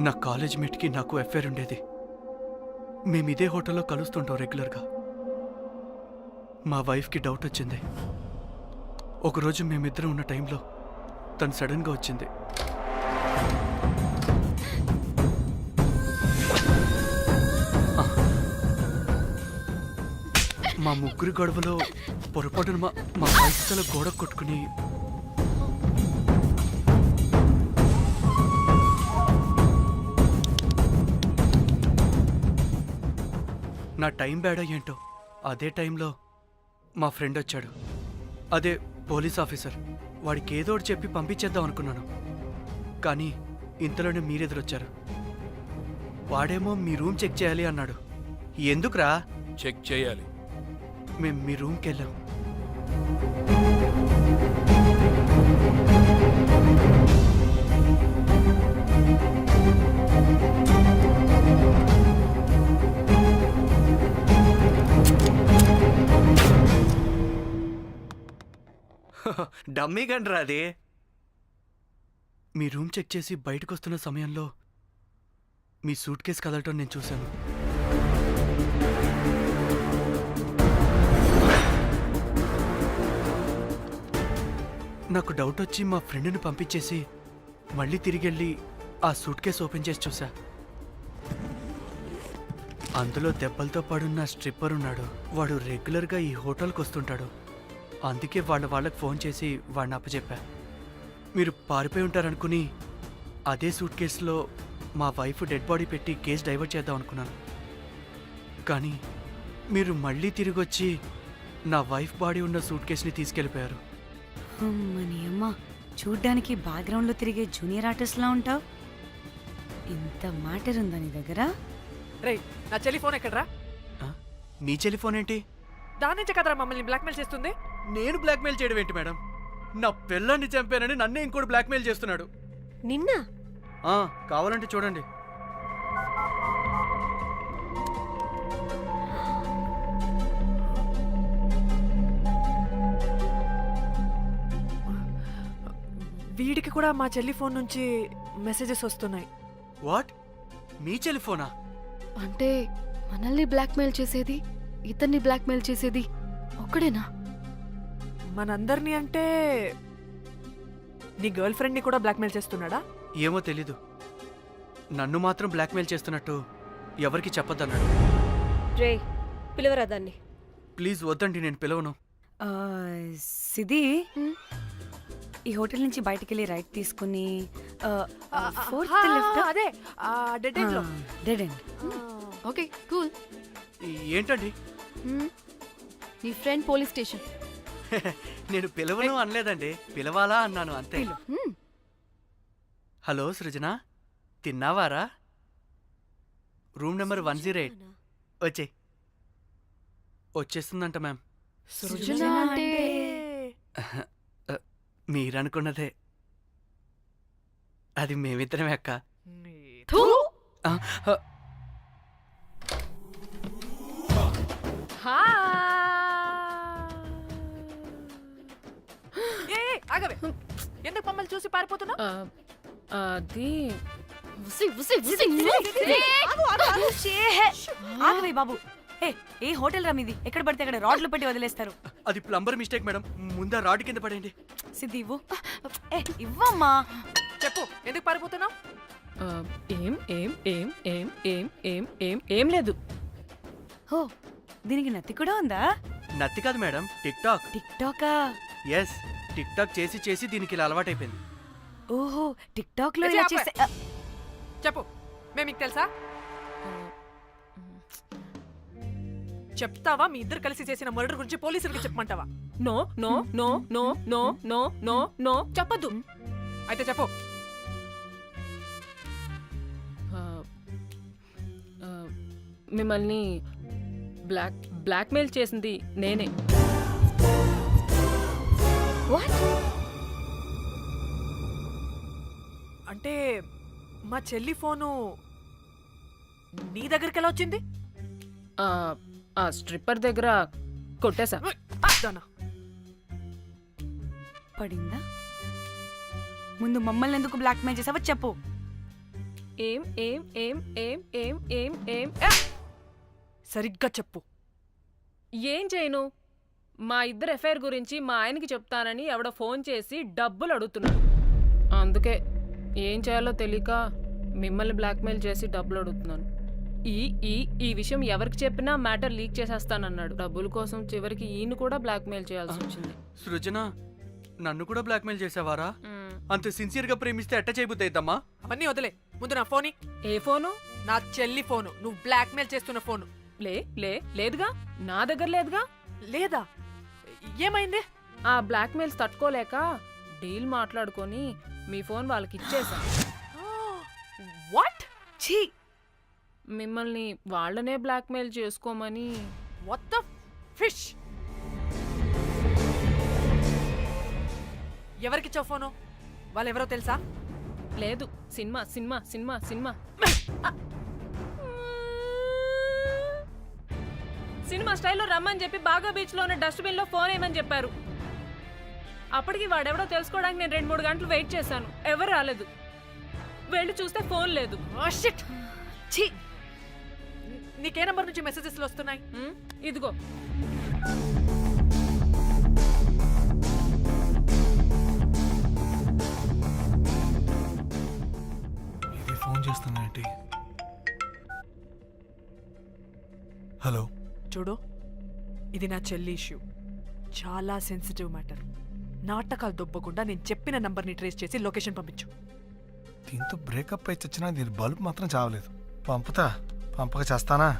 [SPEAKER 11] నా కాలేజ్ మేట్కి నాకు అఫేర్ ఉండేది. మేము ఇదే హోటల్లో కలుస్తుంటాం రెగ్యులర్గా. మా వైఫ్కి డౌట్ వచ్చింది. ఒకరోజు మేమిద్దరం ఉన్న టైంలో తను సడన్గా వచ్చింది. మా ముగ్గురి గొడవలో పొరపాటున మా వైఫ్ తల గోడ కొట్టుకుని నా టైం బ్యాడ్ ఏంటో అదే టైంలో మా ఫ్రెండ్ వచ్చాడు. అదే పోలీస్ ఆఫీసర్. వాడికి ఏదో ఒకటి చెప్పి పంపించేద్దాం అనుకున్నాను, కానీ ఇంతలోనే మీరెదురొచ్చారు. వాడేమో మీ రూమ్ చెక్ చేయాలి అన్నాడు. ఎందుకురా?
[SPEAKER 19] చెక్ చేయాలి.
[SPEAKER 11] మేము మీ రూమ్కి వెళ్ళాం. డమ్మీ గండ్రా అది. మీ రూమ్ చెక్ చేసి బయటకు వస్తున్న సమయంలో మీ సూట్ కేసు కదలటం నేను చూశాను. నాకు డౌట్ వచ్చి మా ఫ్రెండ్ని పంపించేసి మళ్ళీ తిరిగెళ్ళి ఆ సూట్ కేసు ఓపెన్ చేసి చూసా. అందులో దెబ్బలతో పడున్న స్ట్రిప్పర్ ఉన్నాడు. వాడు రెగ్యులర్గా ఈ హోటల్కి వస్తుంటాడు. అందుకే వాళ్ళకి ఫోన్ చేసి వాడిని అప్పచెప్పా. మీరు పారిపోయి ఉంటారనుకుని అదే సూట్ కేసులో మా వైఫ్ డెడ్ బాడీ పెట్టి కేసు డైవర్ట్ చేద్దాం అనుకున్నాను. కానీ మీరు మళ్ళీ తిరిగి వచ్చి నా వైఫ్ బాడీ ఉన్న సూట్ కేసుని తీసుకెళ్ళిపోయారు.
[SPEAKER 2] అమ్మని అమ్మ, చూడ్డానికి బ్యాక్గ్రౌండ్లో తిరిగే జూనియర్ ఆర్టిస్ట్లా ఉంటావు. ఇంత మ్యాటర్ ఉందా నీ దగ్గర?
[SPEAKER 3] రేయ్, నా చెల్లి ఫోన్ ఎక్కడరా?
[SPEAKER 11] మీ టెలిఫోన్ ఏంటి?
[SPEAKER 3] దాని నుంచే కదరా మమ్మల్ని బ్లాక్మెయిల్ చేస్తుంది.
[SPEAKER 11] నేను బ్లాక్మెయిల్ చేయడం ఏంటి మేడం? నా పిల్లాన్ని చంపానని నన్నే ఇంకోటి బ్లాక్మెయిల్ చేస్తున్నాడు.
[SPEAKER 4] నిన్న
[SPEAKER 11] కావాలంటే చూడండి.
[SPEAKER 3] వీడికి కూడా మా చెల్లి ఫోన్ నుంచి మెసేజెస్ వస్తున్నాయి.
[SPEAKER 11] వాట్? మీ టెలిఫోనా?
[SPEAKER 12] అంటే మనల్ని బ్లాక్మెయిల్ చేసేది, ఇతన్ని బ్లాక్మెయిల్ చేసేది ఒక్కడేనా?
[SPEAKER 3] మనందరినీ అంటే నీ గర్ల్ ఫ్రెండ్ని కూడా బ్లాక్మెయిల్ చేస్తున్నాడా?
[SPEAKER 11] ఏమో తెలీదు. నన్ను మాత్రం బ్లాక్మెయిల్ చేస్తున్నట్టు ఎవరికి చెప్పొద్దన్నాడు.
[SPEAKER 4] రే, పిలవరా దాన్ని.
[SPEAKER 11] ప్లీజ్ వద్దండి, నేను పిలవను.
[SPEAKER 2] సిది, ఈ హోటల్ నుంచి బయటికి వెళ్ళి రైట్ తీసుకుని
[SPEAKER 3] అదే డెడ్ ఎండ్ లో.
[SPEAKER 2] Dead end.
[SPEAKER 12] Okay, cool.
[SPEAKER 11] ఏంటండి?
[SPEAKER 12] నీ ఫ్రెండ్ పోలీస్ స్టేషన్.
[SPEAKER 11] నేను పిలవను అనలేదండి, పిలవాలా అన్నాను అంతే. హలో సృజన, తిన్నావారా? Room number 108. వచ్చేస్తుందంట మ్యామ్.
[SPEAKER 12] సృజన అంటే
[SPEAKER 11] మీరనుకున్నదే. అది మేమిద్దరమే అక్క.
[SPEAKER 3] థూ!
[SPEAKER 11] ఆ, ఆ,
[SPEAKER 3] ఏ, ఆగవే. ఎందుకు మమ్మల్ని చూసి పారిపోతున్నా?
[SPEAKER 12] అది
[SPEAKER 2] ఆగవే బాబు. ఏ హోటల్ రా మీది? ఎక్కడ పడితే అక్కడ రాడ్లు పెట్టి వదిలేస్తారు.
[SPEAKER 11] అది ప్లంబర్ మిస్టేక్ మేడం. ముందా రాడ్ కింద పడేయండి.
[SPEAKER 2] సిద్ధి ఇవ్వు. ఇవ్వమ్మా.
[SPEAKER 3] చెప్పు, ఎందుకు పారిపోతున్నావు?
[SPEAKER 12] ఏం ఏం ఏం ఏం ఏం ఏం ఏం ఏం లేదు.
[SPEAKER 2] హో, దీనికి నత్తి కూడా ఉందా?
[SPEAKER 11] నత్తి కాదు మేడం, టిక్ టాక్.
[SPEAKER 2] టిక్ టాకా?
[SPEAKER 11] ఎస్, టిక్ టాక్ చేసి చేసి దీనికి ఇలా అలవాటైపోయింది.
[SPEAKER 2] ఓహో, టిక్ టాక్ లో
[SPEAKER 3] ఏ,
[SPEAKER 2] ఇలా
[SPEAKER 3] ఆపే.
[SPEAKER 2] చేస్తే
[SPEAKER 3] చెప్పు, మేము మీకు తెలుసా? చెప్తావా? మీ ఇద్దరు కలిసి చేసిన మర్డర్ గురించి పోలీసులకి చెప్పమంటావా?
[SPEAKER 12] No no no no no no no no
[SPEAKER 3] చెప్పద్దు. అయితే చెప్పు.
[SPEAKER 12] మిమ్మల్ని బ్లాక్మెయిల్ చేసింది నేనే.
[SPEAKER 3] అంటే మా చెల్లి ఫోను నీ దగ్గరికి ఎలా వచ్చింది?
[SPEAKER 12] ఆ స్ట్రిప్పర్ దగ్గర కొట్టేశా.
[SPEAKER 2] పడిందా? ముందు మమ్మల్ని ఎందుకు బ్లాక్మెయిల్ చేసావో చెప్పు.
[SPEAKER 12] ఏం ఏం ఏం ఏం ఏం ఏం ఏం
[SPEAKER 3] సరిగ్గా చెప్పు.
[SPEAKER 12] ఏం చేయను? మా ఇద్దరు ఎఫ్ఐఆర్ గురించి మా ఆయనకి చెప్తానని ఎవడో ఫోన్ చేసి డబ్బులు అడుగుతున్నాడు. అందుకే ఏం చేయాలో తెలియక మిమ్మల్ని బ్లాక్మెయిల్ చేసి డబ్బులు అడుగుతున్నాను. ఈ ఈ ఈ విషయం ఎవరికి చెప్పినా మ్యాటర్ లీక్ చేసేస్తానన్నాడు. డబ్బుల కోసం చివరికి ఈయన కూడా బ్లాక్మెయిల్ చేయాల్సి వచ్చింది.
[SPEAKER 11] సృజన, నన్ను కూడా బ్లాక్మెయిల్ చేసావారా? అంత సిన్సియర్ గా ప్రేమిస్తే ఎట్ట చేయబుద్దయిద్దమ్మా?
[SPEAKER 3] అవన్నీ వదిలే, ముందు నా ఫోన్.
[SPEAKER 12] ఏ ఫోను?
[SPEAKER 3] నా చెల్లి ఫోను. నువ్వు బ్లాక్మెయిల్ చేస్తున్న ఫోను.
[SPEAKER 12] లేదుగా, నా దగ్గర లేదుగా.
[SPEAKER 3] లేదా? ఏమైంది?
[SPEAKER 12] ఆ బ్లాక్మెయిల్స్ తట్టుకోలేక డీల్ మాట్లాడుకొని మీ ఫోన్ వాళ్ళకి ఇచ్చేసా.
[SPEAKER 3] వాట్? ఛీ!
[SPEAKER 12] మిమ్మల్ని వాళ్ళనే బ్లాక్మెయిల్ చేసుకోమని.
[SPEAKER 3] What the fish? ఎవరికిచ్చావు ఫోను? వాళ్ళెవరో తెలుసా?
[SPEAKER 12] లేదు, cinema cinema cinema cinema cinema స్టైల్లో రమ్మని చెప్పి బాగా బీచ్లో ఉన్న డస్ట్బిన్లో ఫోన్ వేయమని చెప్పారు. అప్పటికి వాడెవడో తెలుసుకోవడానికి నేను 2-3 గంటలు వెయిట్ చేశాను. ఎవరు రాలేదు. వెళ్ళి చూస్తే ఫోన్ లేదు.
[SPEAKER 3] ఛీ! నీకే నంబర్ నుంచి మెసేజెస్లు వస్తున్నాయి?
[SPEAKER 12] ఇదిగో.
[SPEAKER 1] ఇది ఫోన్ చేస్తున్నాయేంటి? హలో.
[SPEAKER 3] చూడు, ఇది నా చెల్లి ఇష్యూ. చాలా సెన్సిటివ్ మ్యాటర్. నాటకాలు దొబ్బకుండా నేను చెప్పిన నంబర్ని ట్రేస్ చేసి లొకేషన్ పంపించు.
[SPEAKER 1] దీంతో బ్రేకప్ అయి చచ్చినా దీని బల్బ్ మాత్రం చావలేదు. పంపుతా, పంపక చేస్తానా?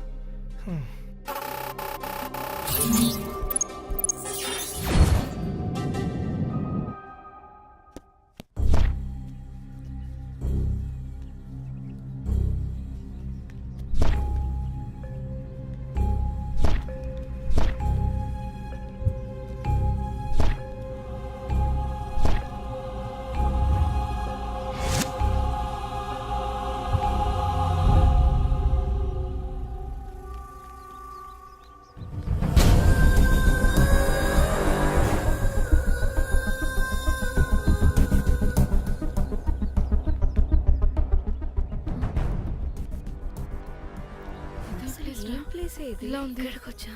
[SPEAKER 12] ఇలా ఉంది. ఇక్కడికి వచ్చా.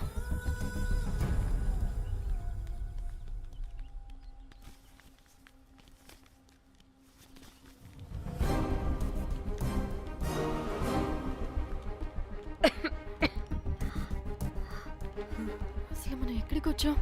[SPEAKER 12] అసలు మనం ఎక్కడికి వచ్చాం?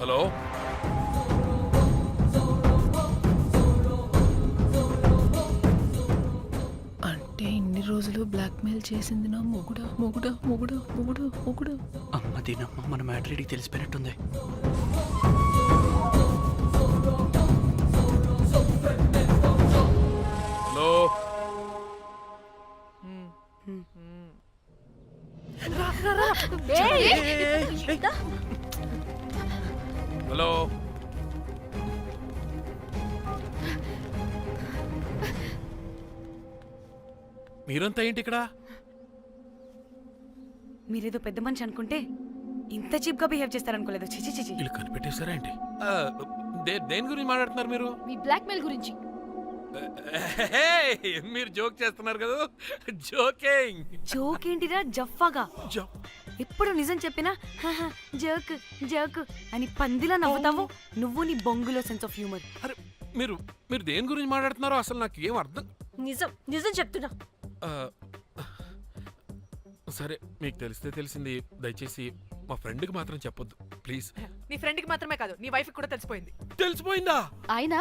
[SPEAKER 19] హలో
[SPEAKER 12] అంటే ఇన్ని రోజులు బ్లాక్మెయిల్ చేసింది నా మొగుడా మొగుడా మొగుడా మొగుడా మొగుడా.
[SPEAKER 11] అమ్మ దీనమ్మ మన మ్యాట్రీడికి తెలిసిపోయినట్టుంది.
[SPEAKER 19] హలో హలో మీరంతా ఏంటి ఇక్కడ?
[SPEAKER 2] మీరేదో పెద్ద మనిషి అనుకుంటే ఇంత చీప్ గా బిహేవ్ చేస్తారనుకోలేదు. చిచి చిచి.
[SPEAKER 19] వీళ్ళు కనిపెట్టేశారా ఏంటి? దేని గురించి మాట్లాడుతున్నారు మీరు?
[SPEAKER 2] మీ బ్లాక్మెయిల్ గురించి.
[SPEAKER 19] మీరు జోక్ చేస్తున్నారు కదా? జోకింగ్.
[SPEAKER 2] జోక్ ఏంటిరా జఫ్ఫాగా? ఎప్పుడు నిజం చెప్పినా జోక్ జోక్ అని పందిలా నవ్వుతావు. నువ్వు నీ బొంగులో సెన్స్ ఆఫ్ హ్యూమర్.
[SPEAKER 19] మీరు మీరు దేని గురించి మాట్లాడుతున్నారో అసలు నాకు ఏం అర్థం.
[SPEAKER 4] నిజం నిజం చెప్తున్నా.
[SPEAKER 19] సరే మీకు తెలిస్తే తెలిసింది. దయచేసి మా ఫ్రెండ్కి మాత్రం చెప్పొద్దు ప్లీజ్.
[SPEAKER 3] నీ ఫ్రెండ్కి మాత్రమే కాదు, నీ వైఫ్కి కూడా తెలిసిపోయింది.
[SPEAKER 19] తెలిసిపోయిందా?
[SPEAKER 2] ఆయన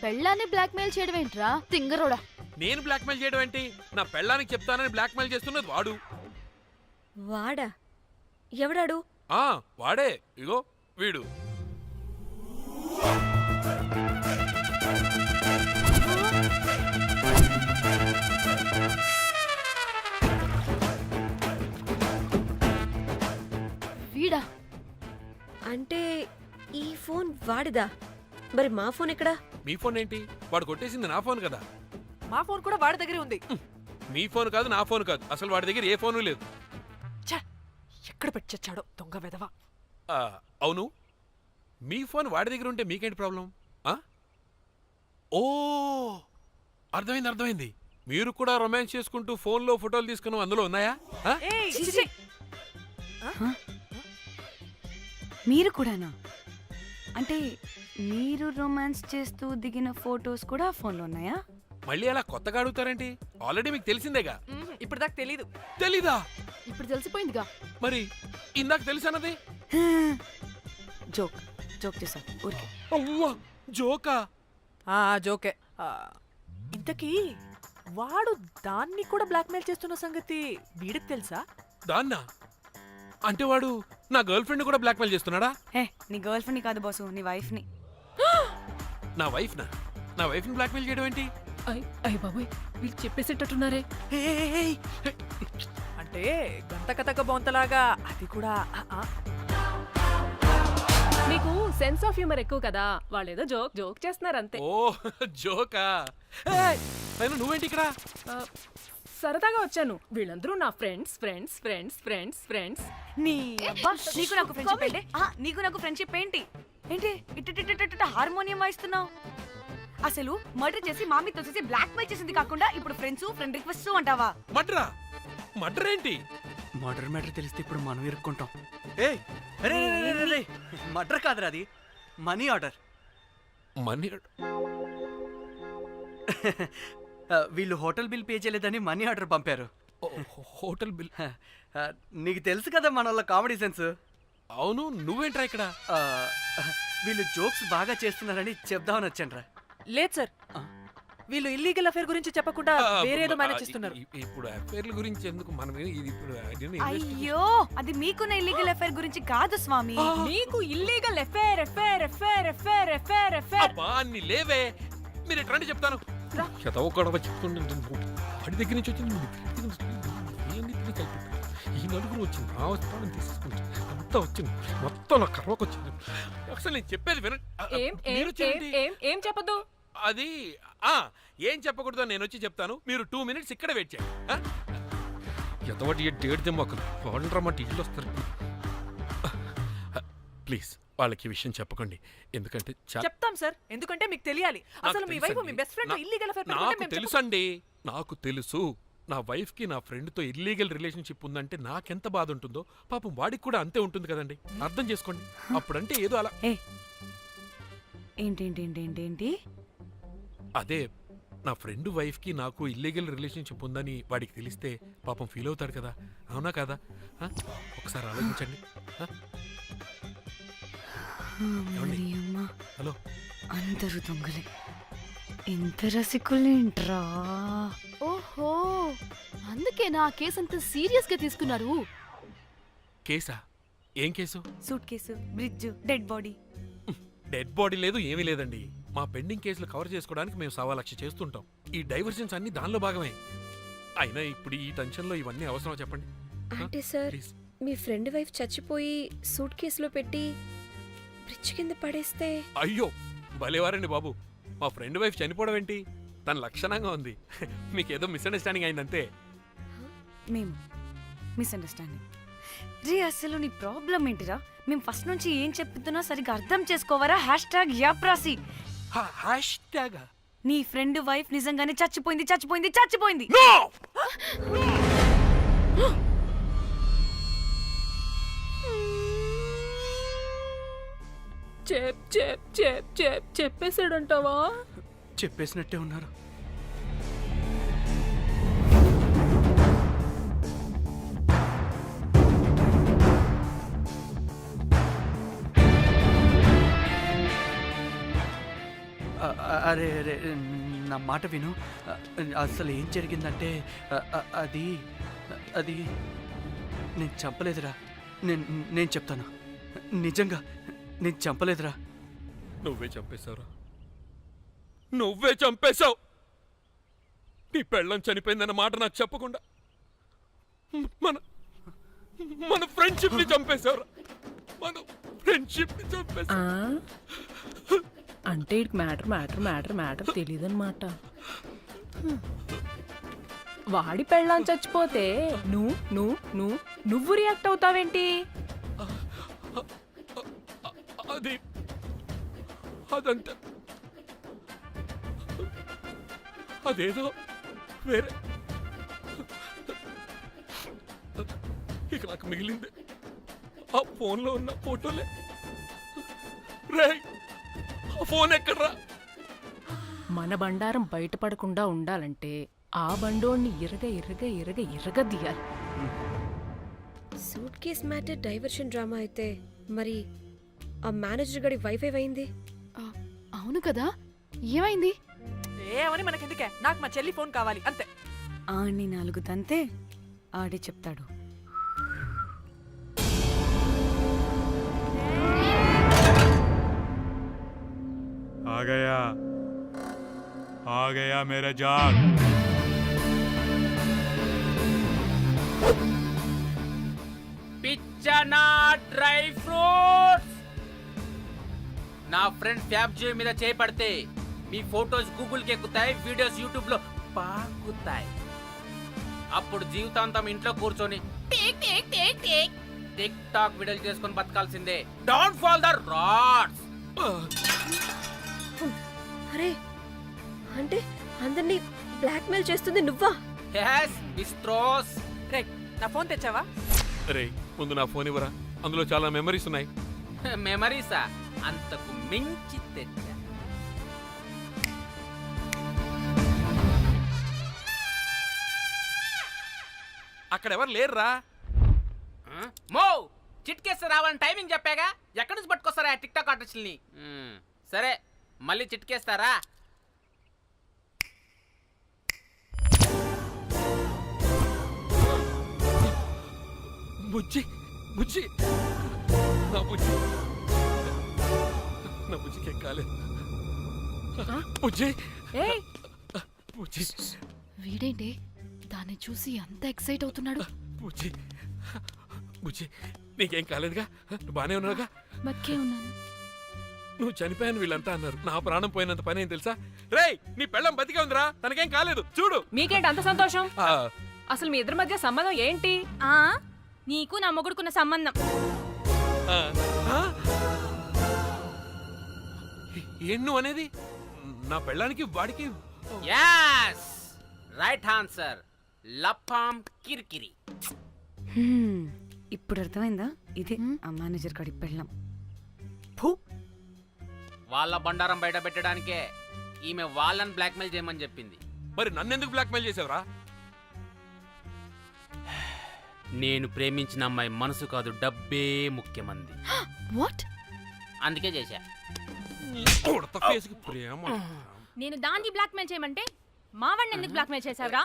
[SPEAKER 2] పెళ్ళాన్ని బ్లాక్మెయిల్ చేయడం ఏంట్రా తింగరోడా?
[SPEAKER 19] నేను బ్లాక్మెయిల్ చేయడం ఏంటి? నా పెళ్ళానికి చెప్తానని బ్లాక్మెయిల్ చేస్తున్నది వాడు.
[SPEAKER 4] వాడా? ఎవడాడు?
[SPEAKER 19] వాడే. ఇగో వీడు.
[SPEAKER 4] వీడా? అంటే ఈ ఫోన్ వాడిదా? మరి మా ఫోన్ ఎక్కడా?
[SPEAKER 19] మీ ఫోన్ ఏంటి? వాడు కొట్టేసింది నా ఫోన్ కదా.
[SPEAKER 3] మా ఫోన్ కూడా వాడి దగ్గరే ఉంది.
[SPEAKER 19] మీ ఫోన్ కాదు, నా ఫోన్ కాదు. అసలు వాడి దగ్గర ఏ ఫోను లేదు.
[SPEAKER 3] ఎక్కడ పెట్టొచ్చాడో దొంగ వెధవ.
[SPEAKER 19] అవును, మీ ఫోన్ వాడి దగ్గర ఉంటే మీకేంటి ప్రాబ్లం? ఓ అర్థమైంది అర్థమైంది. మీరు కూడా రొమాన్స్ చేసుకుంటూ ఫోన్లో ఫోటోలు తీసుకుని అందులో ఉన్నాయా?
[SPEAKER 2] మీరు కూడానా? అంటే మీరు రొమాన్స్ చేస్తూ దిగిన ఫోటోస్ కూడా ఫోన్లో ఉన్నాయా?
[SPEAKER 19] మళ్ళీ అలా కొత్తగా అడుగుతారేంటి? ఆల్రెడీ మీకు తెలిసిందేగా.
[SPEAKER 3] ఇప్పుడు దాకా తెలీదు.
[SPEAKER 19] తెలీదా?
[SPEAKER 2] ఇప్పుడు తెలిసిపోయిందిగా.
[SPEAKER 19] మరి ఇందాక తెలిసన్నది
[SPEAKER 2] జోక్ జోక్ చేశా ఊరికే.
[SPEAKER 19] అవ్వా జోకా?
[SPEAKER 3] జోకే. ఇంతకీ వాడు దాన్ని కూడా బ్లాక్మెయిల్ చేస్తున్న సంగతి వీడికి తెలుసా?
[SPEAKER 19] దాన్నా? అంటే వాడు నా గర్ల్ ఫ్రెండ్ కూడా బ్లాక్మెయిల్ చేస్తున్నాడా?
[SPEAKER 2] నీ గర్ల్ ఫ్రెండ్ కాదు బాసు, నీ వైఫ్ ని.
[SPEAKER 19] నా వైఫ్ ని బ్లాక్మెయిల్ చేయడం ఏంటి?
[SPEAKER 12] అయ్య బాబోయ్, వీళ్ళు చెప్పేసేటట్టున్నారే.
[SPEAKER 3] అంటే గంత కథక బొంతలాగా అది కూడా.
[SPEAKER 12] మీకు సెన్స్ ఆఫ్ హ్యూమర్ ఎక్కువ కదా, వాళ్ళేదో జోక్ జోక్ చేస్తున్నారు అంతే.
[SPEAKER 19] ఓ జోకా? నువ్వేంటి ఇక్కడ?
[SPEAKER 12] సరదాగా వచ్చాను. వీళ్ళందరూ నా friends friends friends friends friends.
[SPEAKER 2] నీకు నాకు ఫ్రెండ్షిప్ ఏంటి? నీకు నాకు ఫ్రెండ్షిప్ ఏంటి? ఏంటి ఇట్ట హార్మోనియం వాయిస్తున్నావు? అసలు మర్డర్ చేసి మామితో చేసి బ్లాక్ మెయిల్ చేసింది కాకుండా ఇప్పుడు ఫ్రెండ్స్ ఫ్రెండ్ రిక్వెస్ట్ అంటావా?
[SPEAKER 19] మర్డర్ ఏంటి?
[SPEAKER 11] మర్డర్ మ్యాటర్ తెలిస్తే ఇప్పుడు మనం ఇరుక్కుంటాం. మర్డర్ కాదురా, అది మనీ ఆర్డర్.
[SPEAKER 19] మనీ?
[SPEAKER 11] వీళ్ళు హోటల్ బిల్ పే చేయలేదని మనీ ఆర్డర్ పంపారు.
[SPEAKER 19] Hotel bill?
[SPEAKER 11] నీకు తెలుసు కదా మన వాళ్ళ కామెడీ సెన్స్.
[SPEAKER 19] అవును, నువ్వేంట్రా ఇక్కడ?
[SPEAKER 11] వీళ్ళు జోక్స్ బాగా చేస్తున్నారని చెప్దామని వచ్చాను రా.
[SPEAKER 3] లేదు సార్, వీళ్ళు ఇల్లీగల్ అఫేర్ గురించి చెప్పకుండా వేరేదో మేనేజ్ చేస్తున్నారు.
[SPEAKER 19] ఇప్పుడు అఫేర్ల గురించి ఎందుకు మనం ఇప్పుడు?
[SPEAKER 2] అయ్యో, అది మీకున్న ఇల్లీగల్ అఫేర్ గురించి కాదు స్వామి.
[SPEAKER 12] మీకు illegal affair affair affair affair affair affair.
[SPEAKER 19] అబ్బా అన్ని లేవే, మీరు ఎట్లాంటి చెప్తాను. చెప్తుండే వాడి దగ్గర నుంచి వచ్చింది, ఈ నలుగురు వచ్చింది, నా వస్తానని తీసుకుంటే అంతా వచ్చింది, మొత్తం నా కర్వకు వచ్చింది. అసలు నేను చెప్పేది వినండి.
[SPEAKER 12] ఏం చెప్పదు?
[SPEAKER 19] అది ఏం చెప్పకూడదు, నేను వచ్చి చెప్తాను. మీరు 2 minutes ఇక్కడ వెయిట్ చేయండి. ఎంతవాటి డేట్ తెమ్మకలు వాళ్ళరా మా టీవీలో వస్తారు. ప్లీజ్ వాళ్ళకి విషయం చెప్పకండి, ఎందుకంటే
[SPEAKER 3] చెప్తాం సార్, ఎందుకంటే మీకు తెలియాలి. అసలు మీ వైఫ్ మీ బెస్ట్ ఫ్రెండ్ ఇల్లీగల్ అఫేర్ పెట్టుకుంటే
[SPEAKER 19] నాకు తెలుసండి, నాకు తెలుసు. నా వైఫ్కి నా ఫ్రెండ్తో ఇల్లీగల్ రిలేషన్షిప్ ఉందంటే నాకెంత బాధ ఉంటుందో పాపం వాడికి కూడా అంతే ఉంటుంది కదండి. అర్థం చేసుకోండి. అప్పుడంటే ఏదో అలా.
[SPEAKER 2] ఏంటి
[SPEAKER 19] అదే నా ఫ్రెండ్ వైఫ్కి నాకు ఇల్లీగల్ రిలేషన్షిప్ ఉందని వాడికి తెలిస్తే పాపం ఫీల్ అవుతాడు కదా, అవునా కదా? ఆ? ఒకసారి ఆలోచించండి. ఆ? ఏమండి? హలో,
[SPEAKER 2] అందరూ దొంగలే, ఎంత రసికులేంట్రా.
[SPEAKER 7] ఓహో, అందుకే నా కేసు అంత సీరియస్ గా తీసుకున్నారు.
[SPEAKER 19] కేసా? ఏం case?
[SPEAKER 2] Suit case, bridge, dead body.
[SPEAKER 19] Dead body లేదు, ఏమీ లేదండి. మా పెండింగ్ కేసులు కవర్ చేసుకోవడానికి మేము 1,00,000 చేస్తుంటాం. ఈ డైవర్షన్స్ అన్ని దానిలో భాగమే. అయినా ఇప్పుడు ఈ టెన్షన్లో ఇవన్నీ అవసరం చెప్పండి?
[SPEAKER 4] అంటే సార్, మీ ఫ్రెండ్ వైఫ్ చచ్చిపోయి సూట్ కేసులో పెట్టి బ్రిడ్జ్ కింద పడేస్తే?
[SPEAKER 19] అయ్యో భలేవారండి బాబు, మా ఫ్రెండ్ వైఫ్ చనిపోవడం ఏంటి? తన లక్షణంగా ఉంది. మీకేదో మిస్అండర్స్టాండింగ్ అయిందంతే.
[SPEAKER 2] మేము మిస్అండర్స్టాండింగ్ రే. అసలు నీ ప్రాబ్లం ఏంటిరా? మేము ఫస్ట్ నుంచి ఏం చెప్తున్నా సరిగ్గా అర్థం చేసుకోవరా? #యాప్రాసి. నీ ఫ్రెండ్ వైఫ్ నిజంగానే చచ్చిపోయింది, చచ్చిపోయింది, చచ్చిపోయింది.
[SPEAKER 12] చెప్పేసాడంటావా?
[SPEAKER 11] చెప్పేసినట్టే ఉన్నారు. అరే అరే నా మాట విను. అసలు ఏం జరిగిందంటే అది అది నేను చంపలేదురా. నేను చెప్తాను, నిజంగా నేను చంపలేదురా.
[SPEAKER 19] నువ్వే చంపేశావురా, నువ్వే చంపేశావు. నీ పెళ్ళం చనిపోయిందన్న మాట నాకు చెప్పకుండా మన మన ఫ్రెండ్షిప్ ని చంపేశావురా. మన ఫ్రెండ్షిప్ ని చంపేశావు.
[SPEAKER 12] అంటే మ్యాటర్ తెలియదన్నమాట. వాడి పెళ్ళాం చచ్చిపోతే నువ్వు రియాక్ట్ అవుతావేంటి?
[SPEAKER 19] అదంటే అదేదో వేరే. ఇక నాకు మిగిలింది ఆ ఫోన్లో ఉన్న ఫోటోలే. రే, ఆ ఫోన్ ఎక్కడ్రా?
[SPEAKER 12] మన బండారం బయటపడకుండా ఉండాలంటే ఆ బండోడిని ఇరగ తీయాలి.
[SPEAKER 4] Suit case matter diversion drama అయితే మరి ఆ మేనేజర్ గడి వైఫై అయింది.
[SPEAKER 7] అవును కదా, ఏమైంది?
[SPEAKER 3] ఏమని మనకెందుకే, నాకు మా చెల్లి ఫోన్ కావాలి అంతే.
[SPEAKER 2] ఆడిని 4 తంతే ఆడే చెప్తాడు.
[SPEAKER 21] आ गया मेरा जाग.
[SPEAKER 15] పిచ్చనా డ్రై ఫ్రూట్స్. నా ఫ్రెండ్ ఫ్యాబ్ జే మీద చేపడితే మీ ఫోటోస్ గూగుల్కి ఎక్కుతాయి, వీడియోస్ యూట్యూబ్ లో పాకుతాయి. అప్పుడు జీవితాంతం ఇంట్లో కూర్చొని టిక్ టాక్ వీడియోలు చేసుకొని బతకాల్సిందే. Don't fall the rods.
[SPEAKER 4] అరే, అంటే అందరినీ బ్లాక్మెయిల్ చేస్తుంది నువ్వా?
[SPEAKER 15] yes బిస్ట్రోస్.
[SPEAKER 3] రే, నా ఫోన్ తెచ్చావా?
[SPEAKER 19] రే, ముందు నా ఫోన్ ఇవ్వరా, అందులో చాలా మెమరీస్ ఉన్నాయి.
[SPEAKER 15] మెమరీసా? అంతకు మించి తెచ్చా.
[SPEAKER 19] అక్కడ ఎవరు లేరురా.
[SPEAKER 15] మో చిట్కేస్తే రావాలని టైమింగ్ చెప్పాగా, ఎక్కడి నుంచి పట్టుకొస్తారా టిక్ టాక్ ఆర్టిస్టుల్ని? సరే, మళ్ళీ చిట్కేస్తారా?
[SPEAKER 19] బుజ్జి బుజ్జి, నా బుజ్జి, నా బుజ్జికి ఏం కాలేదు. బుజ్జి బుజ్జి.
[SPEAKER 7] వీడేంటి దాన్ని చూసి అంత ఎక్సైట్ అవుతున్నాడు?
[SPEAKER 19] బుజ్జి బుజ్జి, నీకేం కాలేదుగా? నువ్వు బానే ఉన్నావుగా?
[SPEAKER 7] బతికే ఉన్నాను.
[SPEAKER 19] నువ్వు చనిపోయాను వీళ్ళంతా అన్నారు. నా ప్రాణం పోయినంత పని ఏం తెలుసా? రేయ్, నీ పెళ్ళం బతికే ఉందిరా, తనకేం కాలేదు. చూడు.
[SPEAKER 12] మీకేంటి అంత సంతోషం? అసలు మీ ఇద్దరి మధ్య సంబంధం ఏంటి?
[SPEAKER 2] నీకు నా మొగుడుకున్న సంబంధం.
[SPEAKER 19] ఏం నువ్వు అనేది? నా పెళ్ళానికి వాడికి?
[SPEAKER 15] yes right answer. లపాం కిరికిరి.
[SPEAKER 2] ఇప్పుడు అర్థమైందా? ఇది ఆ మేనేజర్ గడి పెళ్ళం.
[SPEAKER 15] వాళ్ళ బండారం బయట పెట్టడానికే ఈమె వాళ్ళని బ్లాక్మెయిల్ చేయమని చెప్పింది.
[SPEAKER 19] మరి నన్నెందుకు బ్లాక్మెయిల్ చేసావురా?
[SPEAKER 15] నేను ప్రేమించిన అమ్మాయి మనసు కాదు, డబ్బే ముఖ్యమంది.
[SPEAKER 7] వాట్?
[SPEAKER 15] అందుకే చేశా.
[SPEAKER 2] నేను దాన్ని బ్లాక్మెయిల్ చేయమంటే మావాడిని ఎందుకు బ్లాక్మెయిల్ చేసావురా?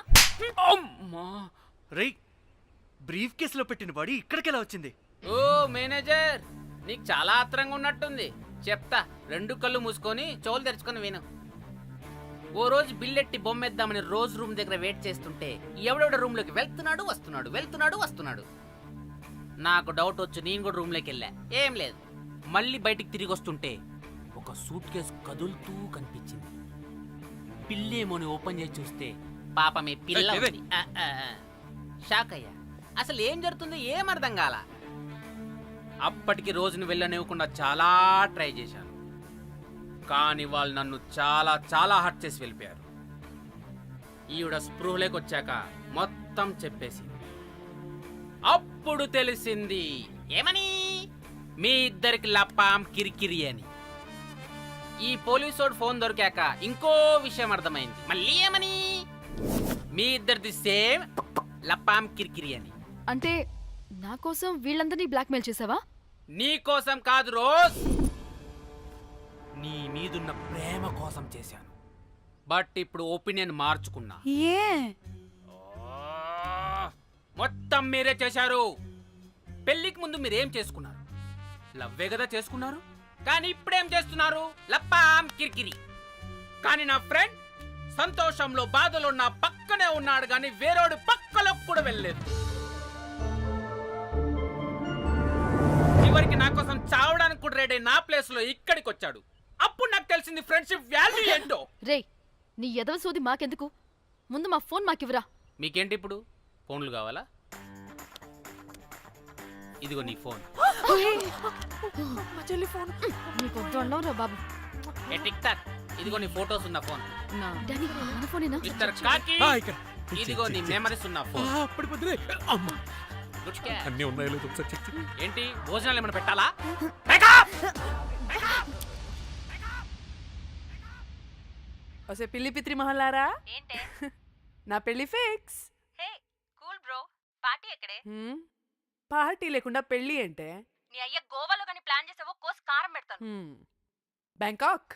[SPEAKER 11] రేయ్, బ్రీఫ్ కేసులో పెట్టిన బాడీ ఇక్కడికెలా వచ్చింది?
[SPEAKER 15] ఓ మేనేజర్, నీకు చాలా ఆత్రంగా ఉన్నట్టుంది. చెప్తా, 2 కళ్ళు మూసుకొని చెవులు తెరుచుకొని విను. ఓ రోజు బిల్లెట్టి బొమ్మేద్దామని రోజు రూమ్ దగ్గర వెయిట్ చేస్తుంటే ఎవడెవడ రూమ్లోకి వెళ్తున్నాడు వస్తున్నాడు. నాకు డౌట్ వచ్చి నేను కూడా రూమ్లోకి వెళ్ళా. ఏం లేదు. మళ్ళీ బయటికి తిరిగి వస్తుంటే ఒక సూట్ కేసు కదులుతూ కనిపించింది. పిల్లేమోని ఓపెన్ చేసి చూస్తే పాపమే పిల్ల ఉంది. షాక్ అయ్యా. అసలు ఏం జరుగుతుందో ఏం అర్థం కాల. అప్పటికి రోజును వెళ్ళనివ్వకుండా చాలా ట్రై చేశాను, కానీ వాళ్ళు నన్ను చాలా చాలా హర్ట్ చేసి వెళ్ళిపోయారు. ఈవిడ స్పృహలోకి వచ్చాక మొత్తం చెప్పేసింది. అప్పుడు తెలిసింది. ఏమని? మీ ఇద్దరికి లపాం కిరికిరి అని. ఈ పోలీసోడు ఫోన్ దొరికాక ఇంకో విషయం అర్థమైంది. మళ్ళీ ఏమని? మీ ఇద్దరిది సేమ్ లపాం కిరికిరి అని.
[SPEAKER 7] అంటే నా కోసం వీళ్ళందరినీ బ్లాక్మెయిల్ చేసావా?
[SPEAKER 15] నీ కోసం కాదు రోజ్, నీ మీదున్న ప్రేమ కోసం చేశాను. బట్ ఇప్పుడు ఒపీనియన్ మార్చుకున్నా. మొత్తం మీరే చేశారు. పెళ్లికి ముందు మీరేం చేసుకున్నారు? లవ్వే కదా చేసుకున్నారు. కానీ ఇప్పుడేం చేస్తున్నారు? లప్పాం కిరికిరి. కానీ నా ఫ్రెండ్ సంతోషంలో బాధలో నా పక్కనే ఉన్నాడు, కానీ వేరేడు పక్కలో కూడా వెళ్ళలేదు. చివరికి నా కోసం చావడానికి కూడా రెడీ నా ప్లేస్ లో ఇక్కడికి వచ్చాడు. అప్పుడు నాకు తెలిసింది ఫ్రెండ్షిప్ వాల్యూ ఏంటో.
[SPEAKER 7] రేయ్, నీ ఎదవ సోది మాకెందుకు? ముందు మా ఫోన్ మాకివ్వరా.
[SPEAKER 15] మీకేంటి ఇప్పుడు? ఫోన్లు కావాలా? ఇదిగో నీ ఫోన్.
[SPEAKER 7] నీకు వద్దు అన్నావురా బాబు.
[SPEAKER 15] ఏ టిక్ టాక్, ఇదిగో నీ ఫోటోస్ ఉన్న ఫోన్.
[SPEAKER 7] డాడీ, మన ఫోనేనా?
[SPEAKER 15] మిస్టర్ కాకి, ఇదిగో నీ మెమరీస్ ఉన్న ఫోన్.
[SPEAKER 19] అన్నీ ఉన్నాయో లేదో ఒకసారి చెక్ చెయ్యి.
[SPEAKER 15] ఏంటి భోజనాలు ఏమైనా పెట్టాలా?
[SPEAKER 3] ఒసే పిల్లి పిత్రి మహల్లారా,
[SPEAKER 8] ఏంటే?
[SPEAKER 3] నా పెళ్లి ఫిక్స్.
[SPEAKER 8] హే కూల్ బ్రో, పార్టీ ఎక్కడే?
[SPEAKER 3] పార్టీ లేకుండా పెళ్లి అంటే?
[SPEAKER 8] నీ అయ్య గోవాలో కానీ ప్లాన్ చేసావో కోసి కారం పెడతాను.
[SPEAKER 3] బ్యాంకాక్.